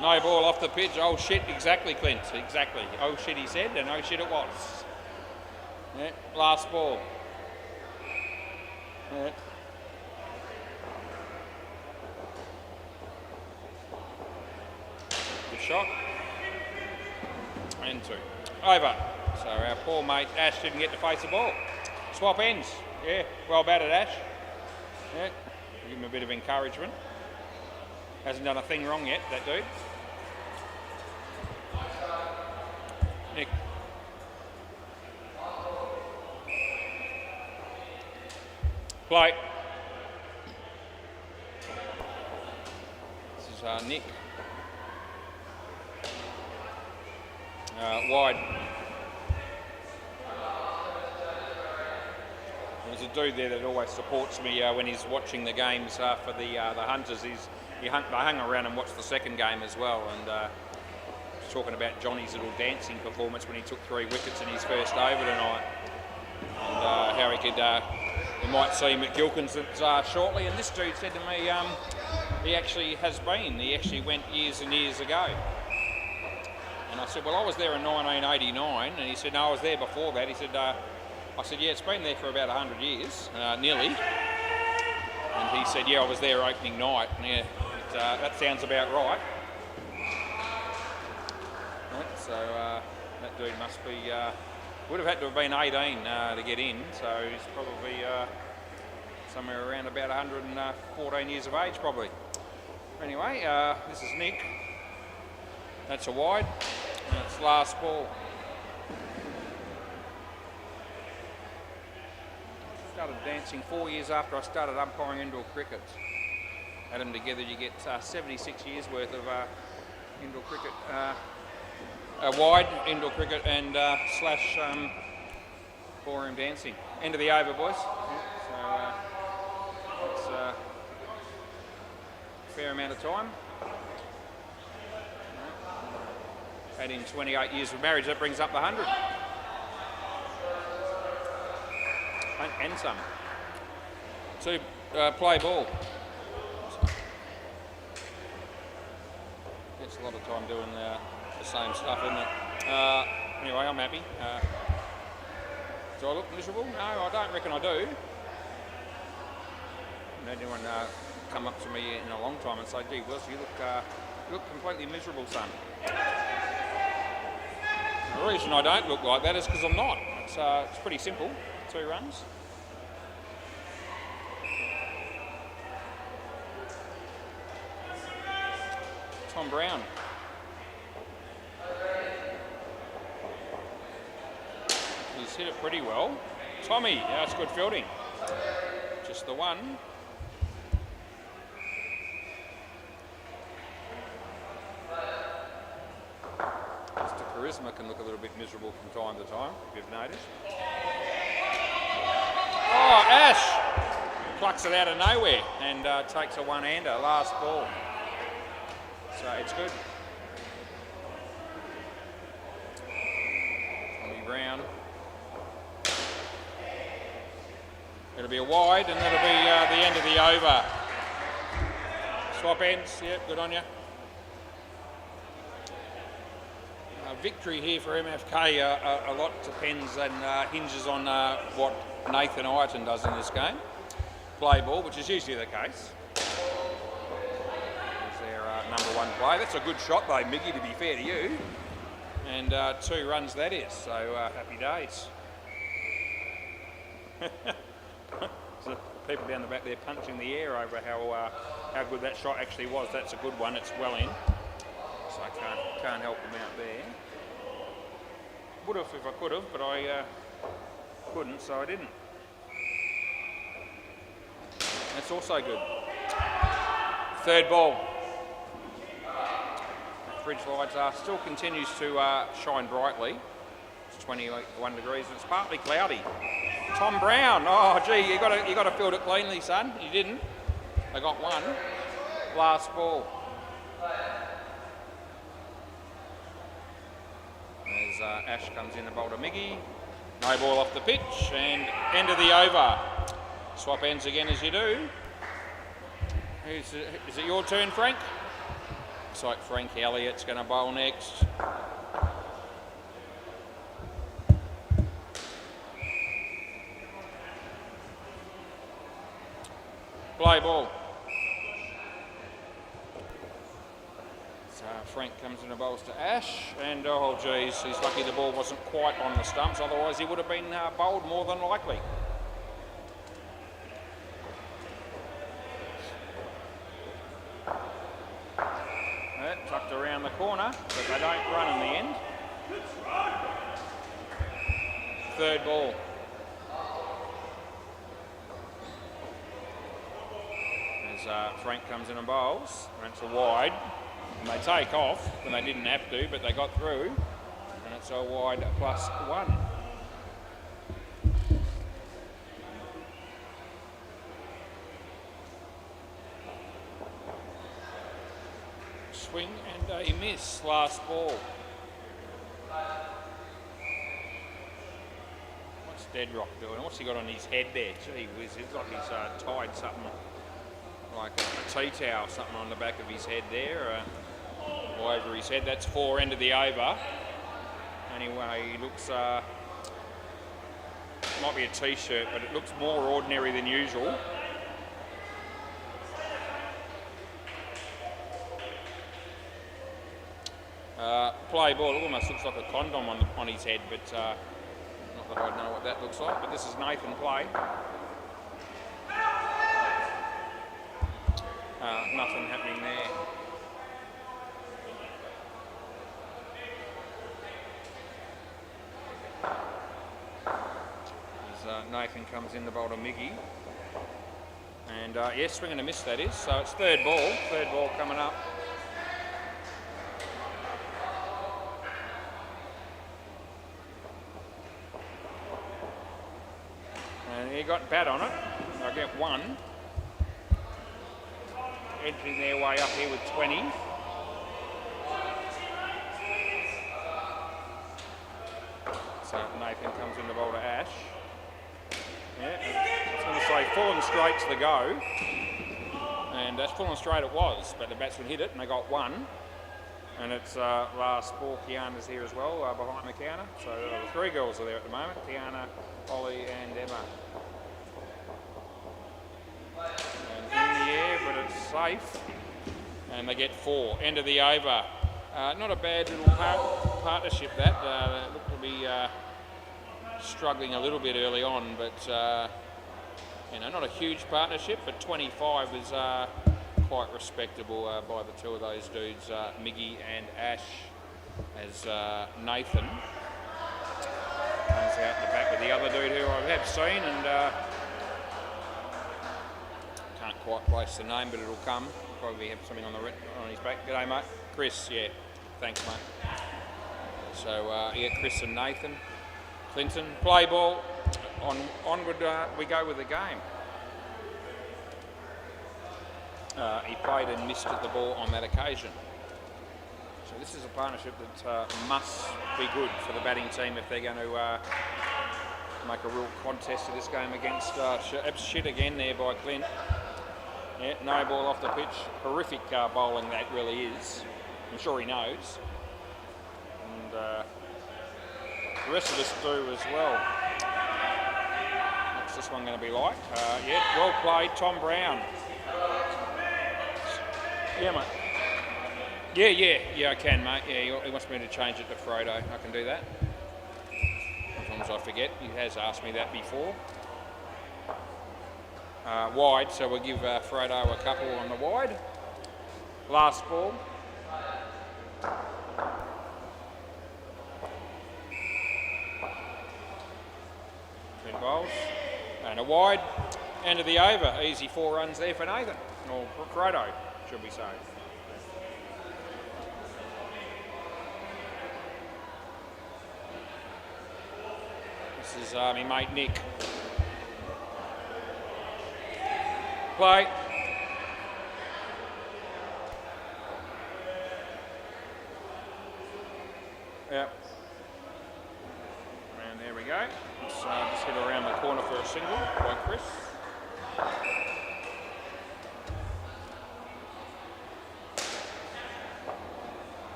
No ball off the pitch. Oh shit, exactly, Clint. Exactly. Oh shit, he said, and oh shit it was. Yeah, last ball. Yeah. Good shot. And 2. Over. So our poor mate Ash didn't get to face the ball. Swap ends. Yeah, well batted, Ash. Yeah, give him a bit of encouragement. Hasn't done a thing wrong yet, that dude. Nick. Play. This is Nick. Wide. There's a dude there that always supports me when he's watching the games for the Hunters. They hung around and watched the second game as well, and talking about Johnny's little dancing performance when he took 3 wickets in his first over tonight, and how he could, we might see McGilkins shortly. And this dude said to me, he actually has been. He actually went years and years ago. And I said, well, I was there in 1989, and he said, no, I was there before that. He said, I said, yeah, it's been there for about 100 years, nearly. And he said, yeah, I was there opening night. And yeah, that sounds about right. So that dude must be, would have had to have been 18 to get in, so he's probably somewhere around about 114 years of age probably. Anyway, this is Nick. That's a wide, and it's last ball. Started dancing 4 years after I started umpiring indoor cricket. Add them together, you get 76 years worth of indoor cricket. Wide indoor cricket and slash ballroom dancing. End of the over, boys. Yeah, so it's a fair amount of time. Add in 28 years of marriage, that brings up the 100. And some. 2 play ball. Gets a lot of time doing the same stuff, isn't it? Anyway, I'm happy. Do I look miserable? No, I don't reckon I do. I haven't had anyone come up to me in a long time and say, gee, Wills, you look completely miserable, son. The reason I don't look like that is because I'm not. It's pretty simple. 2 runs. Tom Brown. He's hit it pretty well. Tommy, that's good fielding. Just the one. Mr. Charisma can look a little bit miserable from time to time, if you've noticed. Oh, Ash plucks it out of nowhere and takes a one-hander, last ball. So it's good. Tommy Brown. It'll be a wide, and that'll be the end of the over. Swap ends, yep, good on you. victory here for MFK. A lot depends and hinges on what Nathan Ireton does in this game. Play ball, which is usually the case. Is their number one play. That's a good shot though, Miggy, to be fair to you. And 2 runs that is, so happy days. So people down the back there punching the air over how good that shot actually was. That's a good one, it's well in. So I can't help them out there. Would have if I could have, but I couldn't, so I didn't. That's also good. 3rd ball. Fridge lights still continues to shine brightly. It's 21 degrees and it's partly cloudy. Tom Brown, oh gee, you got to field it cleanly, son. You didn't. They got 1. Last ball. As Ash comes in to bowl to Miggy. No ball off the pitch and end of the over. Swap ends again as you do. Is it your turn, Frank? Looks like Frank Elliott's going to bowl next. Play ball. So Frank comes in and bowls to Ash, and oh geez, he's lucky the ball wasn't quite on the stumps, otherwise he would have been bowled more than likely. Tucked around the corner, but they don't run in the end. 3rd ball. As Frank comes in and bowls, and it's a wide, and they take off, and they didn't have to, but they got through, and it's a wide +1. Swing and a miss, last ball. What's Deadrock doing? What's he got on his head there? Gee whiz, it's like he's tied something like a tea towel, something on the back of his head there, or over his head. That's 4, end of the over. Anyway, he looks, might be a t-shirt, but it looks more ordinary than usual. Play ball, it almost looks like a condom on his head, but not that I know what that looks like, but this is Nathan play. Nothing happening there. As Nathan comes in the bowl to Miggy. And yes, swing and a miss that is, so it's 3rd ball coming up. He got bat on it. I get 1. Entering their way up here with 20. So Nathan comes in the bowl to Ash. Yeah, I was going to say full and straight's the go. And that's full and straight it was, but the batsman hit it and they got 1. And it's last ball. Kiana's here as well, behind McKenna. So the 3 girls are there at the moment. Kiana, Ollie and Emma. And in the air, but it's safe. And they get 4. End of the over. Not a bad little partnership that. They look to be struggling a little bit early on, but you know, not a huge partnership, but 25 is quite respectable by the 2 of those dudes, Miggy and Ash, as Nathan comes out the back with the other dude who I have seen and can't quite place the name, but it'll come. Probably have something on his back. G'day, mate. Chris, yeah. Thanks, mate. So, yeah, Chris and Nathan. Clinton, play ball. Onward we go with the game. He played and missed at the ball on that occasion. So this is a partnership that must be good for the batting team if they're going to make a real contest of this game against shit again there by Clint. Yeah, no ball off the pitch. Horrific bowling that really is. I'm sure he knows. And and the rest of us do as well. What's this one going to be like? Yeah, well played, Tom Brown. Yeah, mate. Yeah, I can, mate. Yeah, he wants me to change it to Frodo. I can do that. As long as I forget. He has asked me that before. Wide, so we'll give Frodo a couple on the wide. Last ball. Two balls. And a wide. End of the over. Easy 4 runs there for Nathan. Or Frodo, should we say. This is my mate Nick. Play. Yep. And there we go. Let's just hit around the corner for a single by Chris.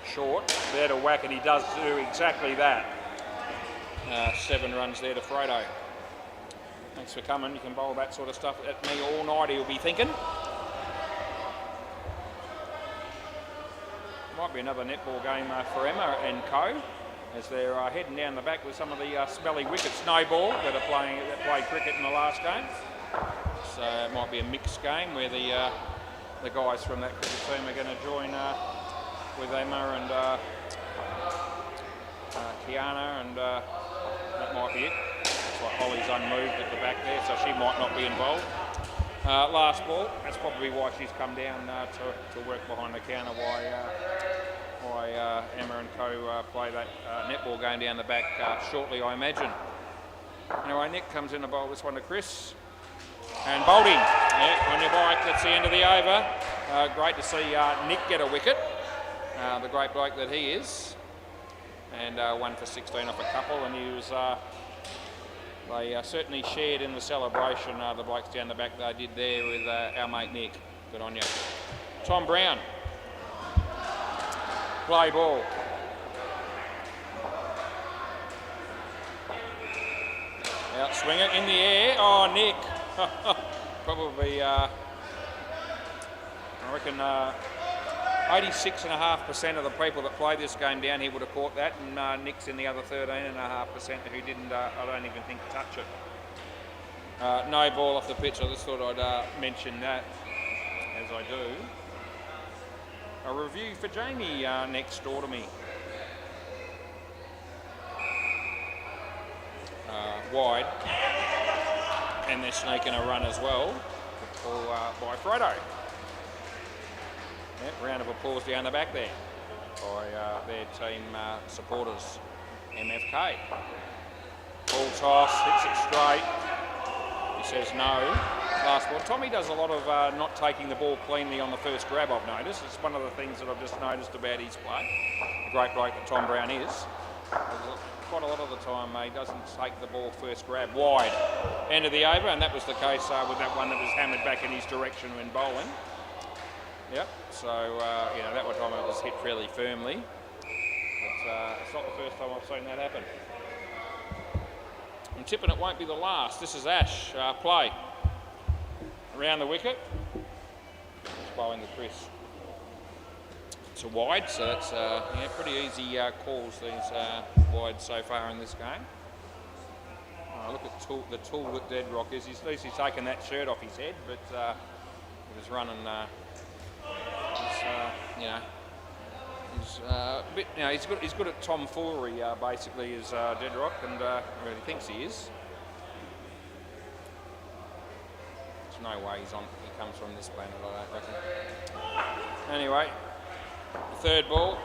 Short, there to whack, and he does do exactly that. 7 runs there to Frodo. Thanks for coming. You can bowl that sort of stuff at me all night, he'll be thinking. Might be another netball game for Emma and co, as they're heading down the back with some of the smelly wickets. No ball that played cricket in the last game. So it might be a mixed game where the guys from that cricket team are going to join with Emma and Kiana, and that might be it. Looks like Holly's unmoved at the back there, so she might not be involved. Last ball, that's probably why she's come down to work behind the counter, why Emma and co play that netball game down the back shortly, I imagine. Anyway, Nick comes in to bowl this one to Chris. And bowled him. Yeah, on your bike, that's the end of the over. Great to see Nick get a wicket, the great bloke that he is. And 1 for 16 off a couple, and he was... They certainly shared in the celebration, the blokes down the back they did there with our mate Nick. Good on you. Tom Brown. Play ball. Out swing it in the air. Oh, Nick. Probably, I reckon 86.5% of the people that play this game down here would have caught that, and Nick's in the other 13.5% who didn't, I don't even think, touch it. No ball off the pitch. I just thought I'd mention that, as I do. A review for Jamie next door to me. Wide, and they're sneaking a run as well by Frodo. Yep, round of applause down the back there by their team supporters, MFK. Ball toss, hits it straight. He says no. Last ball. Tommy does a lot of not taking the ball cleanly on the first grab, I've noticed. It's one of the things that I've just noticed about his play. The great bloke that Tom Brown is. Quite a lot of the time he doesn't take the ball first grab wide. End of the over, and that was the case with that one that was hammered back in his direction when bowling. Yep, so that one time it was hit fairly firmly, but it's not the first time I've seen that happen. I'm tipping it won't be the last. This is Ash, play. Around the wicket, just bowling to Chris. It's a wide, so that's pretty easy calls, these wides so far in this game. Look at the tool that Deadrock is. At least he's taken that shirt off his head, but he was running... he's good at tomfoolery, basically, as Deadrock, and he thinks he is. There's no way he comes from this planet, I don't reckon. Anyway, third ball.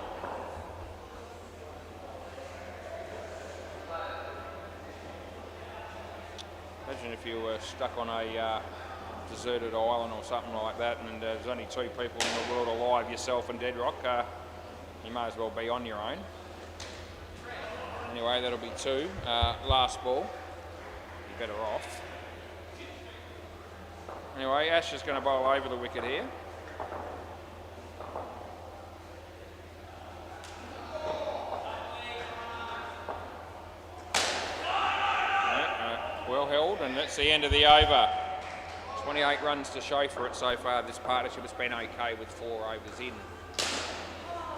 Imagine if you were stuck on a deserted island or something like that, and there's only 2 people in the world alive, yourself and Deadrock. You may as well be on your own. Anyway, that'll be 2. Last ball. You're better off. Anyway, Ash is going to bowl over the wicket here. And that's the end of the over. 28 runs to show for it so far. This partnership has been okay with 4 overs in.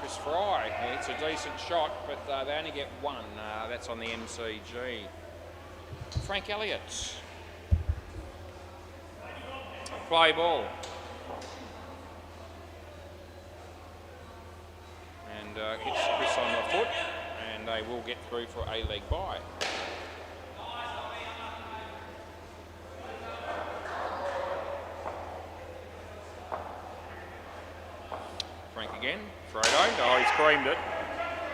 Chris Fry, it's a decent shot, but they only get 1. That's on the MCG. Frank Elliott. Play ball. And hits Chris on the foot, and they will get through for a leg bye. Frank again, Frodo. Oh, he's creamed it.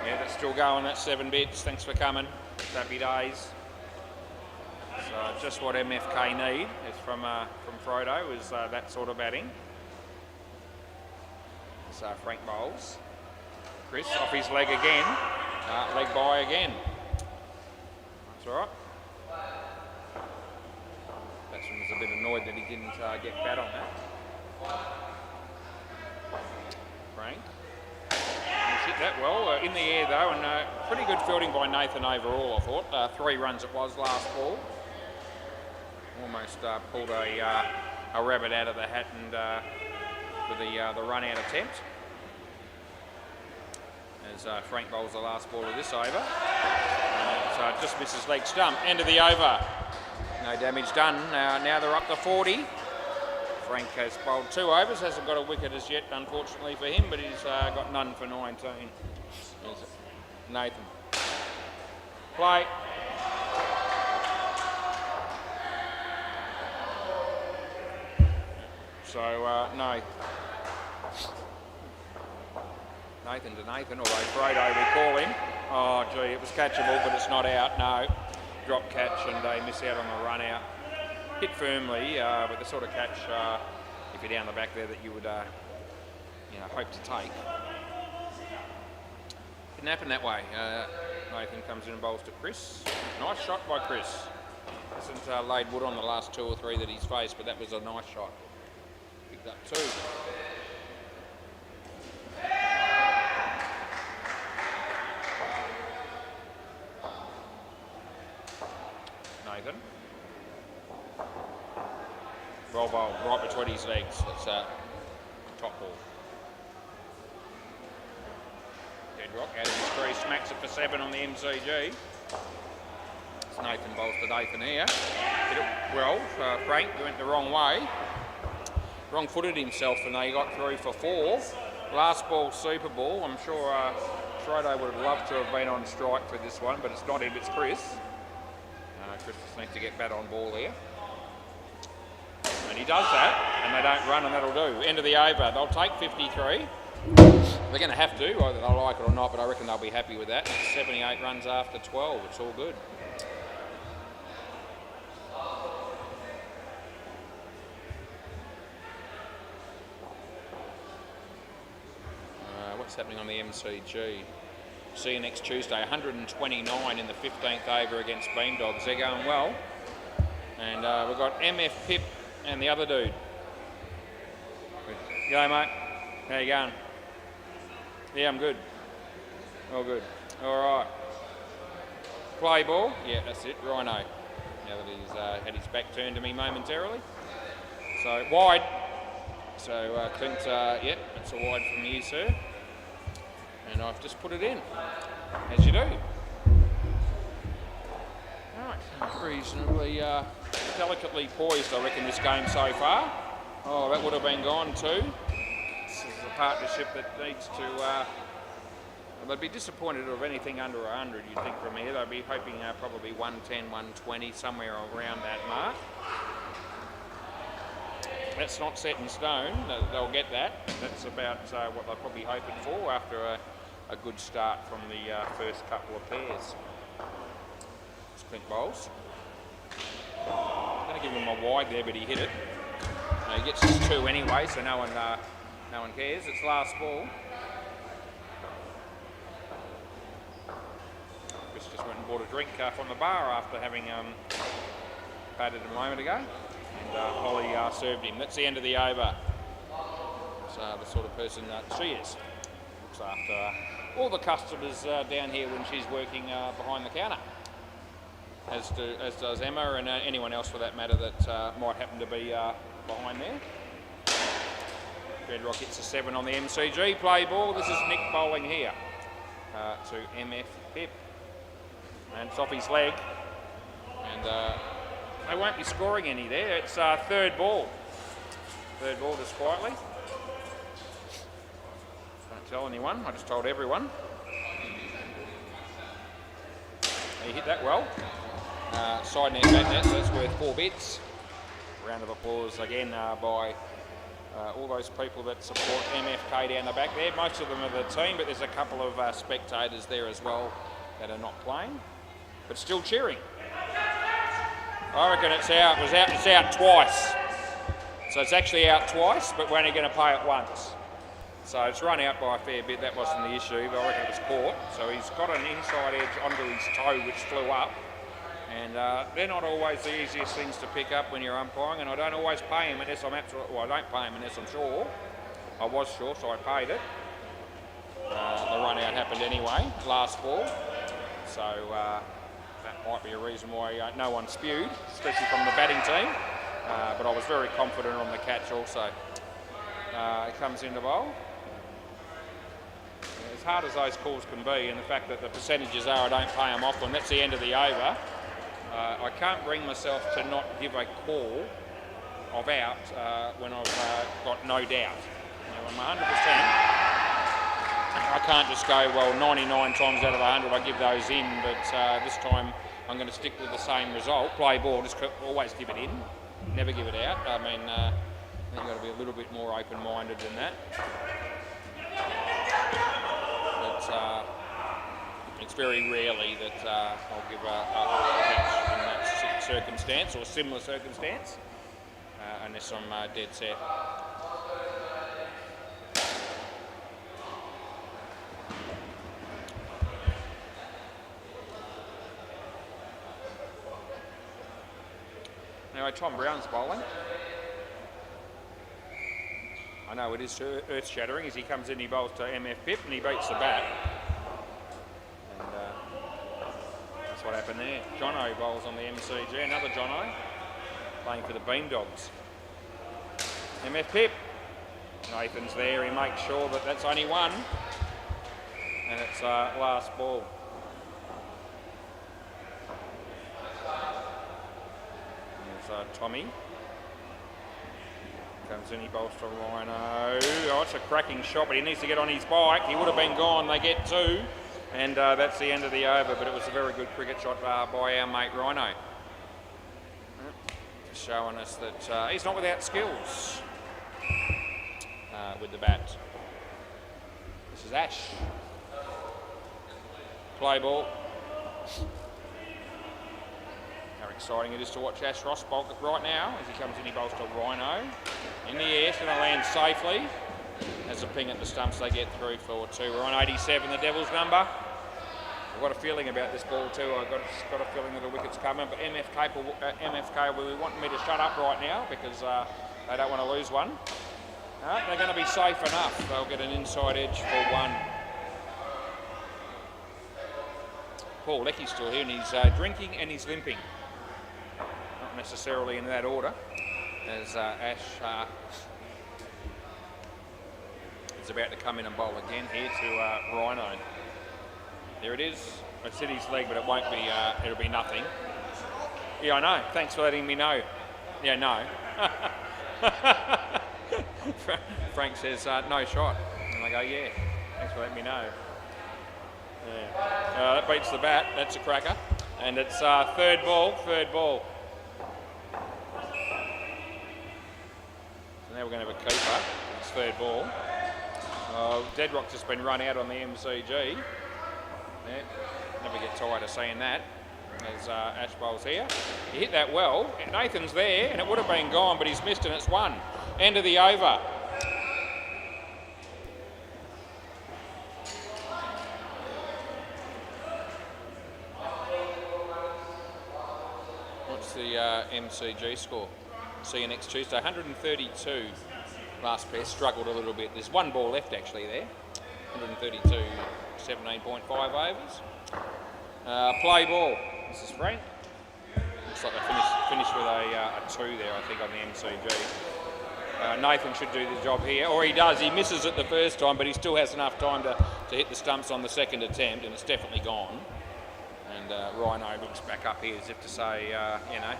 Yeah, that's still going, that's 7 bits. Thanks for coming. Happy days. So just what MFK need is from Frodo is that sort of batting. So Frank bowls. Chris off his leg again. Leg bye again. That's all right. Batsman was a bit annoyed that he didn't get bat on that. Frank. He's hit that well in the air though, and pretty good fielding by Nathan overall, I thought. 3 runs it was last ball. Almost pulled a rabbit out of the hat and with the run out attempt. As Frank bowls the last ball of this over. So just misses leg stump. End of the over. No damage done. Now they're up to 40. Frank has bowled 2 overs, hasn't got a wicket as yet, unfortunately for him, but he's got none for 19. Nathan. Play. So, no. Nathan to Nathan, although Frodo we call him. Oh, gee, it was catchable, but it's not out. No. Drop catch, and they miss out on the run out. Hit firmly, but the sort of catch, if you're down the back there, that you would hope to take. Didn't happen that way. Nathan comes in and bowls to Chris. Nice shot by Chris. Hasn't laid wood on the last 2 or 3 that he's faced, but that was a nice shot. Picked up 2. Nathan. Roll bowl right between his legs. That's top ball. Dead rock out of his crease, smacks it for 7 on the MCG. It's Nathan bowls to Nathan here. Hit it well. Frank went the wrong way. Wrong footed himself, and they got through for 4. Last ball, super ball. I'm sure Frodo would have loved to have been on strike for this one, but it's not him, it's Chris. Chris just needs to get bat on ball here. And he does that, and they don't run, and that'll do. End of the over. They'll take 53. They're going to have to, whether they like it or not, but I reckon they'll be happy with that. 78 runs after 12. It's all good. What's happening on the MCG? See you next Tuesday. 129 in the 15th over against Beamdogs. They're going well. And we've got MF Pip and the other dude. G'day, mate. How you going? Yeah, I'm good. All good. All right. Play ball. Yeah, that's it. Rhino. Now that he's had his back turned to me momentarily. So, wide. So, Clint, yeah, that's a wide from you, sir. And I've just put it in, as you do. Right, reasonably delicately poised, I reckon, this game so far. Oh, that would have been gone too. This is a partnership that needs to... they'd be disappointed of anything under 100, you'd think, from here. They'd be hoping probably 110, 120, somewhere around that mark. That's not set in stone. They'll get that. That's about what they're probably hoping for after a good start from the first couple of pairs. Clint bowls. Going to give him a wide there, but he hit it. He gets his 2 anyway, so no one cares. It's last ball. Chris just went and bought a drink from the bar after having batted a moment ago. And Holly served him. That's the end of the over. So the sort of person that she is. Looks after all the customers down here when she's working behind the counter. as does Emma and anyone else for that matter that might happen to be behind there. Bedrock gets a 7 on the MCG. Play ball. This is Nick bowling here to MF Pip. And it's off his leg. And they won't be scoring any there. It's third ball. Third ball just quietly. Don't tell anyone. I just told everyone. He hit that well. Side net, back net, so that's worth 4 bits. Round of applause again by all those people that support MFK down the back there. Most of them are the team, but there's a couple of spectators there as well that are not playing, but still cheering. I reckon it's out. It's out twice. So it's actually out twice, but we're only going to pay it once. So it's run out by a fair bit. That wasn't the issue, but I reckon it was caught. So he's got an inside edge onto his toe, which flew up. And they're not always the easiest things to pick up when you're umpiring, and I don't always pay him unless I'm absolutely, well, I don't pay him unless I'm sure. I was sure, so I paid it. The run out happened anyway, last ball. So that might be a reason why no one spewed, especially from the batting team. But I was very confident on the catch also. It comes into bowl. As hard as those calls can be, and the fact that the percentages are I don't pay them often, that's the end of the over. I can't bring myself to not give a call of out when I've got no doubt. I'm 100%. I can't just go, well, 99 times out of 100 I give those in, but this time I'm going to stick with the same result. Play ball, just always give it in, never give it out. I mean, I think you've got to be a little bit more open-minded than that. But it's very rarely that I'll give a catch in that circumstance or similar circumstance, unless I'm dead set. Anyway, Tom Brown's bowling. I know it is earth-shattering as he comes in, he bowls to MF Pip and he beats the bat. And that's what happened there. Jono bowls on the MCG, another Jono, playing for the Beamdogs. MF Pip. Nathan's there, he makes sure that that's only one. And it's last ball. There's Tommy. Comes in, he bowls to Rhino. Oh, it's a cracking shot, but he needs to get on his bike. He would have been gone. They get 2, and that's the end of the over. But it was a very good cricket shot by our mate Rhino. Just showing us that he's not without skills with the bat. This is Ash. Play ball. How exciting it is to watch Ash Ross bowl right now as he comes in, he bowls to Rhino. In the air, it's going to land safely. Has a ping at the stumps, they get through for 2. We're on 87, the Devils number. I've got a feeling about this ball too. I've got a feeling that the wicket's coming, but MFK will be wanting me to shut up right now because they don't want to lose one. They're going to be safe enough. They'll get an inside edge for 1. Paul Leckie's still here and he's drinking and he's limping. Not necessarily in that order. As Ash is about to come in and bowl again here to Rhino. There it is. It's hit his leg, but it won't be. It'll be nothing. Yeah, I know. Thanks for letting me know. Yeah, no. Frank says no shot, and I go, yeah. Thanks for letting me know. Yeah. That beats the bat. That's a cracker, and it's third ball. Third ball. Now we're going to have a keeper. It's third ball. Deadrock's just been run out on the MCG. Yeah, never get tired of saying that. As Ash bowls here. He hit that well. Nathan's there, and it would have been gone, but he's missed, and it's 1. End of the over. What's the MCG score? See you next Tuesday. 132 last pair, struggled a little bit. There's 1 ball left actually there. 132, 17.5 overs. Play ball. This is Frank. looks like they finished with a 2 there, I think, on the MCG. Nathan should do the job here, or he does. He misses it the first time, but he still has enough time to hit the stumps on the second attempt, and it's definitely gone. And Rhino looks back up here as if to say, you know,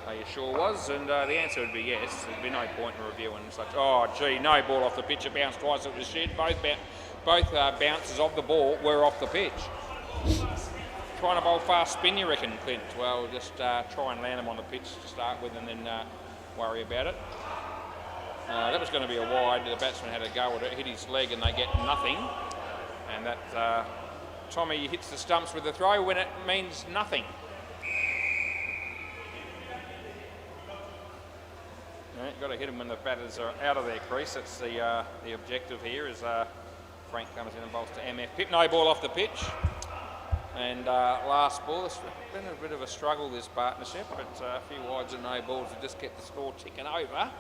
are you sure was? And the answer would be yes. There'd be no point in reviewing such. Oh, gee, no ball off the pitch. It bounced twice. It was shed. Both bounces of the ball were off the pitch. Trying to bowl fast spin, you reckon, Clint? Well, just try and land them on the pitch to start with, and then worry about it. That was going to be a wide. The batsman had a go at it, hit his leg, and they get nothing. And that Tommy hits the stumps with the throw when it means nothing. You've got to hit them when the batters are out of their crease. That's the objective here. As Frank comes in and bowls to MF Pip. No ball off the pitch. And last ball, it's been a bit of a struggle, this partnership, but a few wides and no balls to just get the score ticking over.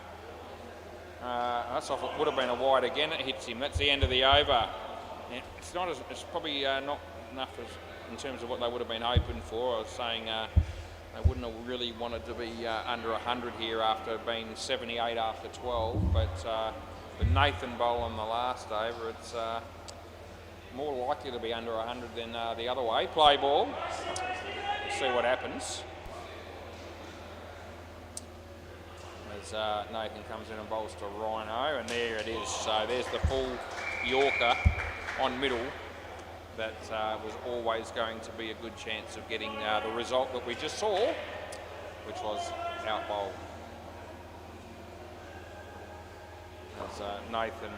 That's off. It would have been a wide again. It hits him. That's the end of the over. Yeah, it's probably not enough in terms of what they would have been hoping for. I was saying they wouldn't have really wanted to be under 100 here after being 78 after 12, but the Nathan bowl on the last over, it's more likely to be under 100 than the other way. Play ball. We'll see what happens. As Nathan comes in and bowls to Rhino, and there it is. So there's the full Yorker on middle. That was always going to be a good chance of getting the result that we just saw, which was out bowl. As Nathan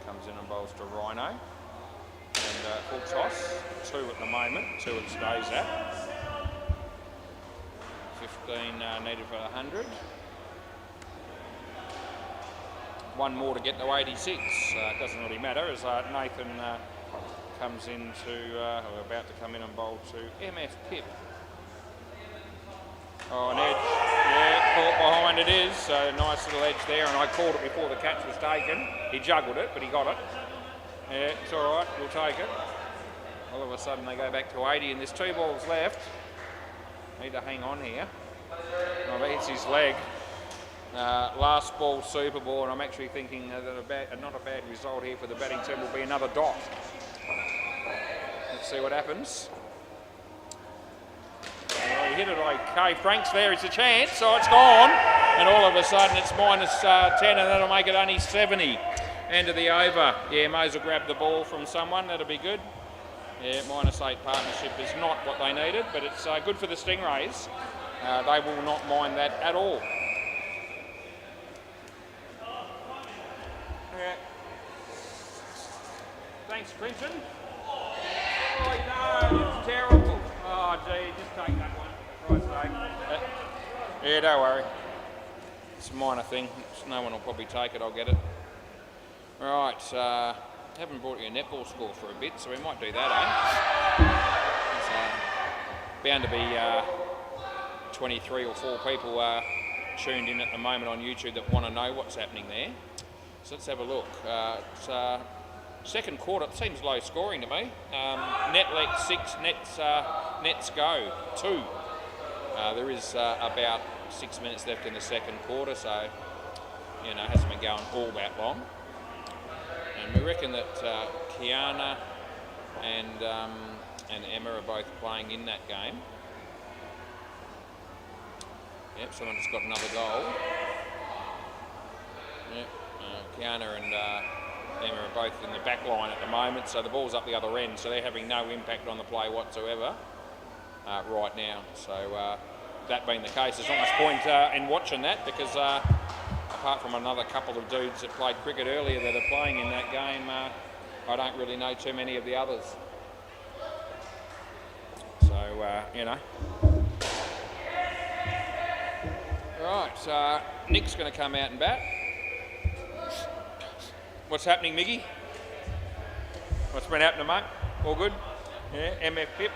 comes in and bowls to Rhino. And full toss, 2 at the moment, 2 it stays at. 15 needed for 100. 1 more to get to 86. It doesn't really matter as Nathan comes into, or about to come in and bowl to MF Pip. Oh, an edge. Yeah, caught behind it is. So nice little edge there, and I called it before the catch was taken. He juggled it, but he got it. Yeah, it's all right. We'll take it. All of a sudden they go back to 80, and there's 2 balls left. Need to hang on here. Oh, that hits his leg. Last ball, super ball, and I'm actually thinking that not a bad result here for the batting team will be another dot. Let's see what happens. Well, he hit it okay. Frank's there, it's a chance, so it's gone. And all of a sudden it's minus 10, and that'll make it only 70. End of the over. Yeah, may as well grab the ball from someone, that'll be good. Yeah, minus 8 partnership is not what they needed, but it's good for the Stingrays. They will not mind that at all. Yeah. Thanks, Clinton. Oh no, it's terrible. Oh gee, just take that one, for Christ's sake. Yeah, don't worry. It's a minor thing. No one will probably take it, I'll get it. Right, haven't brought you a netball score for a bit, so we might do that, It's bound to be 23 or 4 people tuned in at the moment on YouTube that want to know what's happening there. So let's have a look. It's second quarter, it seems low scoring to me. Net leg 6, nets go 2. There is about 6 minutes left in the second quarter, so you know, it hasn't been going all that long. And we reckon that Kiana and Emma are both playing in that game. Yep, someone just got another goal. Yep, Kiana and Emma are both in the back line at the moment, so the ball's up the other end, so they're having no impact on the play whatsoever right now. So that being the case, there's not much point in watching that because apart from another couple of dudes that played cricket earlier that are playing in that game, I don't really know too many of the others. So, you know. Right, Nick's going to come out and bat. What's happening, Miggy? What's been happening, mate? All good? Yeah, MF Pip.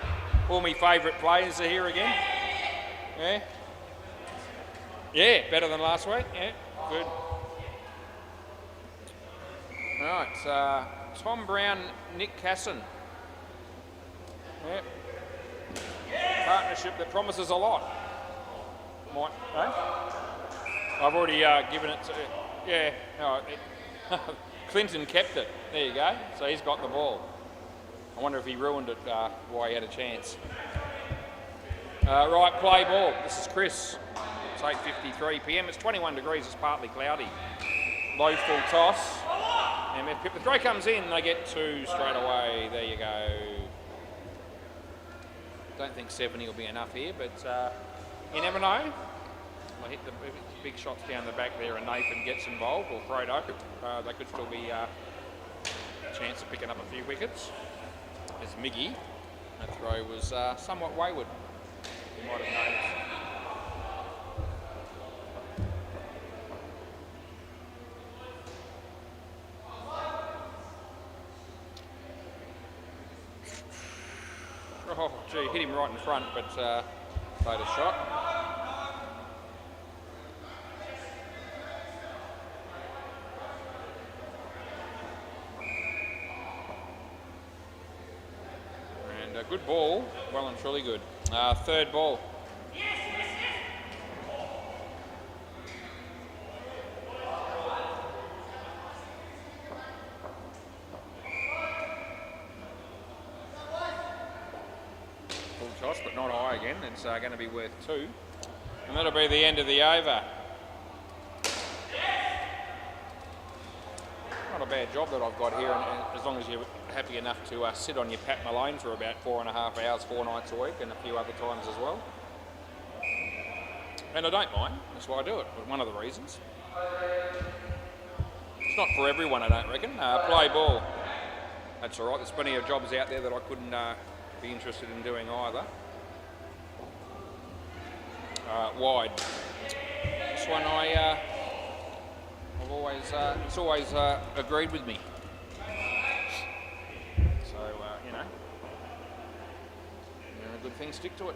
All my favourite players are here again. Yeah. Yeah, better than last week. Yeah, good. Right, Tom Brown, Nick Casson. Yeah. partnership that promises a lot. Might, eh? I've already given it to, yeah, no, Clinton kept it. There you go. So he's got the ball. I wonder if he ruined it while he had a chance. Right, play ball. This is Chris. It's 8:53 p.m. It's 21 degrees. It's partly cloudy. Low full toss. And if the throw comes in, they get 2 straight away. There you go. Don't think 70 will be enough here, but you never know. I hit the big shots down the back there and Nathan gets involved or Frodo. They could still be a chance of picking up a few wickets. As Miggy, that throw was somewhat wayward. You might have noticed. Oh, gee, hit him right in front, but played a shot. And a good ball, well and truly good. Third ball. Toss, but not high again. It's going to be worth 2. And that'll be the end of the over. Not a bad job that I've got here, and as long as you're happy enough to sit on your Pat Malone for about 4.5 hours, 4 nights a week, and a few other times as well. And I don't mind, that's why I do it, but one of the reasons. It's not for everyone, I don't reckon. Play ball. That's all right, there's plenty of jobs out there that I couldn't be interested in doing either. Wide. This one I've always it's always agreed with me. So you know, a good thing, stick to it.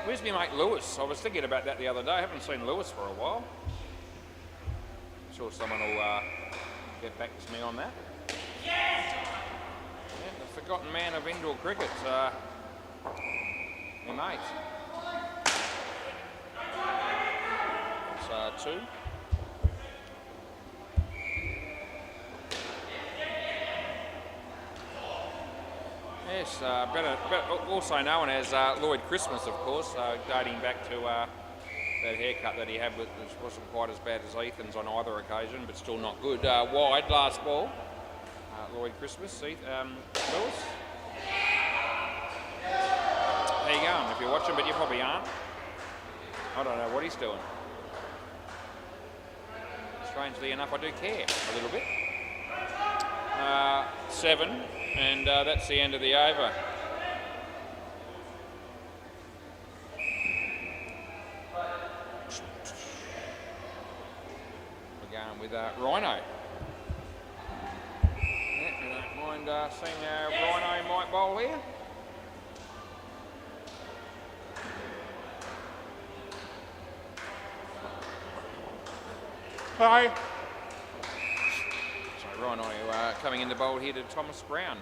Where's my mate Lewis? I was thinking about that the other day. I haven't seen Lewis for a while. I'm sure someone will get back to me on that. Yeah, the forgotten man of indoor cricket, my mate. It's 2. Yes, better, also known as Lloyd Christmas, of course, dating back to that haircut that he had, which wasn't quite as bad as Ethan's on either occasion, but still not good. Wide, last ball. Lloyd Christmas, Lewis. There you go, if you're watching, but you probably aren't. I don't know what he's doing. Strangely enough, I do care a little bit. 7, and that's the end of the over. We're going with Rhino. Yeah, you don't mind seeing Rhino might bowl here. Hi. So Rhino coming into bowl here to Thomas Brown.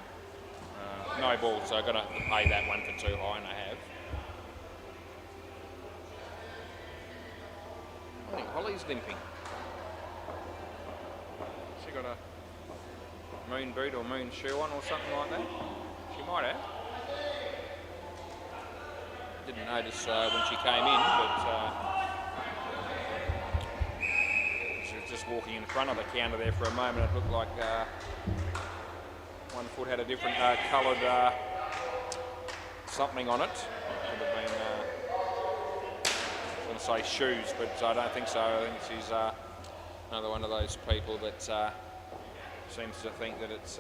No ball, so I've got to pay that one for too high, and I have. I think Holly's limping. She got a moon boot or moon shoe on or something like that? She might have. Didn't notice when she came in, but she was just walking in front of the counter there for a moment. It looked like one foot had a different coloured something on it. Could have been, I was going to say shoes, but I don't think so. I think she's another one of those people that seems to think that it's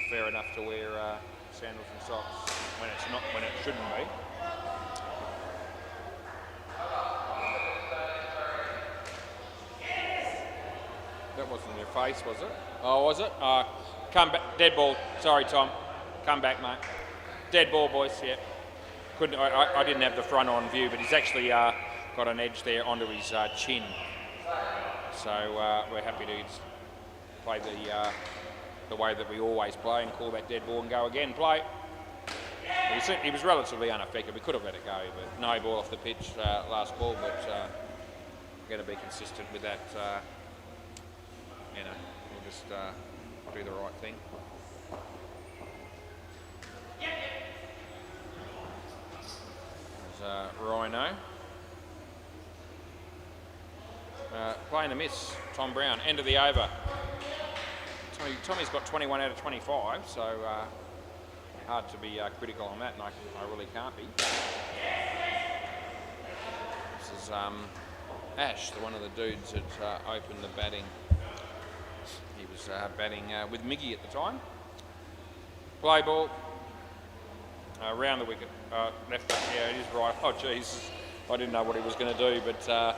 fair enough to wear sandals and socks when it's not, when it shouldn't be. That wasn't your face, was it? Oh, was it? Come back, dead ball. Sorry, Tom. Come back, mate. Dead ball, boys. Yeah. Couldn't. I didn't have the front on view, but he's actually got an edge there onto his chin. So we're happy to play the the way that we always play and call that dead ball and go again. Play. He was relatively unaffected. We could have let it go, but no ball off the pitch last ball. But we're going to be consistent with that. We'll just do the right thing. There's Rhino. Playing a miss, Tom Brown. End of the over. Tommy's got 21 out of 25, so hard to be critical on that, and I really can't be. This is Ash, one of the dudes that opened the batting. He was batting with Miggy at the time. Play ball. Round the wicket. Left up, yeah, it is right. Oh, jeez. I didn't know what he was going to do, but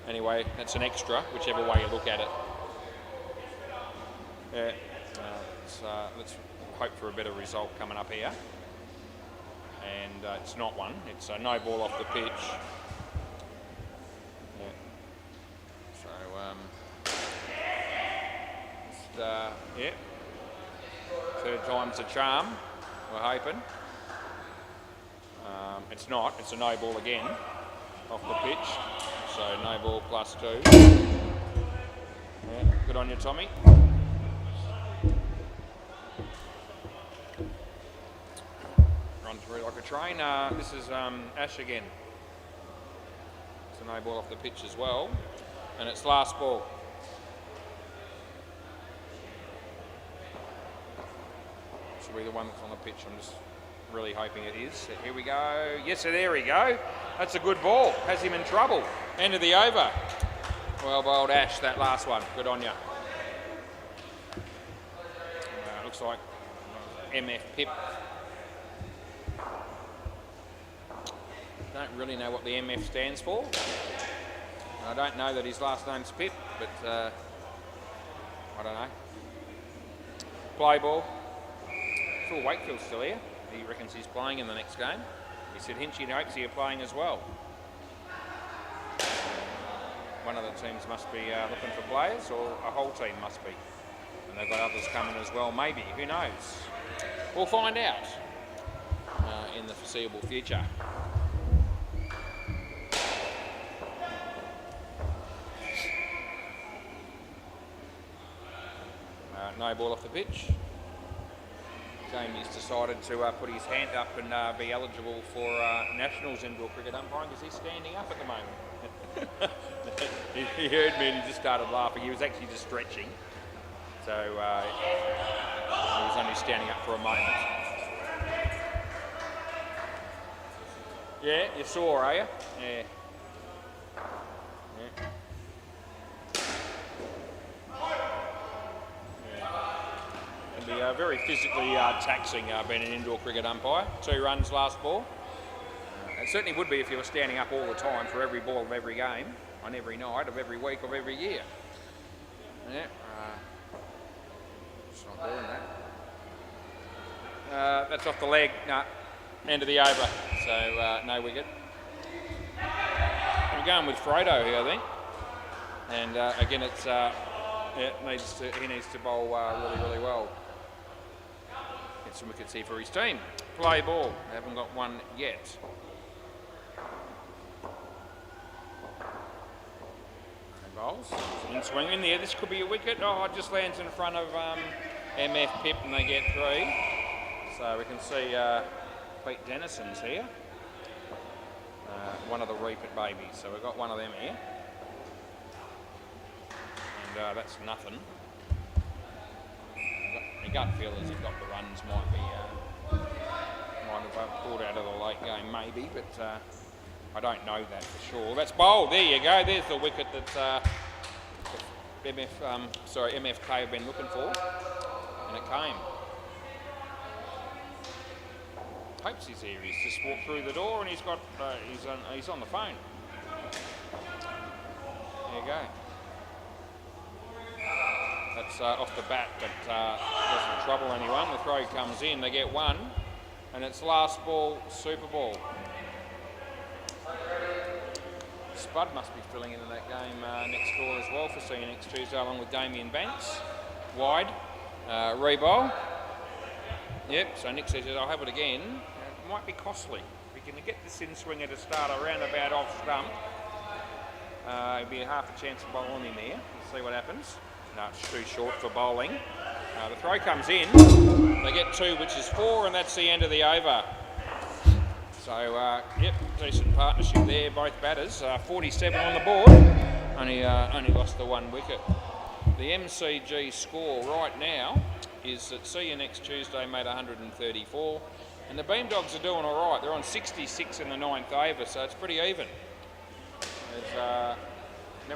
anyway, that's an extra, whichever way you look at it. Yeah, let's hope for a better result coming up here. And it's not one. It's no ball off the pitch. Yeah. So, yeah. Third time's a charm, we're hoping. It's not. It's a no ball again off the pitch. So no ball +2. Yeah, good on you, Tommy. Run through like a train. This is Ash again. It's a no ball off the pitch as well. And it's last ball. Should be the one that's on the pitch. I'm just really hoping it is. Here we go. Yes, so there we go. That's a good ball. Has him in trouble. End of the over. Well bowled, Ash, that last one. Good on you. Looks like MF Pip. Don't really know what the MF stands for. I don't know that his last name's Pip, but I don't know. Play ball. Phil Wakefield's still here. He reckons he's playing in the next game. He said Hinchy hopes he's playing as well. One of the teams must be looking for players, or a whole team must be. And they've got others coming as well, maybe. Who knows? We'll find out in the foreseeable future. No ball off the pitch. Jamie's decided to put his hand up and be eligible for Nationals indoor cricket umpiring because he's standing up at the moment. he heard me and he just started laughing. He was actually just stretching. So he was only standing up for a moment. Yeah, you saw, are you? Yeah. Very physically taxing being an indoor cricket umpire. 2 runs last ball. It certainly would be if you were standing up all the time for every ball of every game, on every night of every week of every year. Yeah, it's not doing that. That's off the leg. No, end of the over. So no wicket. I'm going with Fredo here, I think. And again, it's he needs to bowl really well. Get some wickets here for his team. Play ball. They haven't got one yet. Bowls. In swing in there. This could be a wicket. Oh, it just lands in front of MF Pip and they get 3. So we can see Pete Dennison's here. One of the Reapit babies. So we've got one of them here. And that's nothing. My gut feel as he's got the runs might have pulled out of the late game maybe, but I don't know that for sure. That's bowled. There you go. There's the wicket that MFK have been looking for, and it came. Hopes he's here. He's just walked through the door and he's got he's on the phone. There you go. That's off the bat, but doesn't trouble anyone. The throw comes in, they get 1, and it's last ball, super ball. Spud must be filling in that game next door as well for seeing next Tuesday, along with Damien Banks. Wide, Rebowl. Yep, so Nick says I'll have it again. It might be costly. We can get this in swinger to start around about off stump. It'd be a half a chance of bowling in there. Let's see what happens. No, it's too short for bowling. The throw comes in. They get 2, which is 4, and that's the end of the over. So, yep, decent partnership there, both batters. 47 on the board. Only lost the 1 wicket. The MCG score right now is that see you next Tuesday made 134, and the Beam Dogs are doing all right. They're on 66 in the 9th over, so it's pretty even. That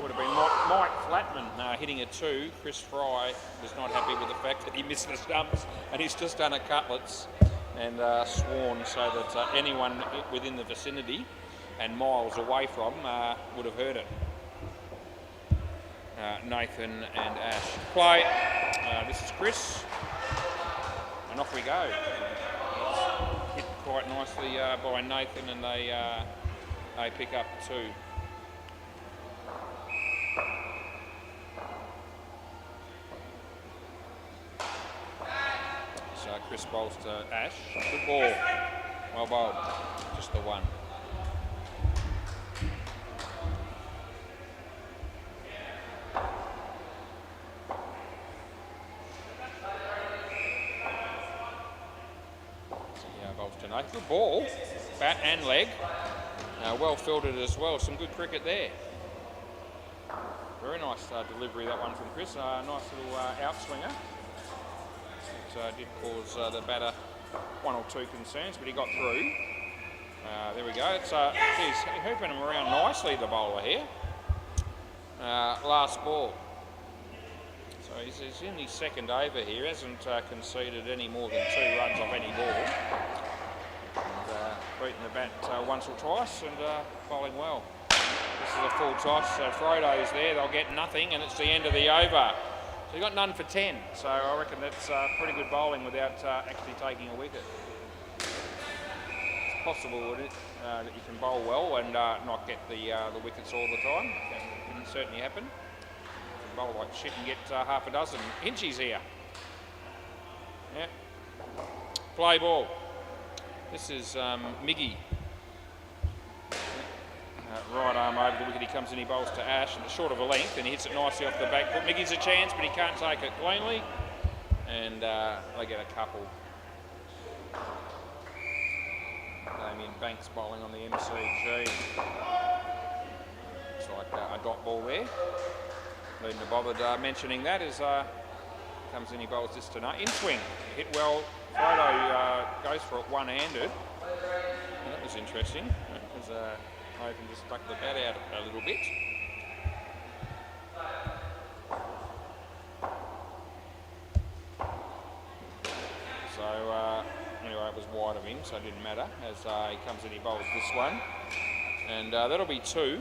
would have been Mike Flatman hitting a 2. Chris Fry was not happy with the fact that he missed the stumps, and he's just done a cutlets and sworn so that anyone within the vicinity and miles away from would have heard it. Nathan and Ash. Play. This is Chris. And off we go. Hit quite nicely by Nathan, and they pick up 2. So Chris bowls to Ash. Good ball. Well bowled. Just the 1. Good ball, bat and leg, well fielded as well. Some good cricket there. Very nice delivery, that one from Chris. Nice little outswinger. It did cause the batter 1 or 2 concerns, but he got through. There we go. It's he's hooping him around nicely, the bowler here. Last ball. So he's in his 2nd over here. Hasn't conceded any more than 2 runs off any ball. Beaten the bat once or twice and bowling well. This is a full toss, so Frodo's there, they'll get nothing, and it's the end of the over. So you got none for 10, so I reckon that's pretty good bowling without actually taking a wicket. It's possible that you can bowl well and not get the wickets all the time. That can certainly happen. You can bowl like shit and get half a dozen. Hinchy's here. Yeah. Play ball. This is Miggy. Right arm over the wicket, he comes in, he bowls to Ash, and it's short of a length, and he hits it nicely off the back foot. Miggy's a chance, but he can't take it cleanly, and they get a couple. Damien Banks bowling on the MCG. It's like a dot ball there. Needn't have bothered mentioning that as comes in, he bowls this to in swing. Hit well. Frodo goes for it one-handed. That was interesting. Because Nathan just stuck the bat out a little bit. So anyway, it was wide of him, so it didn't matter. As he comes in, he bowls this one, and that'll be 2.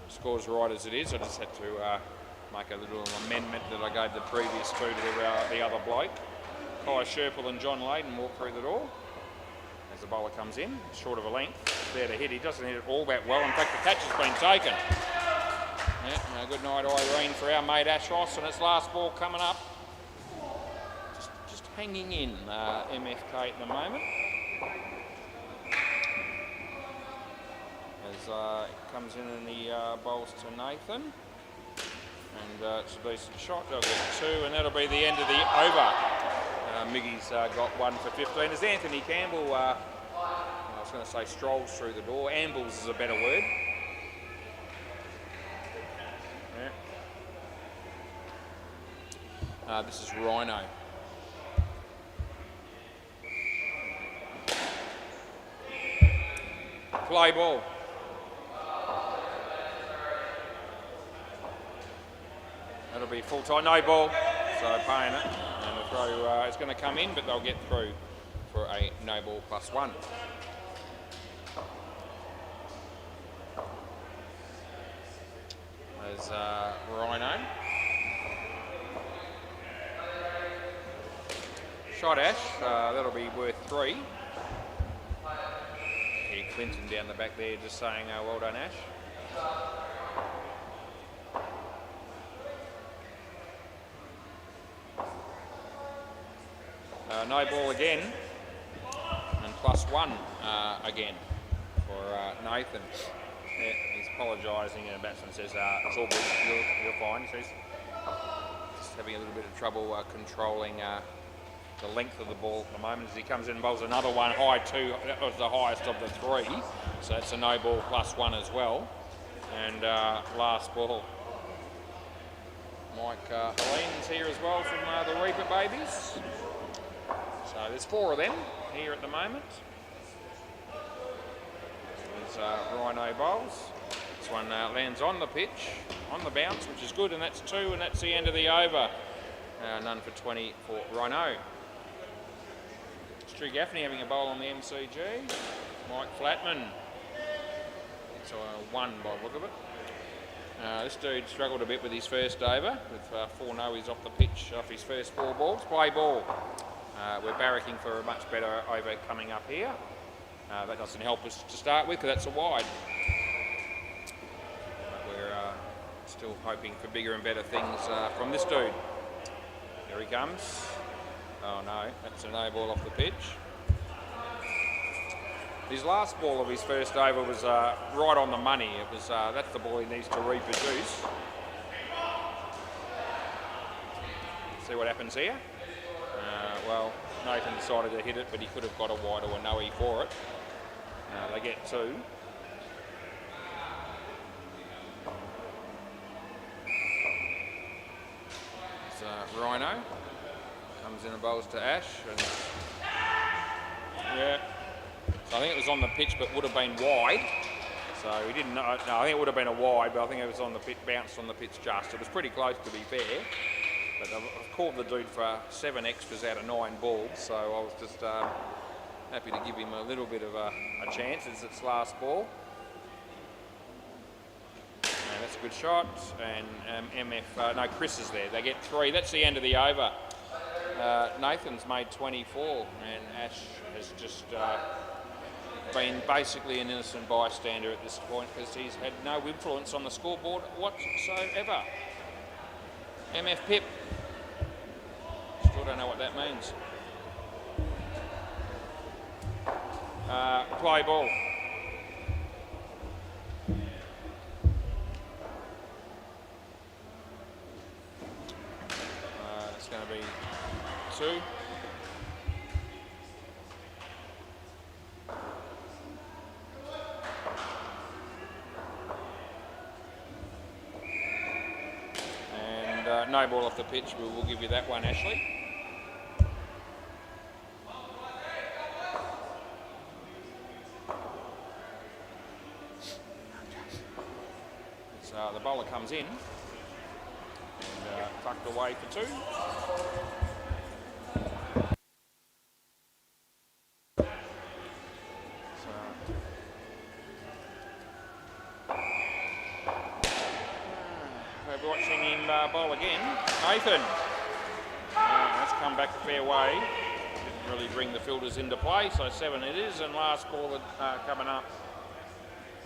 Score's right as it is. I just had to make a little amendment that I gave the previous 2 to the other bloke. Kai Sherpill and John Layden walk through the door as the bowler comes in, short of a length, there to hit. He doesn't hit it all that well. In fact, the catch has been taken. Yeah, good night, Irene, for our mate Ash Ross, and its last ball coming up. Just hanging in MFK at the moment. As it comes in and he bowls to Nathan. And it's a decent shot. They'll get 2, and that'll be the end of the over. Miggy's got 1 for 15. As Anthony Campbell, I was going to say strolls through the door. Ambles is a better word. Yeah. This is Rhino. Play ball. That'll be full time, no ball, so paying it, and the throw is going to come in, but they'll get through for a no ball +1. There's Rhino. Shot Ash, that'll be worth 3. Clinton down the back there just saying well done Ash. no ball again, and +1 again for Nathan. Yeah, he's apologising, and the batsman says it's all good, you're fine. He says just having a little bit of trouble controlling the length of the ball at the moment as he comes in and bowls another one high 2. That was the highest of the 3, so that's a no ball +1 as well. And last ball, Mike Helene's here as well from the Reaper Babies. So there's 4 of them here at the moment. There's Rhino bowls. This one lands on the pitch, on the bounce, which is good, and that's 2, and that's the end of the over. None for 20 for Rhino. Stu Gaffney having a bowl on the MCG. Mike Flatman. So a 1 by the look of it. This dude struggled a bit with his first over, with 4 no's off the pitch off his first 4 balls. Play ball. We're barracking for a much better over coming up here. That doesn't help us to start with, because that's a wide. But we're still hoping for bigger and better things from this dude. Here he comes. Oh no, that's a no ball off the pitch. His last ball of his first over was right on the money. It was that's the ball he needs to reproduce. See what happens here. Well, Nathan decided to hit it, but he could have got a wide or a no-e for it. They get 2. It's Rhino. Comes in and bowls to Ash. And yeah. So I think it was on the pitch, but would have been wide. So he didn't know. No, I think it would have been a wide, but I think it was on the pitch, bounced on the pitch just. It was pretty close, to be fair. But I've called the dude for 7 extras out of 9 balls, so I was just happy to give him a little bit of a chance. It's its last ball. And that's a good shot. And Chris is there. They get 3. That's the end of the over. Nathan's made 24, and Ash has just been basically an innocent bystander at this point, because he's had no influence on the scoreboard whatsoever. MF Pip. Still don't know what that means. Play ball. It's going to be 2. And no ball off the pitch. We'll give you that one, Ashley. So the bowler comes in and tucked away for 2. We're watching him bowl again. Nathan. That's come back a fair way. Didn't really bring the fielders into play, so 7 it is. And last ball coming up.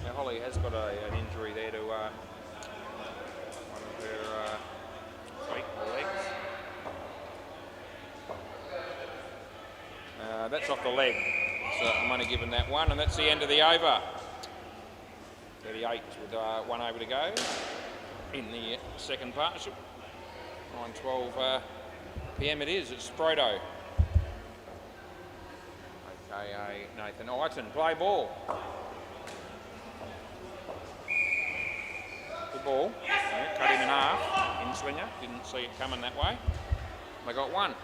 Now Holly has got an injury there to one of her legs. That's off the leg, so I'm only giving that 1, and that's the end of the over. 38 with 1 over to go in the second partnership. 9:12 PM it is. It's Sproto. AKA Nathan Iton. Play ball. Good ball. Yeah, cut him in half. In swinger. Didn't see it coming that way. They got 1.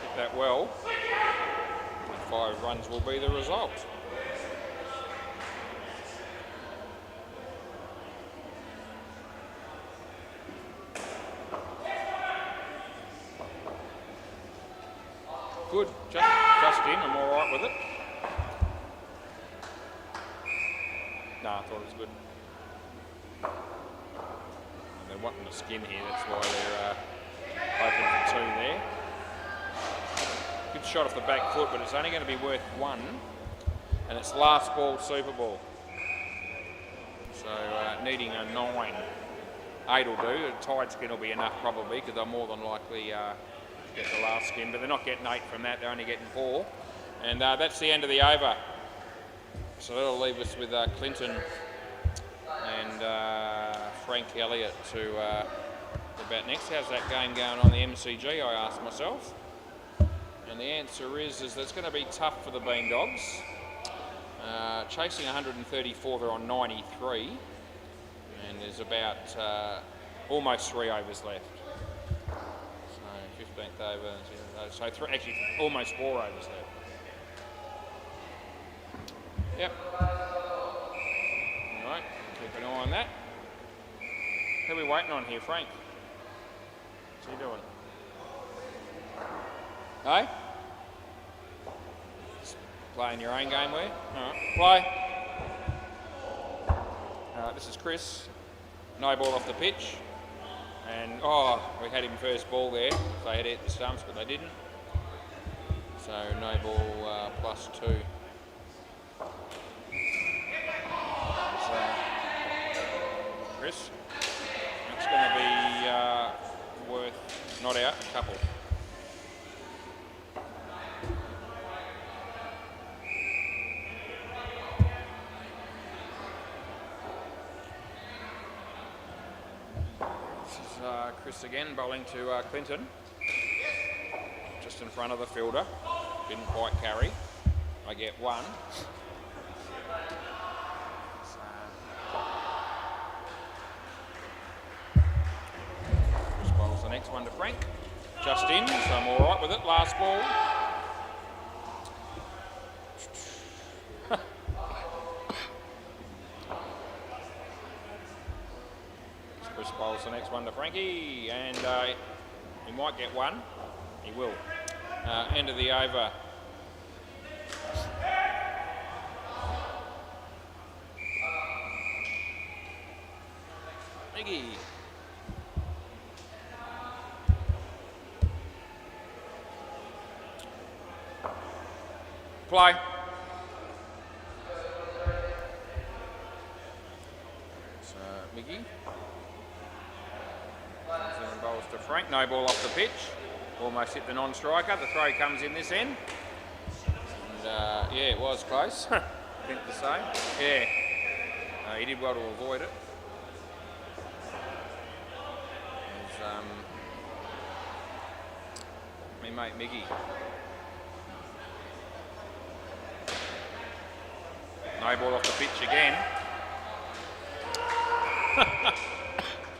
Hit that well. And 5 runs will be the result. Good, just in, I'm all right with it. No, I thought it was good. And they're wanting to skin here, that's why they're hoping for 2 there. Good shot off the back foot, but it's only going to be worth 1. And it's last ball Super Ball. So needing a 9. 8 will do. A tied skin will be enough probably because they'll more than likely get the last skin, but they're not getting 8 from that, they're only getting 4. And that's the end of the over. So that'll leave us with Clinton and Frank Elliott to bat next. How's that game going on the MCG, I asked myself. And the answer is that it's going to be tough for the Bean Dogs. Chasing 134, they're on 93. And there's about almost 3 overs left. So 15th over, so actually almost 4 overs left. Yep. Alright, keep an eye on that. Who are we waiting on here, Frank? What's he doing? Hey? Just playing your own game, where? Alright, play. This is Chris. No ball off the pitch. And, we had him first ball there. They had hit the stumps, but they didn't. So, no ball +2. Chris. It's going to be worth, not out, a couple. This is Chris again, bowling to Clinton. Just in front of the fielder. Didn't quite carry. I get 1. The next one to Frank, just in, so I'm all right with it. Last ball. Chris bowls the next one to Frankie, and he might get 1. He will. End of the over. Miggy. Play. So Miggy. Bowls to Frank. No ball off the pitch. Almost hit the non-striker. The throw comes in this end. And yeah, it was close. I think the same. Yeah. He did well to avoid it. There's, my mate Miggy. No ball off the pitch again.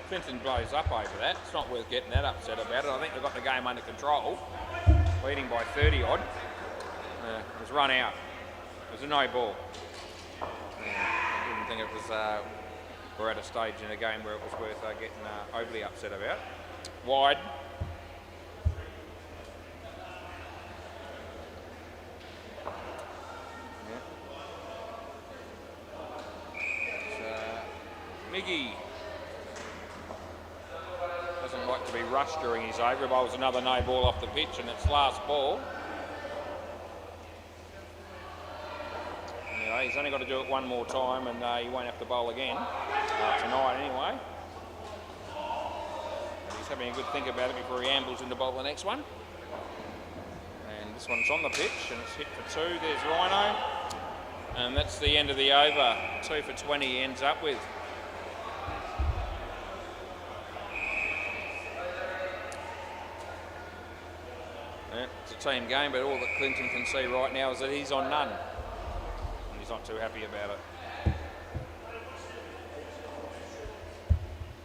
Clinton blows up over that. It's not worth getting that upset about it. I think they've got the game under control. Leading by 30 odd. It was run out. It was a no ball. I didn't think it was, we're at a stage in a game where it was worth getting overly upset about. Wide. Miggy doesn't like to be rushed during his over. Bowls another no ball off the pitch, and it's last ball. Anyway, he's only got to do it one more time, and he won't have to bowl again tonight anyway. He's having a good think about it before he ambles in to bowl the next one. And this one's on the pitch, and it's hit for 2. There's Rhino, and that's the end of the over. 2 for 20 he ends up with. It's a team game, but all that Clinton can see right now is that he's on none. And he's not too happy about it.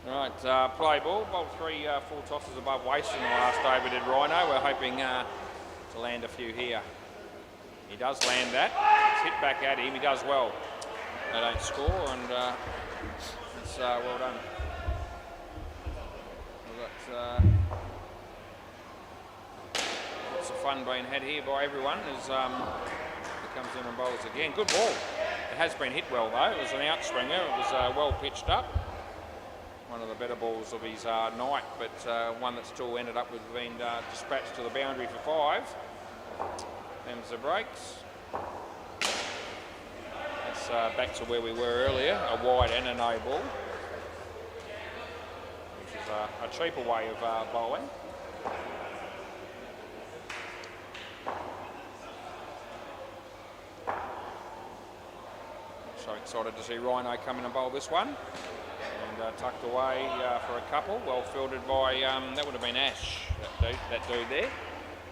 Right, play ball. Bowled 3 full tosses above waist in the last over, did Rhino. We're hoping to land a few here. He does land that. It's hit back at him. He does well. They don't score, and it's well done. We've got lots of fun being had here by everyone as he comes in and bowls again. Good ball. It has been hit well though. It was an outswinger. It was well pitched up. One of the better balls of his night, but one that still ended up with being dispatched to the boundary for 5. Them's the breaks. That's back to where we were earlier, a wide and a no ball, which is a cheaper way of bowling. So excited to see Rhino come in and bowl this one. And tucked away for a couple, well fielded by, that would have been Ash, that dude there.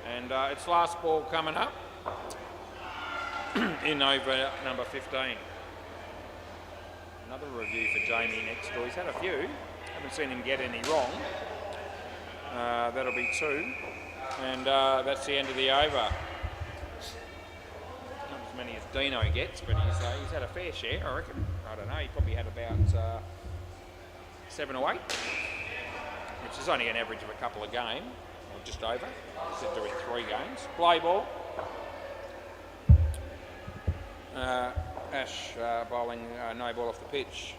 And its last ball coming up in over number 15. Another review for Jamie next door. He's had a few, haven't seen him get any wrong. That'll be 2. And that's the end of the over. Not as many as Dino gets, but he's had a fair share, I reckon. I don't know, he probably had about 7 or 8, which is only an average of a couple a game, or just over. Instead of doing 3 games. Play ball. Ash bowling no ball off the pitch.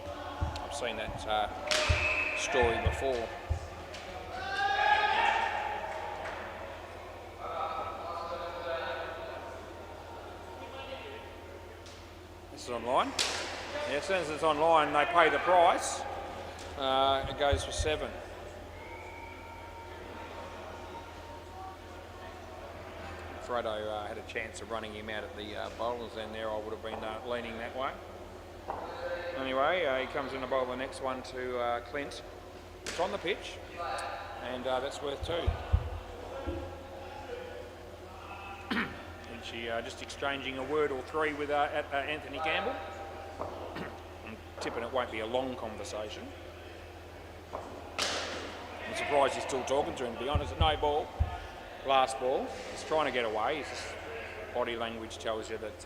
I've seen that story before. This is online. Yeah, as soon as it's online, they pay the price. It goes for 7. Fredo had a chance of running him out at the bowlers end there. I would have been leaning that way. Anyway, he comes in to bowl the next one to Clint. It's on the pitch, and that's worth 2. She just exchanging a word or 3 with Anthony Campbell. I'm tipping it won't be a long conversation. I'm surprised he's still talking to him, to be honest. No ball, last ball. He's trying to get away. His body language tells you that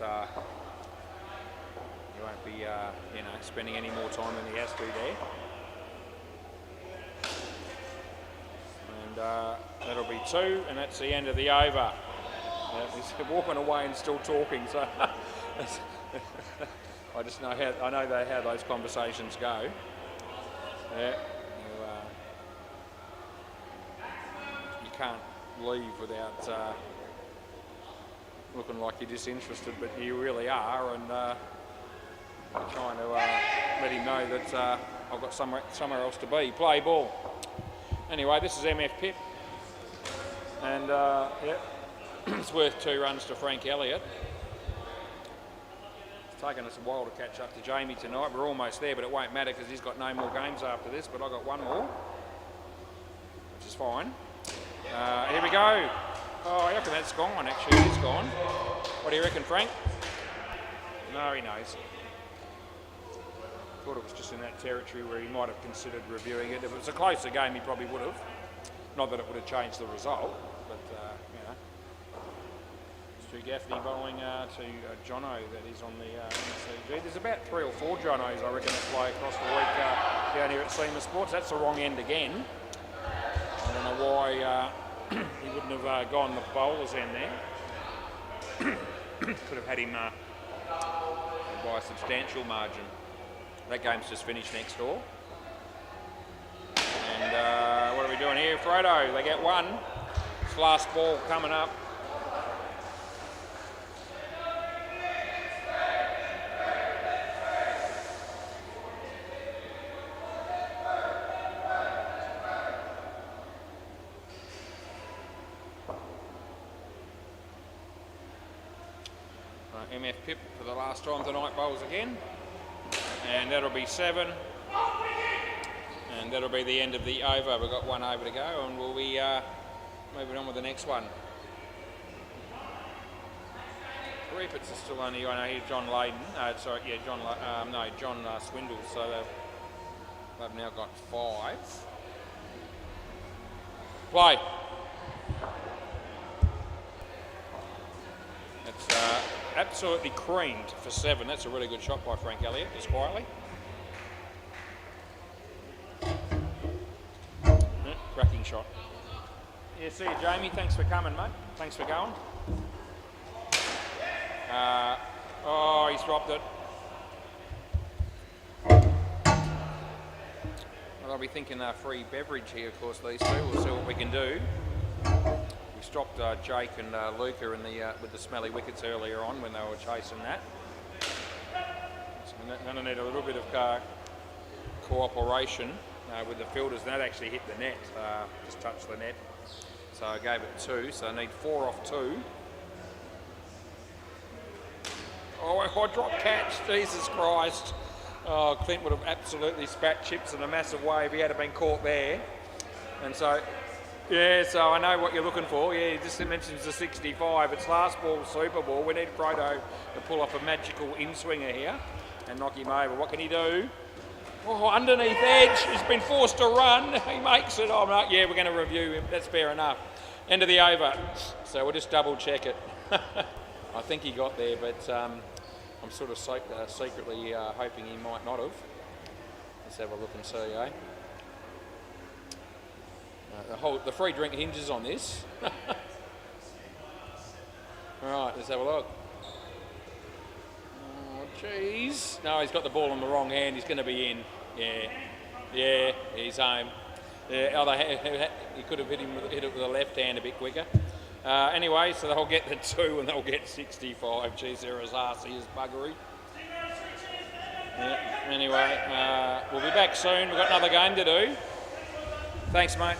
he won't be, spending any more time than he has to there. And that'll be 2, and that's the end of the over. He's walking away and still talking, so I just know how those conversations go. Yeah. You can't leave without looking like you're disinterested, but you really are, and trying to let him know that I've got somewhere else to be. Play ball. Anyway, this is MF Pip, and it's worth 2 runs to Frank Elliott. It's taken us a while to catch up to Jamie tonight. We're almost there, but it won't matter because he's got no more games after this, but I've got 1 more, which is fine. Here we go. Oh, I reckon that's gone, actually. It's gone. What do you reckon, Frank? No, he knows. Thought it was just in that territory where he might have considered reviewing it. If it was a closer game, he probably would have. Not that it would have changed the result, but, Stu Gaffney bowling to Jono, that is on the CG. There's about 3 or 4 Jonos, I reckon, that play across the week down here at SEMA Sports. That's the wrong end again. I don't know why he wouldn't have gone the bowler's end there. Could have had him by a substantial margin. That game's just finished next door. And what are we doing here? Fredo, they get 1. It's last ball coming up. MF Pip for the last time tonight bowls again, and that'll be 7, and that'll be the end of the over. We've got 1 over to go, and we'll be moving on with the next one. Repeats are still only, I know here, John Layden, John Swindle, so they've now got 5. Play. It's absolutely creamed for 7. That's a really good shot by Frank Elliott, just quietly. Cracking shot. Yeah, see you, Jamie. Thanks for coming, mate. Thanks for going. Oh, he's dropped it. Well, I'll be thinking free beverage here, of course, these 2. We'll see what we can do. We stopped Jake and Luca in the with the smelly wickets earlier on when they were chasing that. And going to need a little bit of cooperation with the fielders. That actually hit the net, just touched the net. So I gave it 2, so I need 4 off 2. Oh, I dropped catch, Jesus Christ. Oh, Clint would have absolutely spat chips in a massive way if he had been caught there. And so, yeah, so I know what you're looking for. Yeah, he just mentions the 65. It's last ball, Super Ball. We need Frodo to pull off a magical in-swinger here and knock him over. What can he do? Oh, underneath edge. He's been forced to run. He makes it. Oh, no, yeah, we're going to review him. That's fair enough. End of the over. So we'll just double check it. I think he got there, but I'm sort of secretly hoping he might not have. Let's have a look and see, eh? The free drink hinges on this. All right, let's have a look. Oh, jeez. No, he's got the ball in the wrong hand. He's going to be in. Yeah, he's home. Yeah, he could have hit it with the left hand a bit quicker. Anyway, so they'll get the 2 and they'll get 65. Geez, they're as arsey as buggery. Yeah, anyway, we'll be back soon. We've got another game to do. Thanks, mate.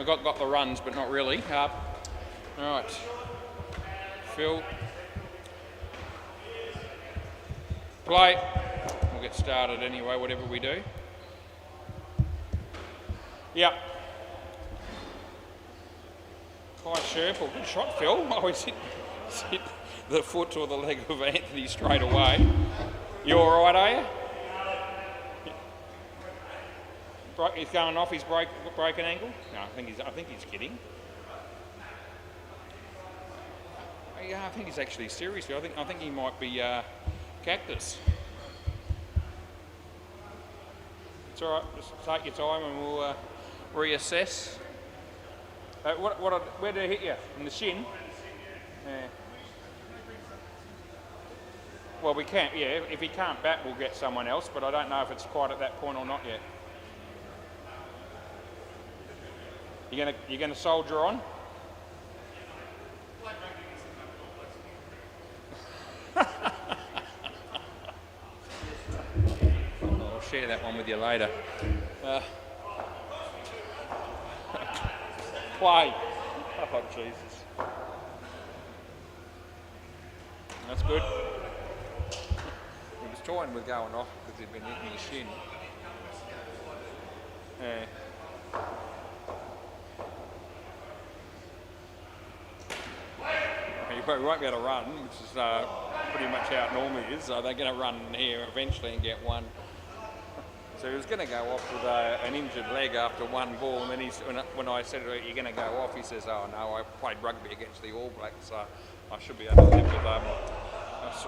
got the runs, but not really. All right, Phil. Play. We'll get started anyway, whatever we do. Yep. Quite Sherpa. Good shot, Phil. Oh, he's hit the foot or the leg of Anthony straight away. You all right, are you? He's going off his broken ankle. No, I think he's kidding. Yeah, I think he's actually serious. I think he might be cactus. It's all right. Just take your time and we'll reassess. Where did it hit you? In the shin? Yeah. Well, we can't. Yeah, if he can't bat, we'll get someone else. But I don't know if it's quite at that point or not yet. You're gonna soldier on? I'll share that one with you later. Play. Oh, Jesus. That's good. He was toying with going off because he'd been hitting his shin. Yeah. We won't be able to run, which is pretty much how it normally is. So they're going to run here eventually and get one. So he was going to go off with an injured leg after one ball, and then when I said, "You're going to go off," he says, "Oh no, I played rugby against the All Blacks, so I should be able to live with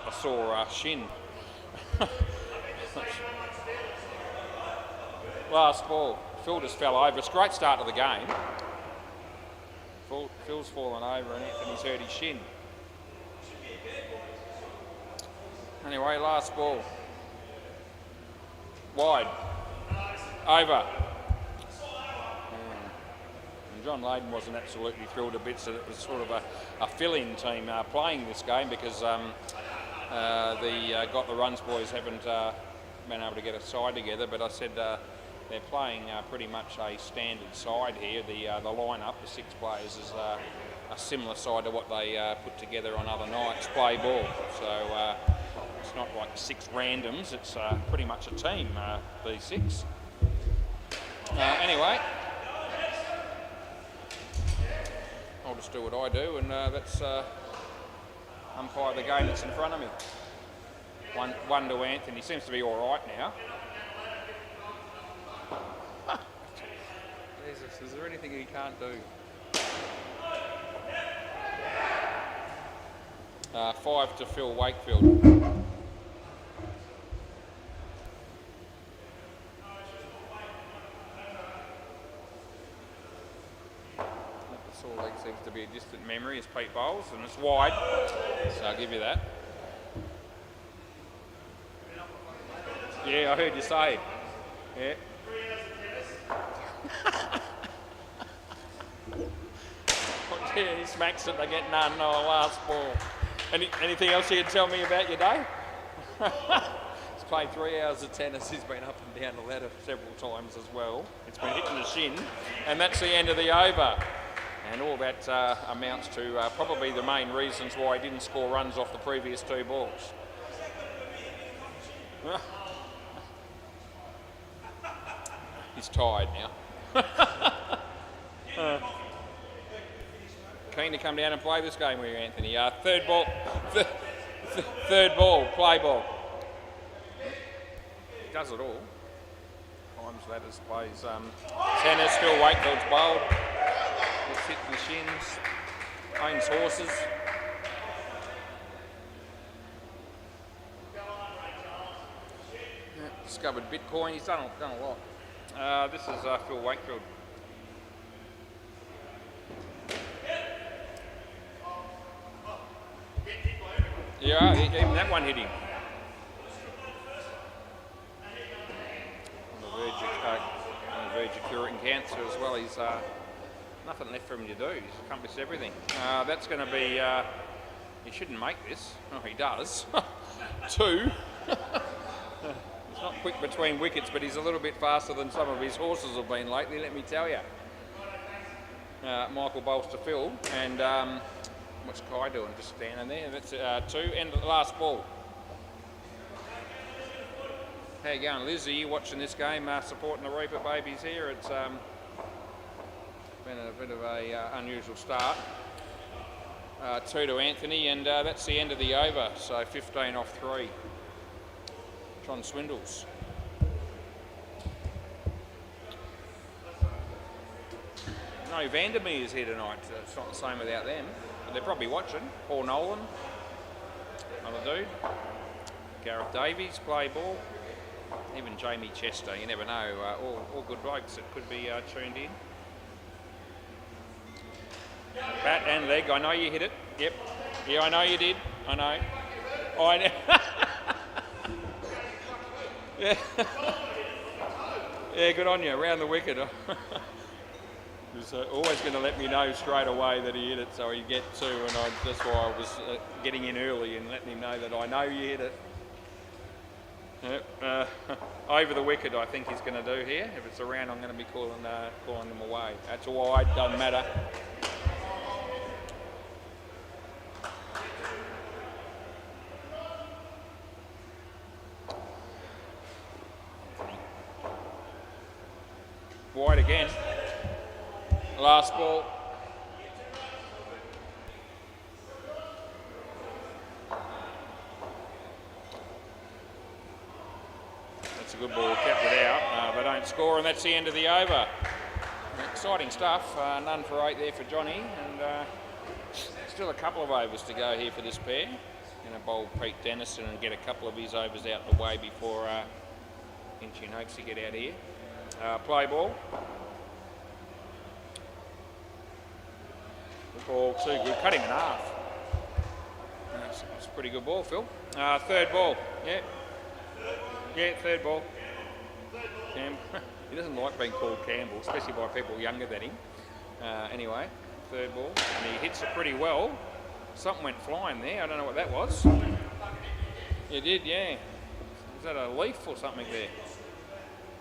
a sore shin." Last ball, Phil just fell over. It's a great start to the game. Phil's fallen over and Anthony's hurt his shin. Anyway, last ball. Wide. Over. And John Layden wasn't absolutely thrilled a bit, so it was sort of a fill-in team playing this game because the Got the Runs boys haven't been able to get a side together, but I said they're playing pretty much a standard side here. The lineup, the 6 players, is a similar side to what they put together on other nights, play ball. So it's not like 6 randoms, it's pretty much a team, these 6. Anyway, I'll just do what I do, and that's umpire the game that's in front of me. One to Anthony. Seems to be all right now. Jesus, is there anything he can't do? 5 to Phil Wakefield. Saw leg seems to be a distant memory as Pete bowls, and it's wide, so I'll give you that. Yeah, I heard you say. Yeah. Yeah, he smacks it, they get none on the last ball. Anything else you can tell me about your day? He's played 3 hours of tennis, he's been up and down the ladder several times as well. It's been hitting the shin, and that's the end of the over. And all that amounts to probably the main reasons why he didn't score runs off the previous 2 balls. He's tired now. Keen to come down and play this game with you, Anthony. Third ball, play ball. He does it all. Times ladders, plays tennis, Phil Wakefield's bowled. He's hitting the shins, owns horses. Discovered Bitcoin, he's done a lot. This is Phil Wakefield. Yeah, even that one hit him. On the verge of curing cancer as well. He's nothing left for him to do. He's accomplished everything. That's going to be. He shouldn't make this. Oh, he does. 2. He's not quick between wickets, but he's a little bit faster than some of his horses have been lately. Let me tell you. Michael bowls to Phil, and what's Kai doing? Just standing there. That's 2. End of the last ball. How you going, Liz? Are you watching this game, supporting the Reaper babies here? It's been a bit of a unusual start. 2 to Anthony, and that's the end of the over. So 15 off 3. John Swindles. No, Vandermeer is here tonight. So it's not the same without them. But they're probably watching. Paul Nolan, another dude. Gareth Davies, play ball. Even Jamie Chester, you never know. All good blokes that could be tuned in. Bat and leg, I know you hit it. Yep. Yeah, I know you did. I know. I know. Yeah. Yeah, good on you. Around the wicket. He's always going to let me know straight away that he hit it, so he'd get 2, and that's why I was getting in early and letting him know that I know you hit it. Yep. Over the wicket, I think he's going to do here. If it's around, I'm going to be calling them away. That's wide, doesn't matter. Wide again. Last ball. That's a good ball, kept it out. They don't score, and that's the end of the over. Exciting stuff. None for 8 there for Johnny, and still a couple of overs to go here for this pair. Going to bowl Pete Dennison and get a couple of his overs out the way before Inchy and Oaksy get out here. Play ball. Good ball, too good. Cut him in half. That's a pretty good ball, Phil. Third ball. Yeah. Yeah, third ball. He doesn't like being called Campbell, especially by people younger than him. Anyway, third ball. And he hits it pretty well. Something went flying there. I don't know what that was. You did, yeah. Is that a leaf or something there?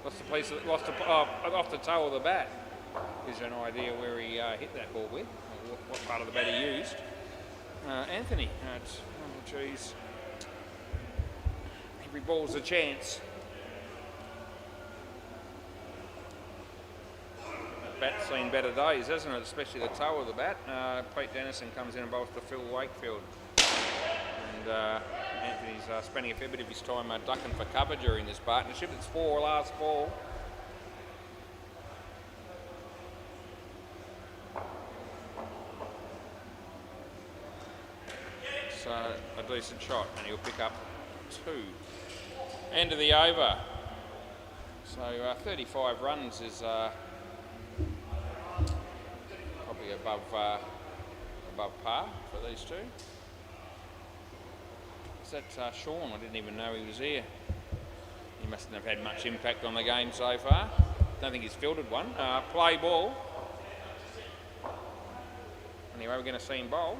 Off the toe of the bat. Gives you an idea where he hit that ball with, or what part of the bat he used. Anthony, geez. Every ball's a chance. Bat's seen better days, hasn't it? Especially the toe of the bat. Pete Dennison comes in and bowls to Phil Wakefield. And Anthony's spending a fair bit of his time ducking for cover during this partnership. It's 4 last ball. So a decent shot, and he'll pick up 2. End of the over. So 35 runs is probably above par for these two. Is that Sean? I didn't even know he was here. He mustn't have had much impact on the game so far. Don't think he's fielded one. Play ball. Anyway, we're going to see him bowl.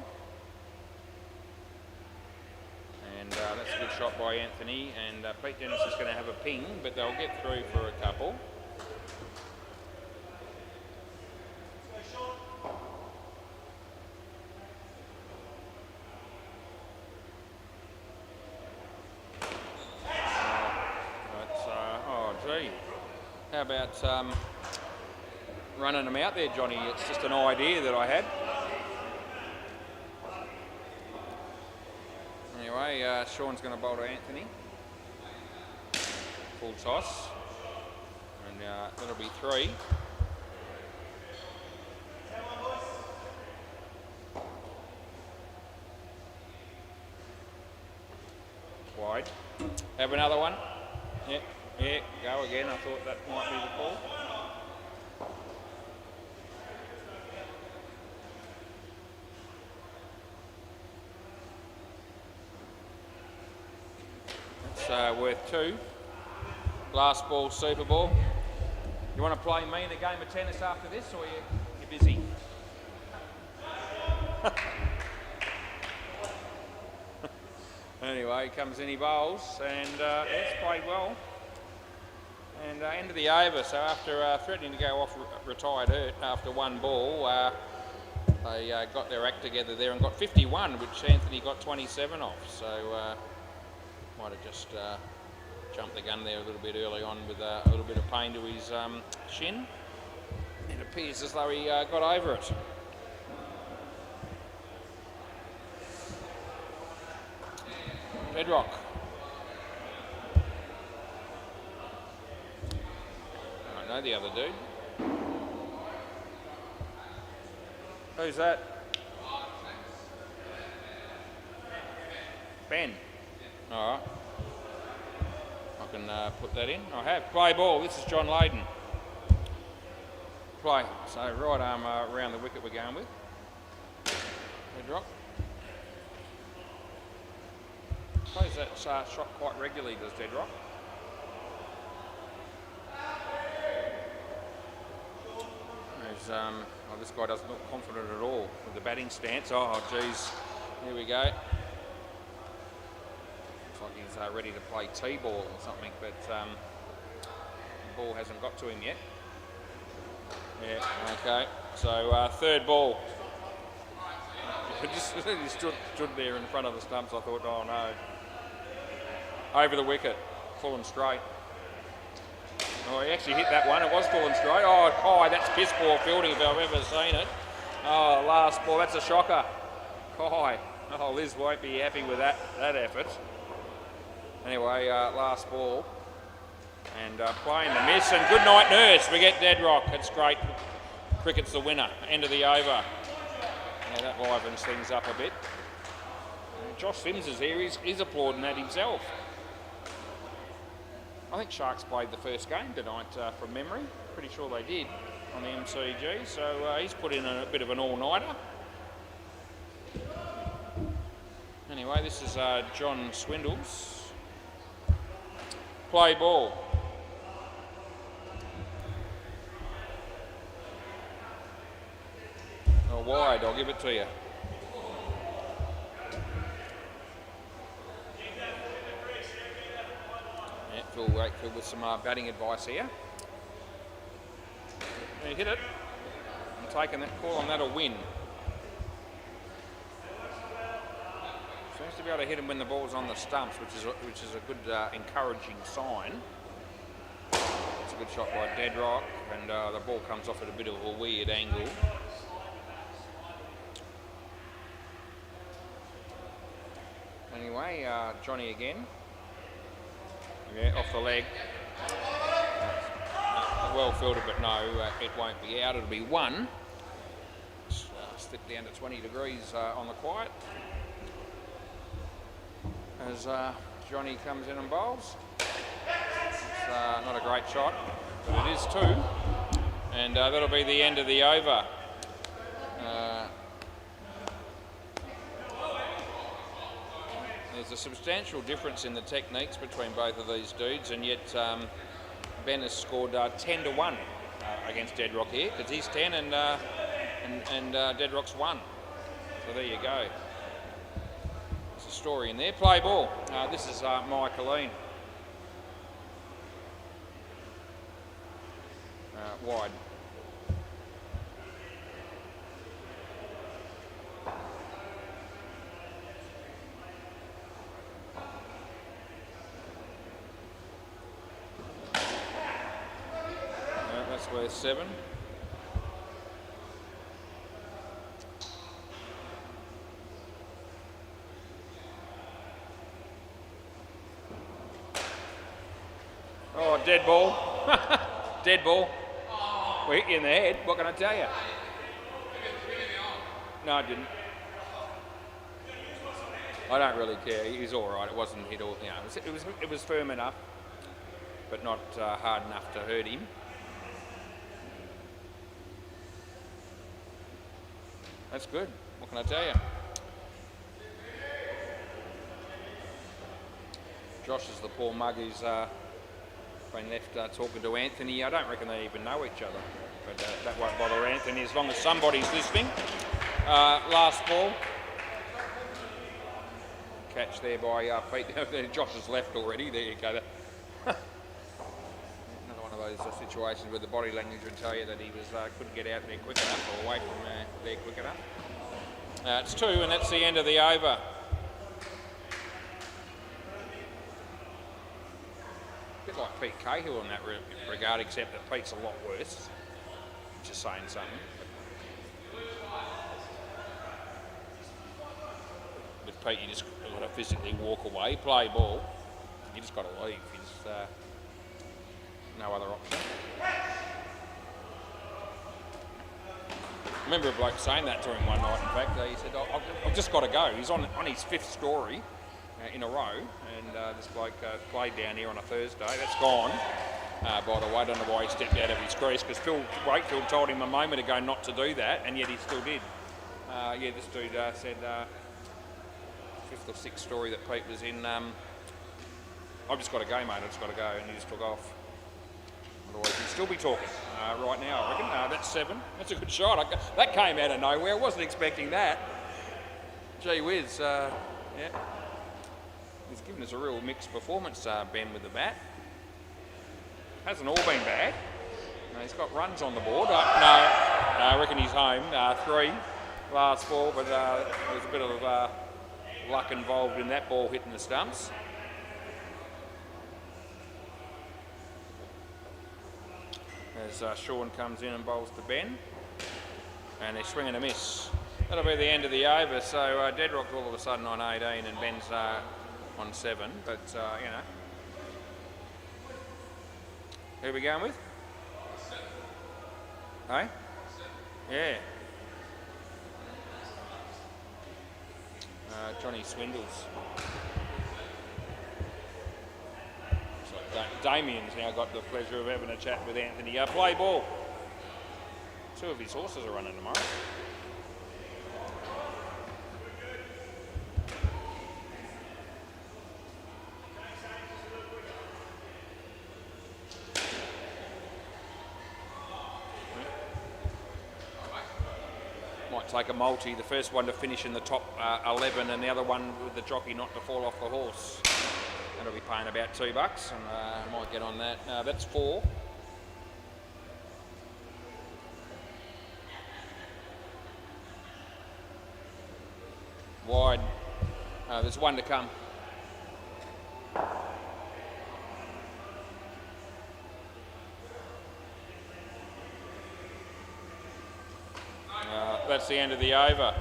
And that's a good shot by Anthony. And Pete Dennis is going to have a ping, but they'll get through for a couple. How about running them out there, Johnny? It's just an idea that I had. Anyway, Sean's going to bowl to Anthony. Full toss. And that'll be 3. Wide. Have another one. Yep. Yeah, go again. I thought that might be the call. That's worth 2. Last ball, super ball. You want to play me in a game of tennis after this, or you're busy? Anyway, he comes in, he bowls, and it's played well. And end of the over, so after threatening to go off retired hurt after one ball, they got their act together there and got 51, which Anthony got 27 off. So might have just jumped the gun there a little bit early on with a little bit of pain to his shin. It appears as though he got over it. Bedrock. I know the other dude. Who's that? Ben. All right. I can put that in. I have. Play ball. This is John Layden. Play. So right arm around the wicket we're going with. Bedrock. Plays that shot quite regularly, does Bedrock. This guy doesn't look confident at all with the batting stance. Oh, geez. Here we go. Looks like he's ready to play T-ball or something, but the ball hasn't got to him yet. Yeah, okay. So third ball. Just stood there in front of the stumps. I thought, oh no. Over the wicket, full and straight. Oh, he actually hit that one. It was full and straight. Oh, that's piss poor fielding if I've ever seen it. Oh, last ball. That's a shocker. Oh, Liz won't be happy with that effort. Anyway, last ball. And playing the miss. And good night, nurse. We get Deadrock. It's great. Cricket's the winner. End of the over. Yeah, that livens things up a bit. And Josh Sims is here. He's applauding that himself. I think Sharks played the first game tonight from memory. Pretty sure they did on the MCG. So he's put in a bit of an all-nighter. Anyway, this is John Swindles. Play ball. Oh, wide, I'll give it to you. Yeah, Phil Wakefield with some batting advice here. He hit it. I'm taking that call on that a win. Seems to be able to hit him when the ball's on the stumps, which is a good encouraging sign. It's a good shot by Deadrock, and the ball comes off at a bit of a weird angle. Anyway, Johnny again. Yeah, off the leg. Well fielded, but no, it won't be out. It'll be one. Slip down to 20 degrees on the quiet. As Johnny comes in and bowls. It's not a great shot, but it is two. And that'll be the end of the over. There's a substantial difference in the techniques between both of these dudes, and yet Ben has scored 10-1 against Deadrock here, because he's 10 and Deadrock's 1. So there you go. There's a story in there. Play ball. This is Michaeline. Wide. That's worth 7. Oh, dead ball. Dead ball. We hit you in the head. What can I tell you? No, I didn't. I don't really care. He's all right. It wasn't hit all. You know, it was firm enough, but not hard enough to hurt him. That's good. What can I tell you? Josh is the poor mug who's been left talking to Anthony. I don't reckon they even know each other, but that won't bother Anthony as long as somebody's listening. Last ball. Catch there by Pete. Josh has left already. There you go. those situations where the body language would tell you that he was couldn't get out there quick enough or away from there quick enough. It's 2 and that's the end of the over. A bit like Pete Cahill in that regard, except that Pete's a lot worse. Just saying something. With Pete, you just got to physically walk away, play ball. You just got to leave. You just, no other option. I remember a bloke saying that to him one night. In fact, he said, "I've just got to go." He's on his 5th story in a row, and this bloke played down here on a Thursday. That's gone. By the way, I don't know why he stepped out of his crease, because Phil Wakefield told him a moment ago not to do that, and yet he still did. Yeah, this dude said 5th or 6th story that Pete was in. I've just got to go, mate. I've just got to go, and he just took off. Otherwise, he'd still be talking right now, I reckon. That's 7. That's a good shot. That came out of nowhere. I wasn't expecting that. Gee whiz. Yeah. He's given us a real mixed performance, Ben, with the bat. Hasn't all been bad. He's got runs on the board. No, I reckon he's home. 3 last ball, but there's a bit of luck involved in that ball hitting the stumps. As Sean comes in and bowls to Ben, and they swing and a miss. That'll be the end of the over. So Deadrock's all of a sudden on 18 and Ben's on 7. But you know, who are we going with? Hey? Yeah. Johnny Swindles. Damien's now got the pleasure of having a chat with Anthony. Play ball. 2 of his horses are running tomorrow. Might take a multi, the first one to finish in the top 11 and the other one with the jockey not to fall off the horse. That'll be paying about $2 and I might get on that. That's 4. Wide. There's 1 to come. That's the end of the over.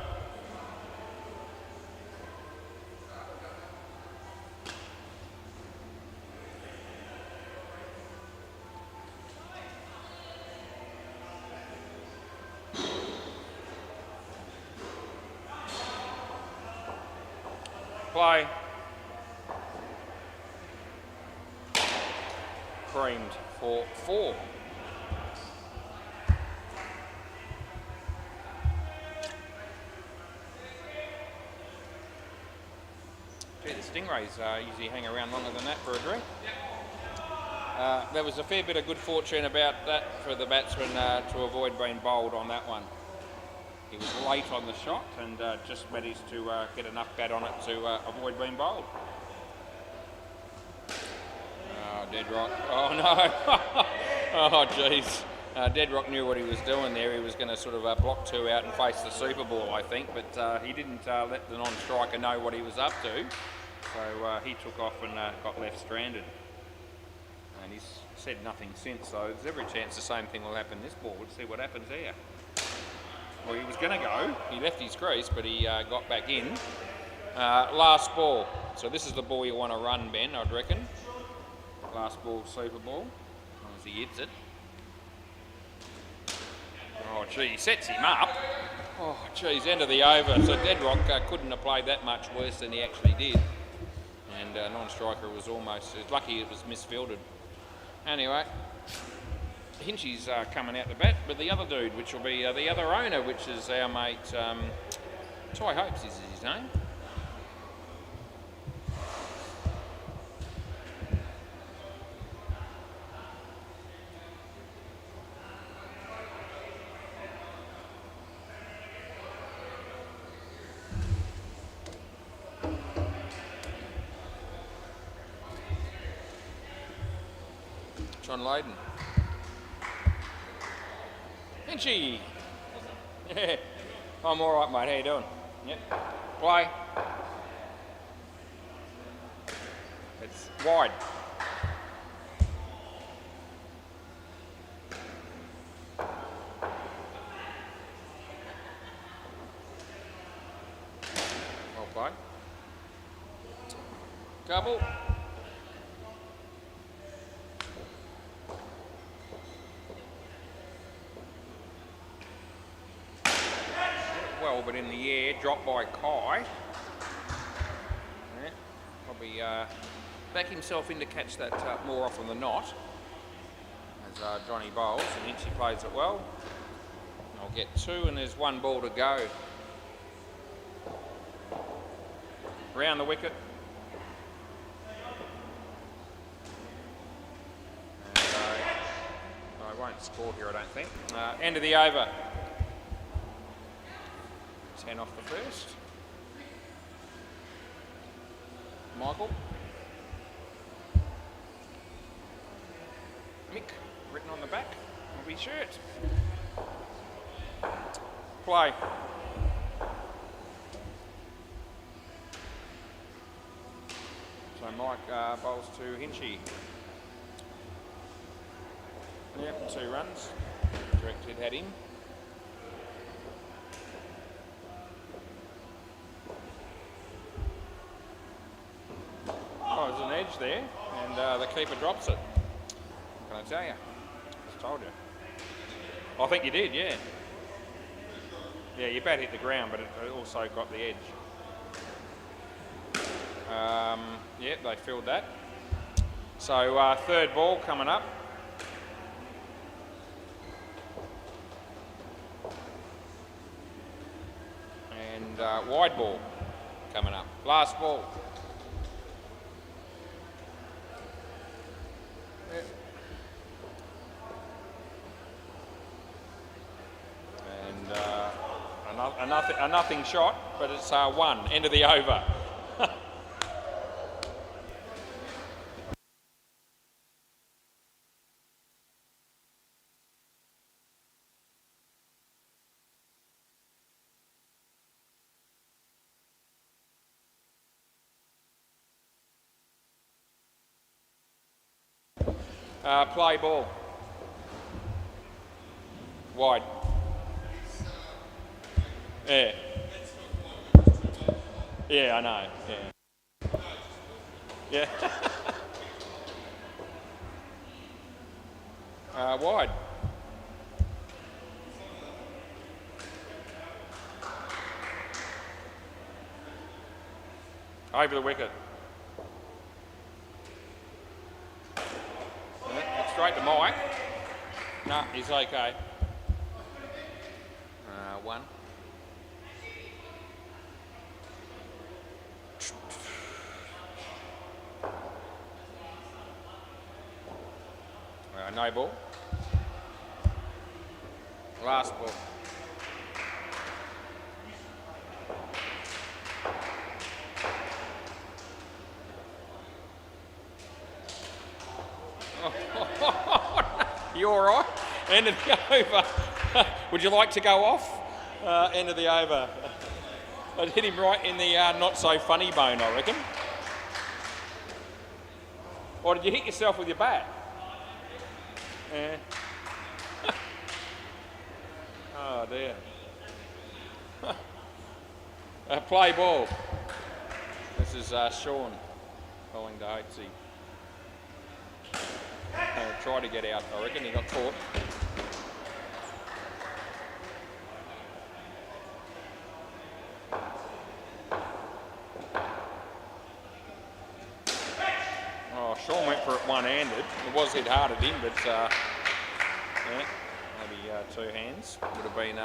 Play. Creamed for 4. Gee, the Stingrays usually hang around longer than that for a drink. There was a fair bit of good fortune about that for the batsman to avoid being bowled on that one. He was late on the shot and just managed to get enough bat on it to avoid being bowled. Oh, Deadrock. Oh, no. Oh, jeez. Deadrock knew what he was doing there. He was going to sort of block 2 out and face the Super Ball, I think, but he didn't let the non-striker know what he was up to. So he took off and got left stranded. And he's said nothing since, so there's every chance the same thing will happen this ball. We'll see what happens there. Well, he was going to go. He left his crease, but he got back in. Last ball. So this is the ball you want to run, Ben, I'd reckon. Last ball, Super Ball. As long as he hits it. Oh, gee, he sets him up. Oh, geez, end of the over. So Deadrock couldn't have played that much worse than he actually did. And non-striker was almost lucky it was misfielded. Anyway. Hinchy's coming out the bat with the other dude, which will be the other owner, which is our mate Ty Hopes is his name. John Layden. Hinchy. Yeah. I'm all right, mate. How you doing? Yep. Play. It's wide. Well played. Couple. Well, but in the air, dropped by Kai. Yeah, probably back himself in to catch that more often than not. As Johnny bowls, and Hinchy plays it well. I'll get 2, and there's 1 ball to go. Round the wicket. And I won't score here, I don't think. End of the over. 10 off the first. Michael. Mick, written on the back of his shirt. Play. So Mike bowls to Hinchy. Yep, 2 runs. Directed had him. Oh, there's an edge there, and the keeper drops it. What can I tell you? Just told you. I think you did, yeah. Yeah, your bat hit the ground, but it also got the edge. Yeah, they filled that. So 3rd ball coming up. And wide ball coming up. Last ball. Yeah. And a nothing shot, but it's 1. End of the over. Play ball. Wide. Yeah. Yeah, I know. Yeah. Yeah. Wide. Over the wicket. Yeah, straight to Mike. No, he's okay. 1. No ball. Last ball. You all right? End of the over. Would you like to go off? End of the over. I'd hit him right in the not so funny bone, I reckon. Or did you hit yourself with your bat? Yeah. Oh dear. Play ball. This is Sean calling to Hotesy. Try to get out, I reckon. He got caught. Oh, Sean went for it one-handed. It was hit hard at him, but yeah, maybe 2 hands would have been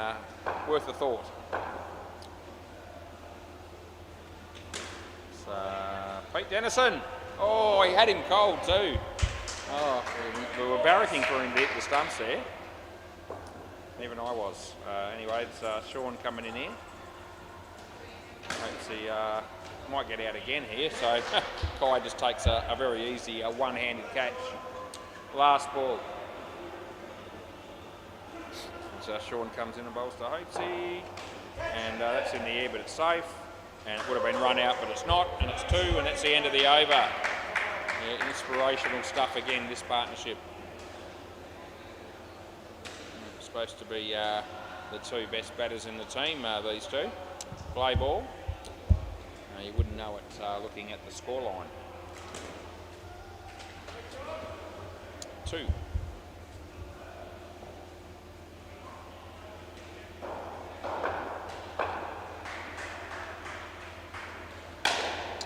worth a thought. So, Pete Dennison. Oh, he had him cold too. Oh, we were barracking for him to hit the stumps there. Even I was. Anyway, it's Sean coming in here. Hopefully, might get out again here. So Kai just takes a very easy one-handed catch. Last ball. Sean comes in and bowls to Hopesy, and that's in the air, but it's safe. And it would have been run out, but it's not, and it's 2, and that's the end of the over. Yeah, inspirational stuff again, this partnership. It's supposed to be the 2 best batters in the team, these 2. Play ball. You wouldn't know it looking at the scoreline. 2.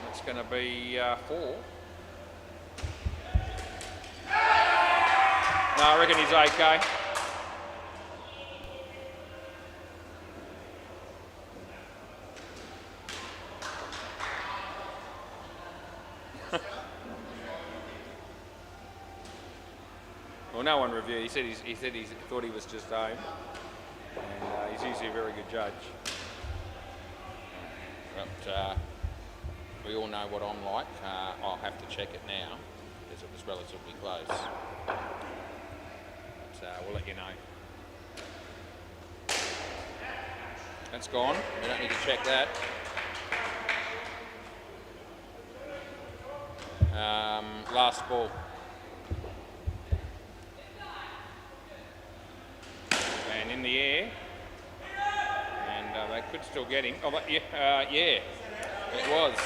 It's going to be 4. No, I reckon he's okay. Well, no one reviewed. He said he thought he was just home, and he's usually a very good judge. But we all know what I'm like. I'll have to check it now because it was relatively close. But we'll let you know. That's gone. We don't need to check that. Last ball. And in the air. And they could still get him. Oh, but yeah, it was.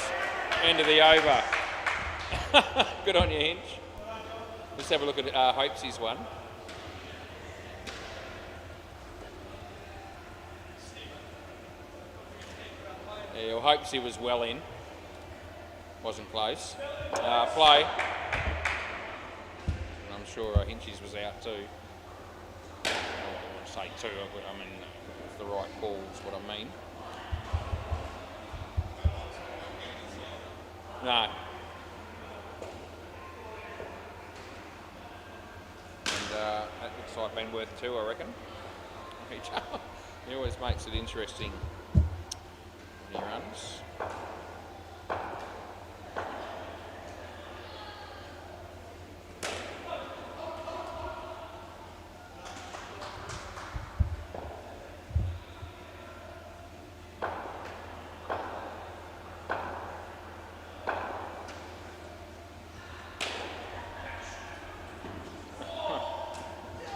End of the over. Good on you, Hinch. Let's have a look at Hopesy's one. Yeah, well, Hopesy was well in. Wasn't close. Play. And I'm sure Hinchy's was out too. I don't want to say 2, I mean, it's the right call is what I mean. No. And that looks like been worth 2, I reckon. He always makes it interesting when he runs.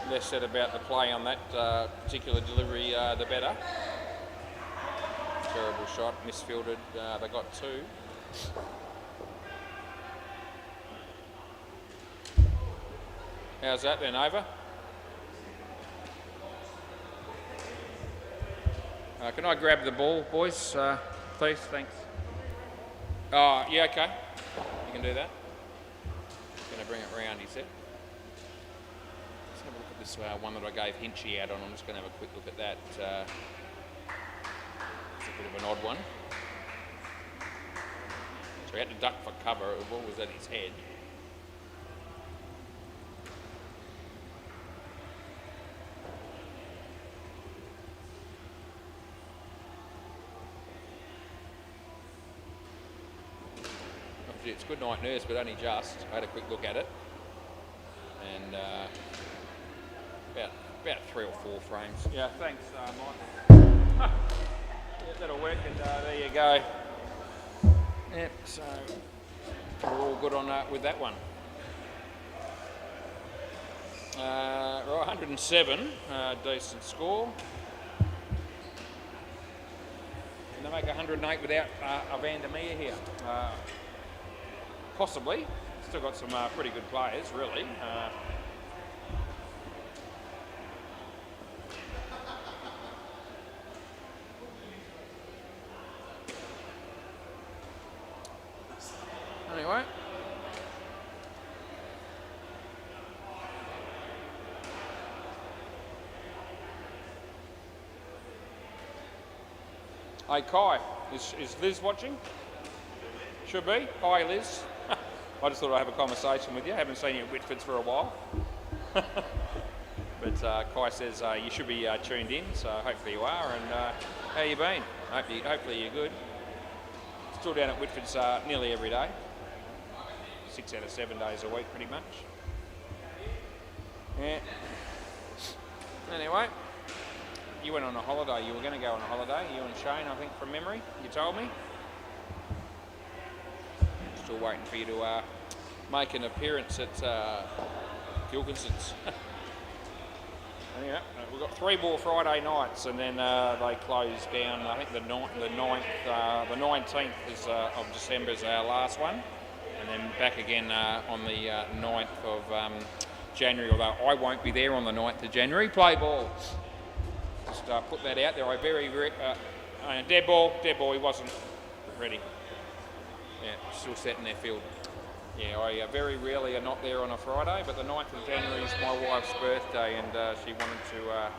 Less said about the play on that particular delivery, the better. Terrible shot, misfielded. They got 2. How's that then, over? Can I grab the ball, boys, please? Thanks. Oh, yeah, okay. You can do that. Going to bring it round, he said. Have a look at this one that I gave Hinchy out on. I'm just going to have a quick look at that. It's a bit of an odd one. So he had to duck for cover. The ball was at his head. It's good night nurse, but only just. I had a quick look at it. And about 3 or 4 frames. Yeah, thanks, Mike. Yeah, that'll work, and there you go. Yep, so we're all good on with that one. Right, 107, decent score. Can they make 108 without a Vandermeer here? Possibly. Still got some pretty good players, really. Anyway. Hey Kai, is Liz watching? Should be. Hi Liz. I just thought I'd have a conversation with you. I haven't seen you at Whitford's for a while. But Kai says you should be tuned in, so hopefully you are. And how you been? Hopefully you're good. Still down at Whitford's nearly every day. 6 out of 7 days a week, pretty much. Yeah. Anyway, You went on a holiday. You were going to go on a holiday. You and Shane, I think, from memory. You told me. Still waiting for you to make an appearance at Gilkinson's. Yeah, we've got 3 more Friday nights, and then they close down. I think the 19th of December is our last one, and then back again on the 9th of January. Although I won't be there on the 9th of January. Play ball. Just put that out there. I dead ball. He wasn't ready. Yeah, still setting their field. Yeah, I very rarely are not there on a Friday, but the 9th of January is my wife's birthday, and she wanted to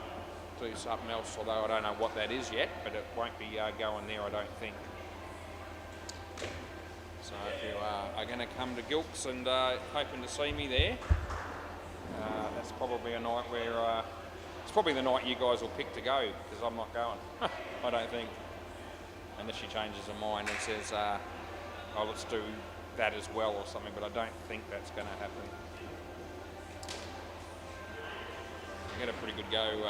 do something else, although I don't know what that is yet, but it won't be going there, I don't think. So if you are going to come to Gilks and hoping to see me there, that's probably a night where, it's probably the night you guys will pick to go, because I'm not going, I don't think. Unless she changes her mind and says, oh, let's do that as well or something, but I don't think that's going to happen. I get a pretty good go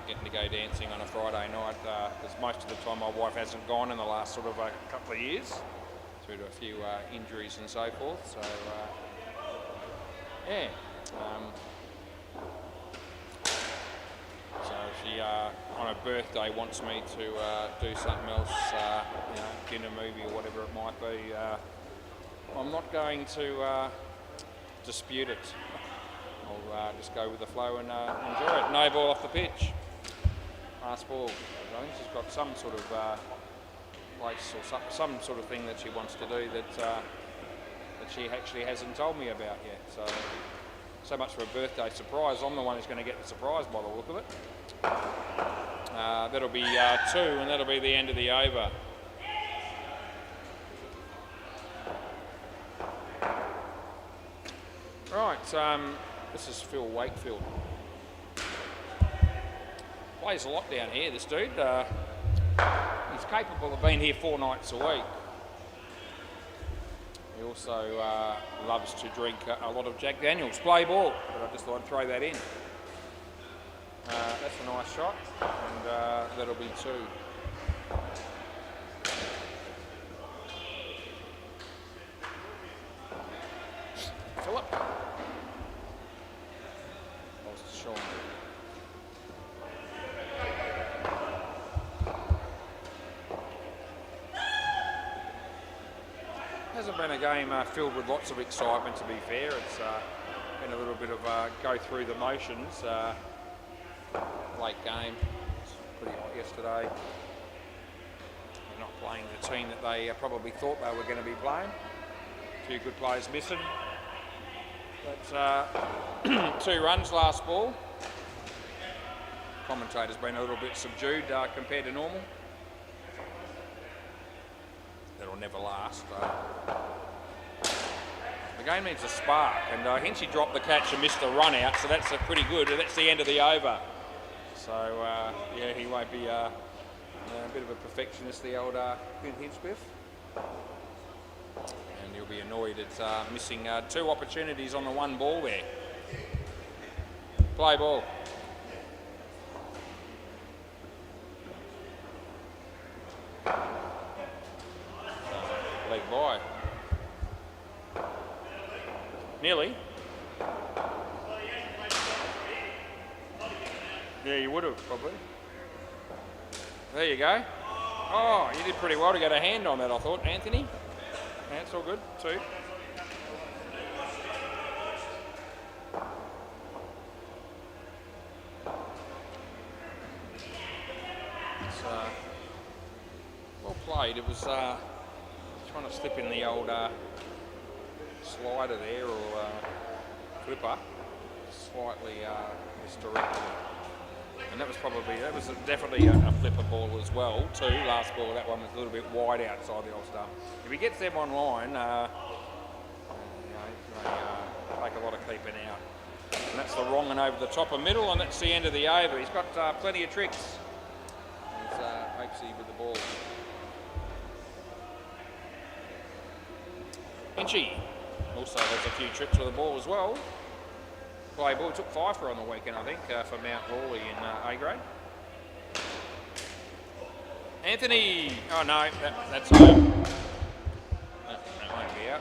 getting to go dancing on a Friday night, because most of the time my wife hasn't gone in the last sort of couple of years, due to a few injuries and so forth, so yeah. So she, on her birthday, wants me to do something else, dinner, movie or whatever it might be. I'm not going to dispute it. I'll just go with the flow and enjoy it. No ball off the pitch. Last ball. I think she's got some sort of place or some sort of thing that she wants to do that she actually hasn't told me about yet. So much for a birthday surprise. I'm the one who's going to get the surprise by the look of it. That'll be 2, and that'll be the end of the over. Right, this is Phil Wakefield. Plays a lot down here, this dude. He's capable of being here 4 nights a week. He also loves to drink a lot of Jack Daniels. Play ball, but I just thought I'd throw that in. That's a nice shot, and that'll be 2. Philip. Lost to Sean. Hasn't been a game filled with lots of excitement, to be fair. It's been a little bit of go through the motions. Late game. It's pretty hot yesterday. They're not playing the team that they probably thought they were going to be playing. 2 good players missing. But 2 runs last ball. Commentator's been a little bit subdued compared to normal. That'll never last. The game needs a spark, and Hinchy dropped the catch and missed the run out, so that's pretty good. That's the end of the over. So yeah, he won't be a bit of a perfectionist, the old Clint Hinchcliffe. And he'll be annoyed at missing 2 opportunities on the 1 ball there. Play ball. Leg by. Nearly. Yeah, you would have, probably. There you go. Oh, you did pretty well to get a hand on that, I thought, Anthony. Yeah, it's all good, 2. It's well played. It was trying to slip in the old slider there, or flipper, slightly misdirected. And that was definitely a flipper ball as well, too. Last ball, that one was a little bit wide outside the old stump. If he gets them online, they take a lot of keeping out. And that's the wrong and over the top of middle, and that's the end of the over. He's got plenty of tricks. He's Oaksy with the ball. Hinchy also has a few tricks with the ball as well. Play ball, took 5 for on the weekend, I think, for Mount Hawley in A grade. Anthony. Oh no, that's home. That won't be out.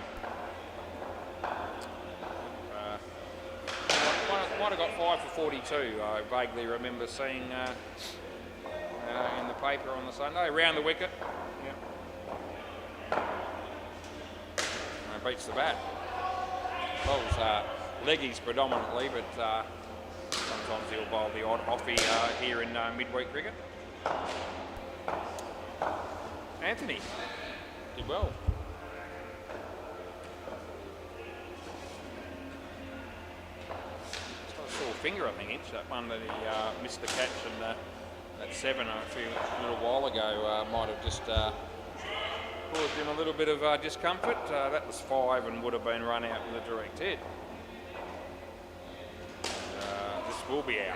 Might have got 5 for 42. I vaguely remember seeing in the paper on the Sunday. Around the wicket. Yep. Beats the bat. Bowls leggies predominantly, but sometimes he'll bowl the odd offie here in midweek cricket. Anthony did well. He's got a sore finger, I think, that one that he missed the catch, and that 7 a little while ago might have just caused him a little bit of discomfort. That was 5 and would have been run out with a direct hit. This will be out.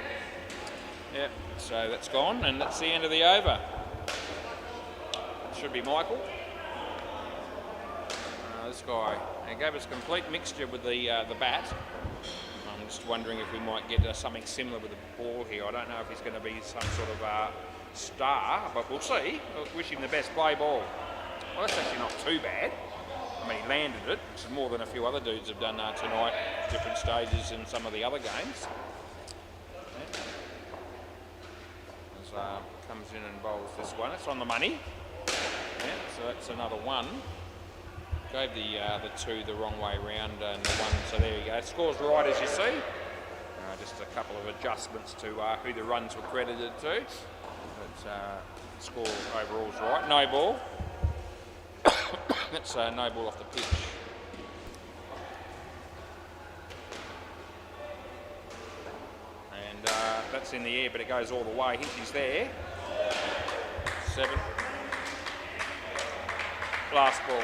Yep, so that's gone, and that's the end of the over. Should be Michael. This guy gave us a complete mixture with the bat. I'm just wondering if we might get something similar with the ball here. I don't know if he's going to be some sort of star, but we'll see. I'll wish him the best. Play ball. Well, that's actually not too bad. I mean, he landed it, which is more than a few other dudes have done tonight, different stages in some of the other games. Yeah. Comes in and bowls this one. It's on the money. Yeah, so that's another 1. Gave the 2 the wrong way round and the 1, so there you go. Score's right as you see. Just a couple of adjustments to who the runs were credited to. But score overall's right. No ball. That's no ball off the pitch. And that's in the air, but it goes all the way. Hinchy's there. 7. Last ball.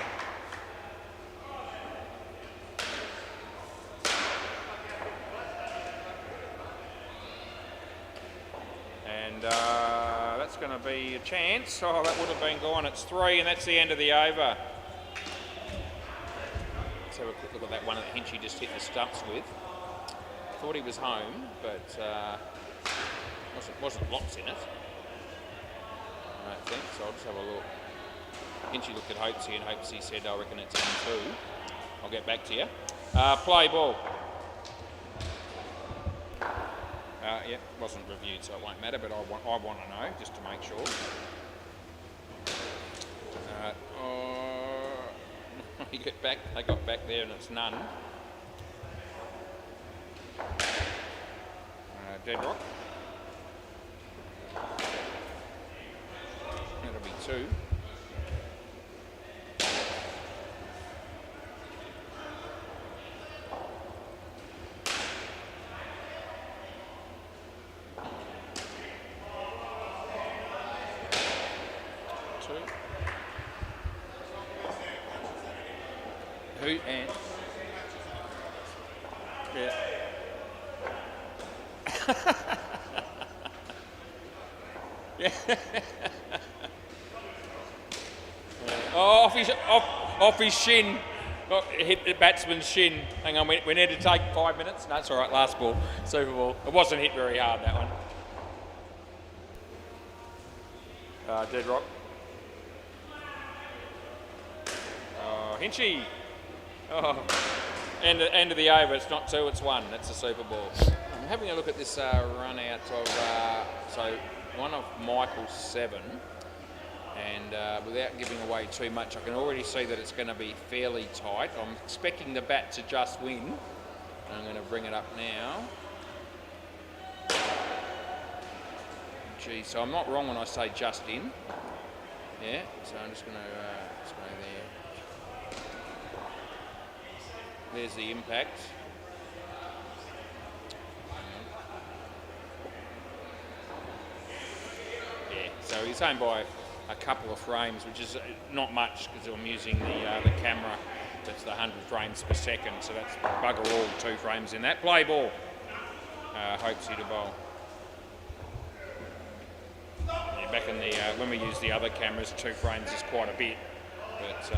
And that's going to be a chance. Oh, that would have been gone. It's 3, and that's the end of the over. Let's have a quick look at that one that Hinchy just hit the stumps with. Thought he was home, but wasn't lots in it. I don't think, so I'll just have a look. Hinchy looked at Hopesy, and Hopesy said, I reckon it's in 2. I'll get back to you. Play ball. Yeah, wasn't reviewed, so it won't matter, but I want to know, just to make sure. You get back, they got back there and it's none. Dead rock. That'll be 2. Who and yeah. Yeah. Oh, off his shin. Oh, hit the batsman's shin. Hang on, we need to take 5 minutes. No, it's all right. Last ball, Super Ball. It wasn't hit very hard, that one. Dead rock. Hinchy. Oh, end of the over. It's not 2, it's 1. That's a Super Ball. I'm having a look at this run out of so one of Michael's 7, and without giving away too much, I can already see that it's going to be fairly tight. I'm expecting the bat to just win. I'm going to bring it up now. Gee, so I'm not wrong when I say just in. Yeah, so I'm just going to go there. There's the impact. Yeah, so he's home by a couple of frames, which is not much because I'm using the camera. That's the 100 frames per second, so that's bugger all 2 frames in that. Play ball. Hopesy to bowl. Yeah, back in the when we use the other cameras, 2 frames is quite a bit, but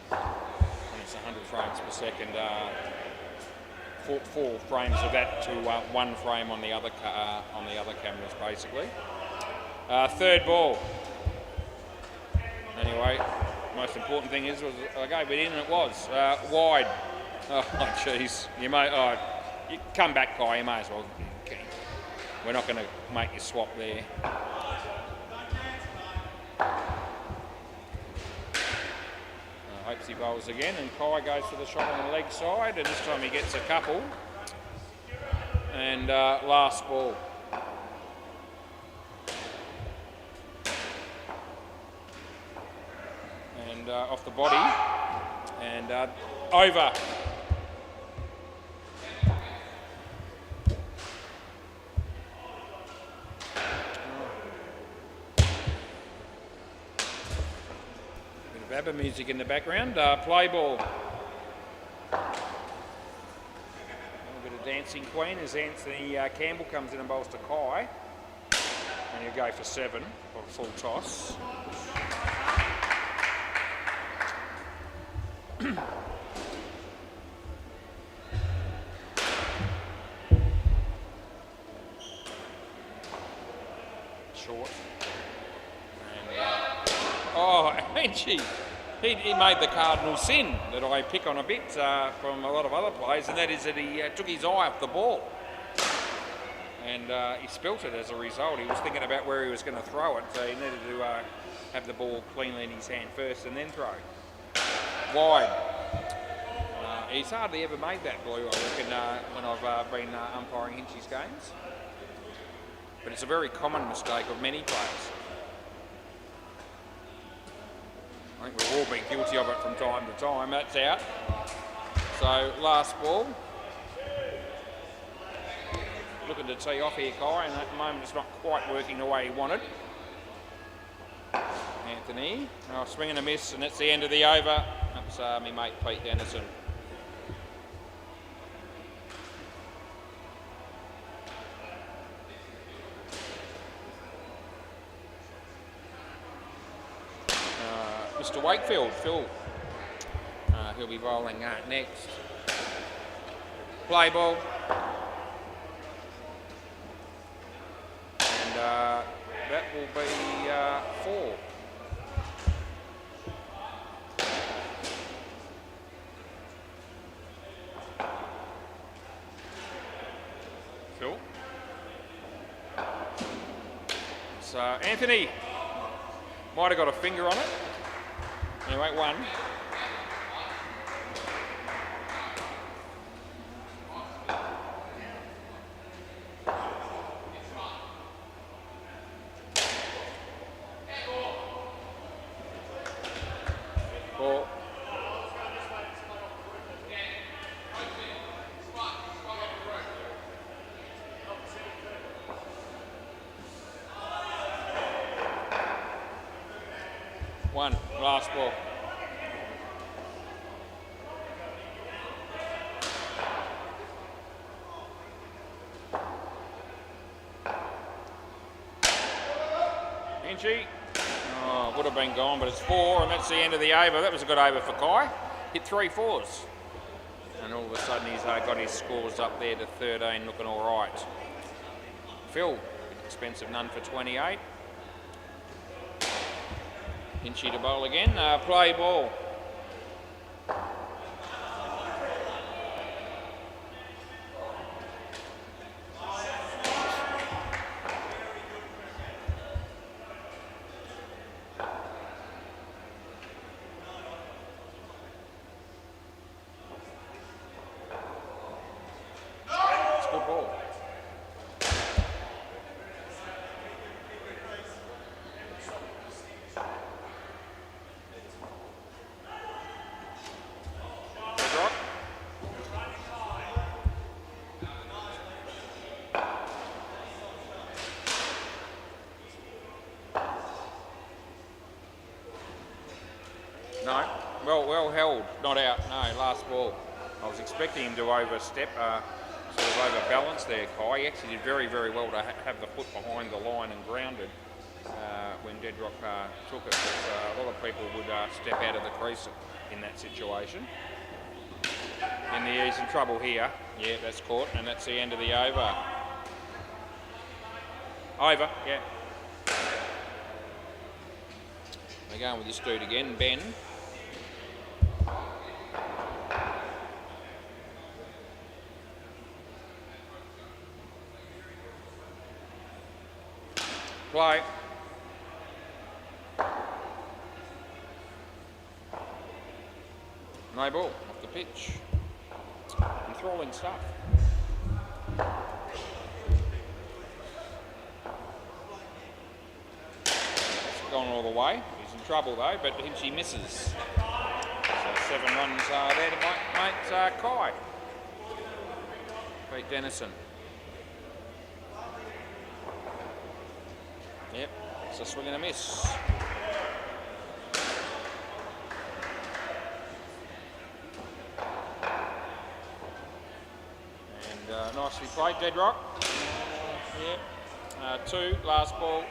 when it's 100 frames per second, 4 frames of that to 1 frame on the other cameras, basically. Third ball. Anyway, most important thing is, I gave it in and it was wide. Oh, jeez. You come back, Kai. You may as well. Okay. We're not going to make you swap there. Hopes he bowls again, and Kai goes for the shot on the leg side, and this time he gets a couple. And last ball. And off the body, and over. Bit of ABBA music in the background. Play ball. A bit of Dancing Queen as Anthony Campbell comes in and bowls to Kai. And he'll go for 7 for a full toss. Short. And he made the cardinal sin that I pick on a bit from a lot of other players, and that is that he took his eye off the ball. And he spilt it as a result. He was thinking about where he was going to throw it, so he needed to have the ball cleanly in his hand first and then throw. Wide. He's hardly ever made that, Blue, I reckon, when I've been umpiring Hinchy's games. But it's a very common mistake of many players. I think we've all been guilty of it from time to time. That's out. So, last ball. Looking to tee off here, Kai, and at the moment it's not quite working the way he wanted. Anthony, swing and a miss, and that's the end of the over. That's my mate Pete Dennison. Mr. Wakefield, Phil, he'll be bowling next. Play ball. And that will be 4. Phil. So Anthony might have got a finger on it. Anyway, 1. Ball. One, last ball. Hinchy. Oh, would have been gone, but it's 4, and that's the end of the over. That was a good over for Kai. Hit 3 4s. And all of a sudden he's got his scores up there to 13, looking all right. Phil, expensive none for 28. Hinchy to bowl again. Play ball. It's a good ball. No, well held, not out. No, last ball. I was expecting him to overstep, sort of overbalance there, Kai. He actually did very, very well to have the foot behind the line and grounded when Deadrock took it. But a lot of people would step out of the crease in that situation. He's in trouble here. Yeah, that's caught, and that's the end of the over. Over, yeah. They're going with this dude again, Ben. Play. No ball off the pitch. Enthralling stuff. It's gone all the way. He's in trouble though, but Hinchy misses. So 7 runs there to mate Kai. Beat Dennison. Yep, it's a swing and a miss. And nicely played, Dead Rock. Yep, 2, last ball.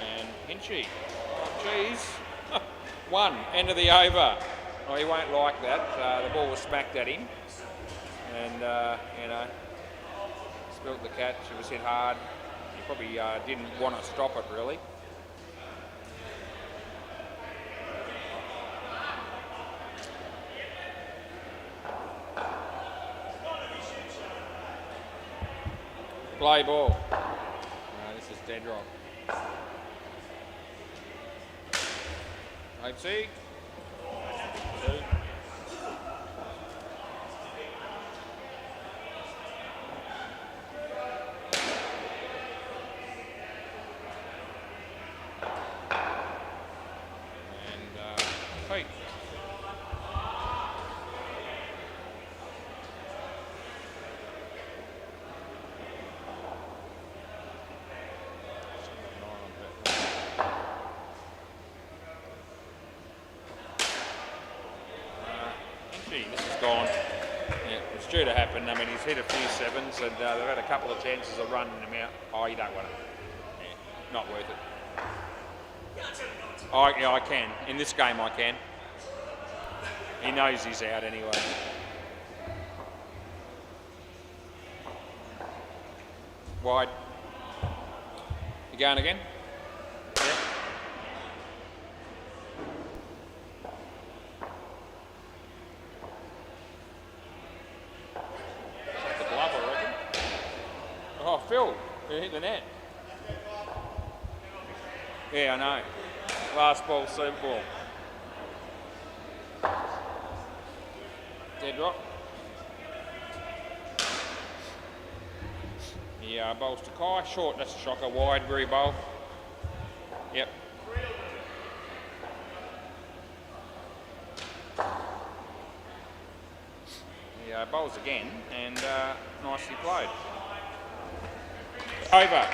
And Hinchy. Oh, geez. 1, end of the over. Oh, he won't like that. The ball was smacked at him. And, you know, spilt the catch. It was hit hard. He probably didn't want to stop it, really. Play ball. This is Dead Rock. I'd see. 2. Feet. This is gone. Yeah, it's due to happen. I mean, he's hit a few 7s and they've had a couple of chances of running him out. Oh, you don't want it. Yeah, not worth it. Oh, yeah, I can. In this game, I can. He knows he's out anyway. Wide. You going again? Yeah. That's the glove, I reckon. Oh, Phil, you hit the net. Yeah, I know. Last ball, Super Ball. Dead Rock. Yeah, bowls to Kai. Short, that's a shocker. Wide, very bowl. Yep. Yeah, bowls again, and nicely played. Over.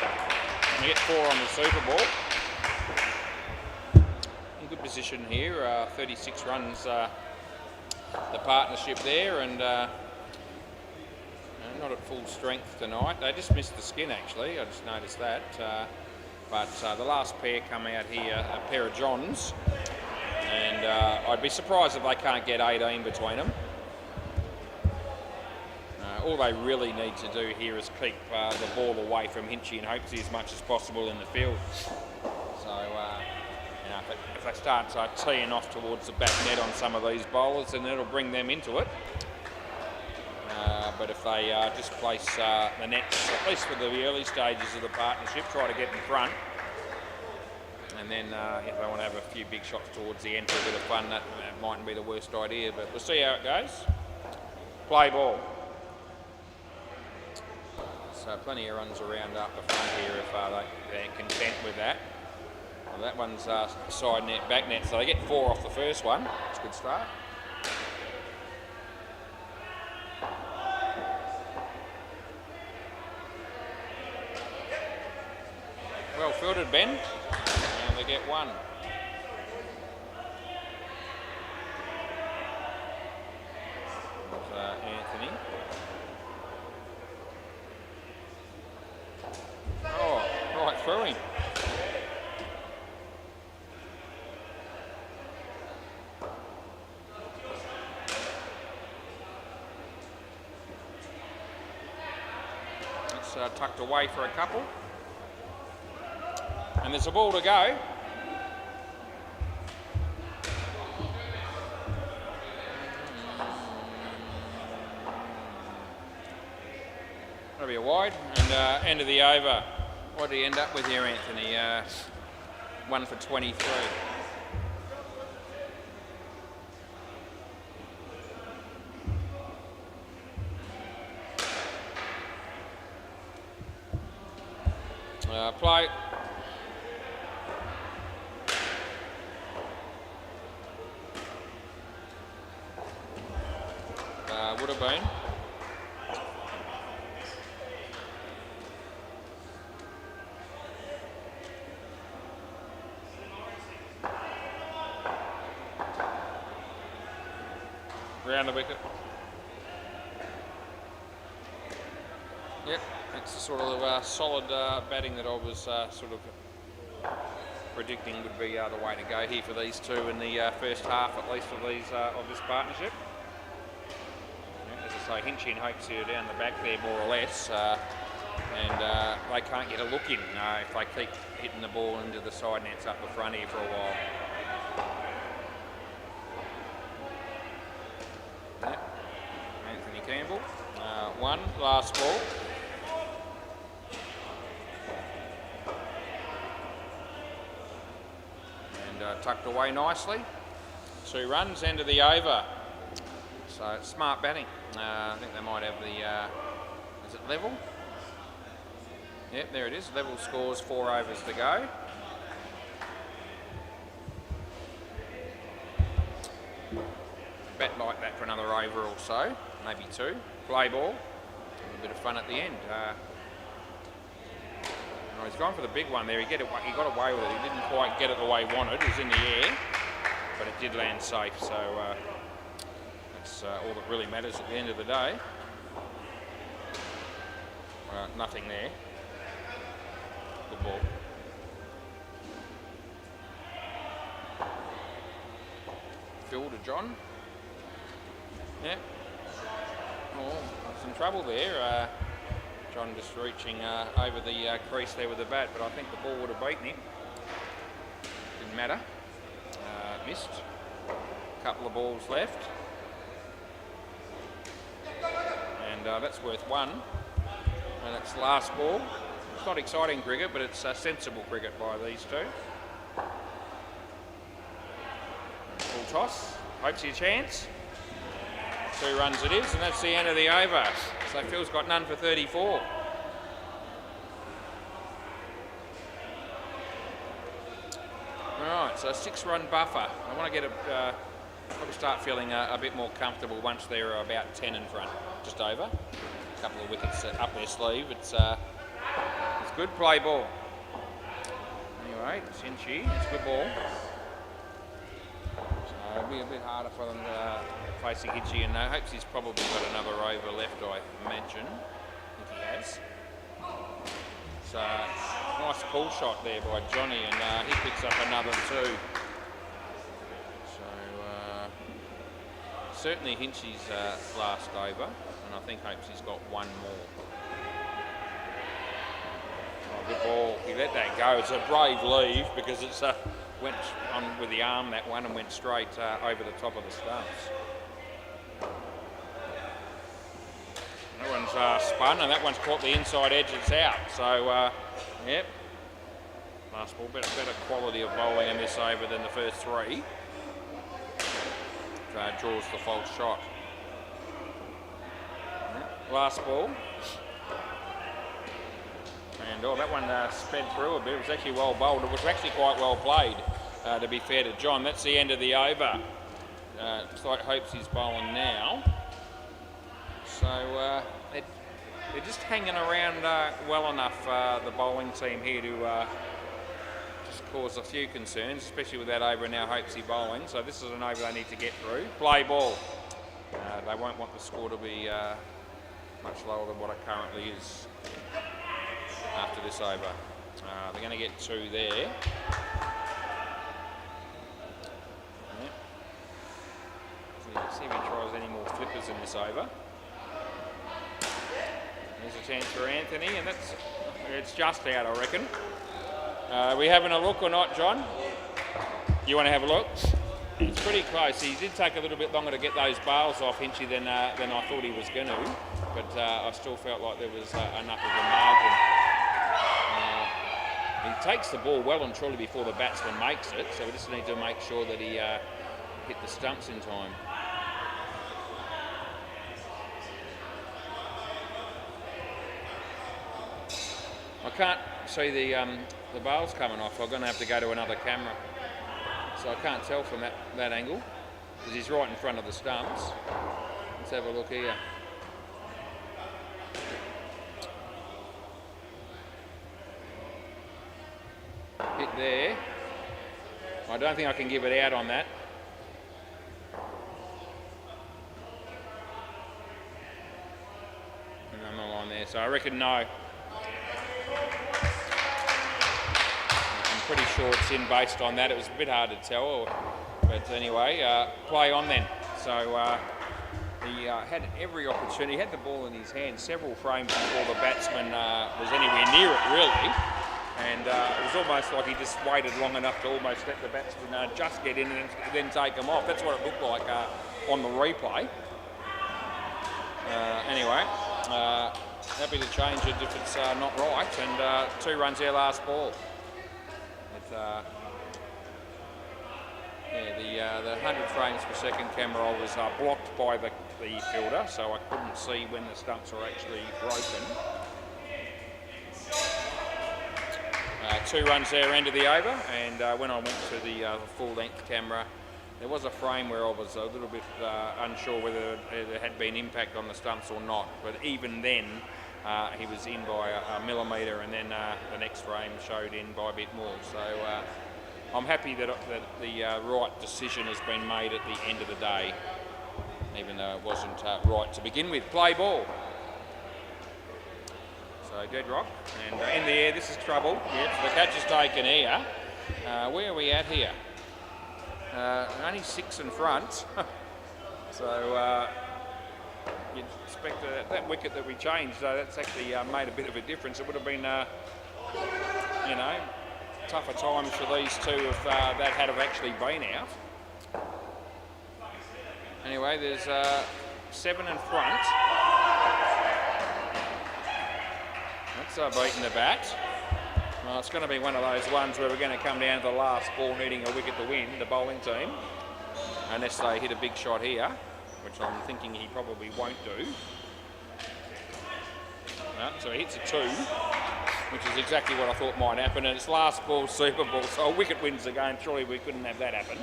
We get 4 on the Super Ball. In good position here. 36 runs. The partnership there, and not at full strength tonight. They just missed the skin, actually. I just noticed that. But the last pair come out here, a pair of Johns, and I'd be surprised if they can't get 18 between them. All they really need to do here is keep the ball away from Hinchy and Hopesy as much as possible in the field. So, you know, if they start teeing off towards the back net on some of these bowlers, then it'll bring them into it. But if they just place the nets, at least for the early stages of the partnership, try to get in front. And then if they want to have a few big shots towards the end for a bit of fun, that mightn't be the worst idea. But we'll see how it goes. Play ball. So plenty of runs around up the front here if they're content with that. Well, that one's side net, back net, so they get 4 off the first one. It's a good start. Well fielded, Ben. And they get 1. Anthony. Oh, right through him. tucked away for a couple. And there's a ball to go. That'll be a wide, and end of the over. What did he end up with here, Anthony? 1 for 23. Play. Would have been. Round the wicket. Yep, it's the sort of solid batting that I was sort of predicting would be the way to go here for these two in the first half, at least of these of this partnership. Yeah, as I say, Hinchy and Hopes are down the back there more or less, and they can't get a look in if they keep hitting the ball into the side nets up the front here for a while. Campbell, one, last ball. And tucked away nicely. 2 runs, end of the over. So it's smart batting. I think they might have the, is it level? Yep, there it is. Level scores, 4 overs to go. Bat like that for another over or so. Maybe 2. Play ball. A bit of fun at the end. He's gone for the big one there. He got away with it. He didn't quite get it the way he wanted. It was in the air, but it did land safe. So that's all that really matters at the end of the day. Nothing there. Good ball. Phil to John. Yeah. Oh, some trouble there. John just reaching over the crease there with the bat, but I think the ball would have beaten him. Didn't matter. Missed. A couple of balls left. And that's worth 1. And it's the last ball. It's not exciting cricket, but it's sensible cricket by these two. Full toss. Hopes he a chance. 2 runs it is, and that's the end of the over. So Phil's got none for 34. Right, so a 6-run buffer. I want to get probably start feeling a bit more comfortable once they're about 10 in front, just over. A couple of wickets up their sleeve. It's good play ball. Anyway, it's Hinchy. It's good ball. So it'll be a bit harder for them facing Hinchy, and hopes he's probably got another over left, I imagine. I think he has. So nice pull shot there by Johnny, and he picks up another 2. So certainly Hinchy's last over, and I think hopes he's got 1 more. Oh, good ball. He let that go. It's a brave leave because it's went on with the arm, that one, and went straight over the top of the stumps. That one's spun, and that one's caught the inside edge. It's out. So, yep. Last ball, better quality of bowling in this over than the first 3. Draws the false shot. Yep. Last ball. And that one sped through a bit. It was actually well bowled. It was actually quite well played, to be fair to John. That's the end of the over. Looks like hopes he's bowling now. So they're just hanging around well enough, the bowling team here, to just cause a few concerns, especially with that over now Hopesy bowling. So this is an over they need to get through. Play ball. They won't want the score to be much lower than what it currently is after this over. They're going to get 2 there. Yep. See if he tries any more flippers in this over. There's a chance for Anthony, and it's just out, I reckon. Are we having a look or not, John? You want to have a look? It's pretty close. He did take a little bit longer to get those bails off Hinchy than I thought he was going to, but I still felt like there was enough of a margin. He takes the ball well and truly before the batsman makes it, so we just need to make sure that he hit the stumps in time. I can't see the bails coming off. I'm going to have to go to another camera. So I can't tell from that angle, because he's right in front of the stumps. Let's have a look here. Hit there. I don't think I can give it out on that. And I'm not on there, so I reckon no. Pretty sure it's in based on that. It was a bit hard to tell, but anyway, play on then. So he had every opportunity. He had the ball in his hand several frames before the batsman was anywhere near it, really. And it was almost like he just waited long enough to almost let the batsman just get in and then take him off. That's what it looked like on the replay. Anyway, happy to change it if it's not right. And 2 runs there last ball. The 100 frames per second camera was blocked by the fielder, so I couldn't see when the stumps were actually broken. 2 runs there, end of the over, and when I went to the full-length camera, there was a frame where I was a little bit unsure whether there had been impact on the stumps or not, but even then he was in by a millimetre, and then the next frame showed in by a bit more. So I'm happy that the right decision has been made at the end of the day, even though it wasn't right to begin with. Play ball. So dead rock, and in the air, this is trouble. Yep, the catch is taken here. Where are we at here? Only 6 in front. So you'd expect that wicket that we changed, that's actually made a bit of a difference. It would have been, tougher times for these two if that had have actually been out. Anyway, there's 7 in front. That's beating the bat. Well, it's going to be one of those ones where we're going to come down to the last ball needing a wicket to win, the bowling team, unless they hit a big shot here, which I'm thinking he probably won't do. No, so he hits a 2, which is exactly what I thought might happen, and it's last ball, super ball, so a wicket wins the game. Surely we couldn't have that happen.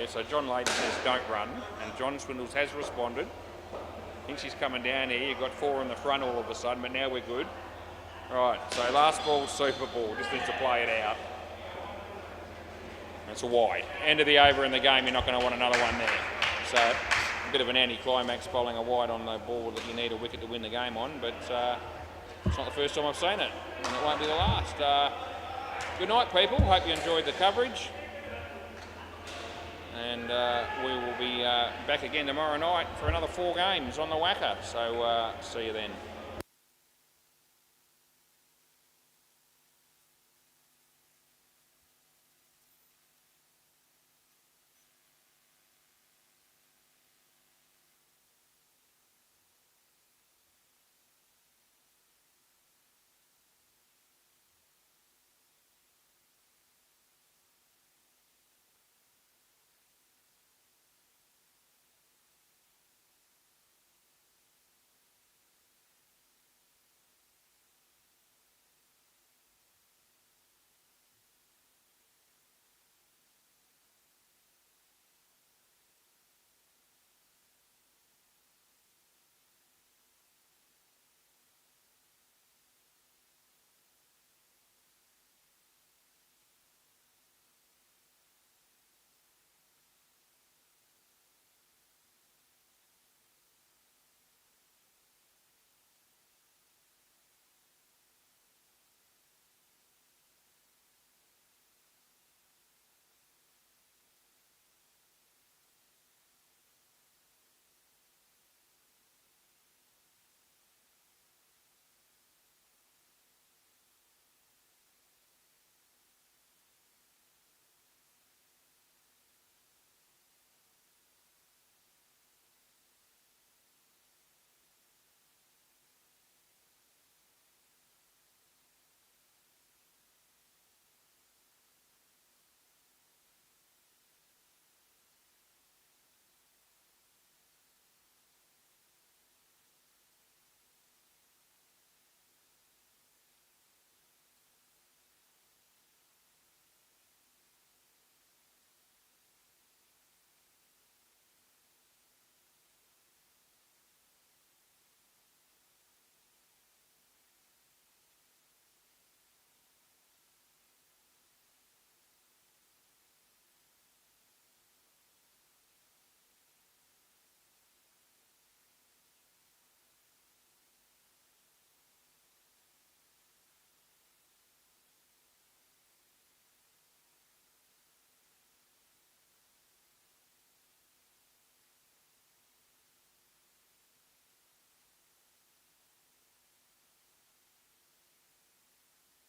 So John Layton says don't run, and John Swindles has responded. I think she's coming down here. You've got 4 in the front all of a sudden, but now we're good. Right, so last ball, super ball. Just needs to play it out. It's a wide. End of the over in the game, you're not going to want another one there. So a bit of an anti-climax bowling a wide on the ball that you need a wicket to win the game on, but it's not the first time I've seen it, and it won't be the last. Good night, people. Hope you enjoyed the coverage. And we will be back again tomorrow night for another 4 games on the WACA. So see you then.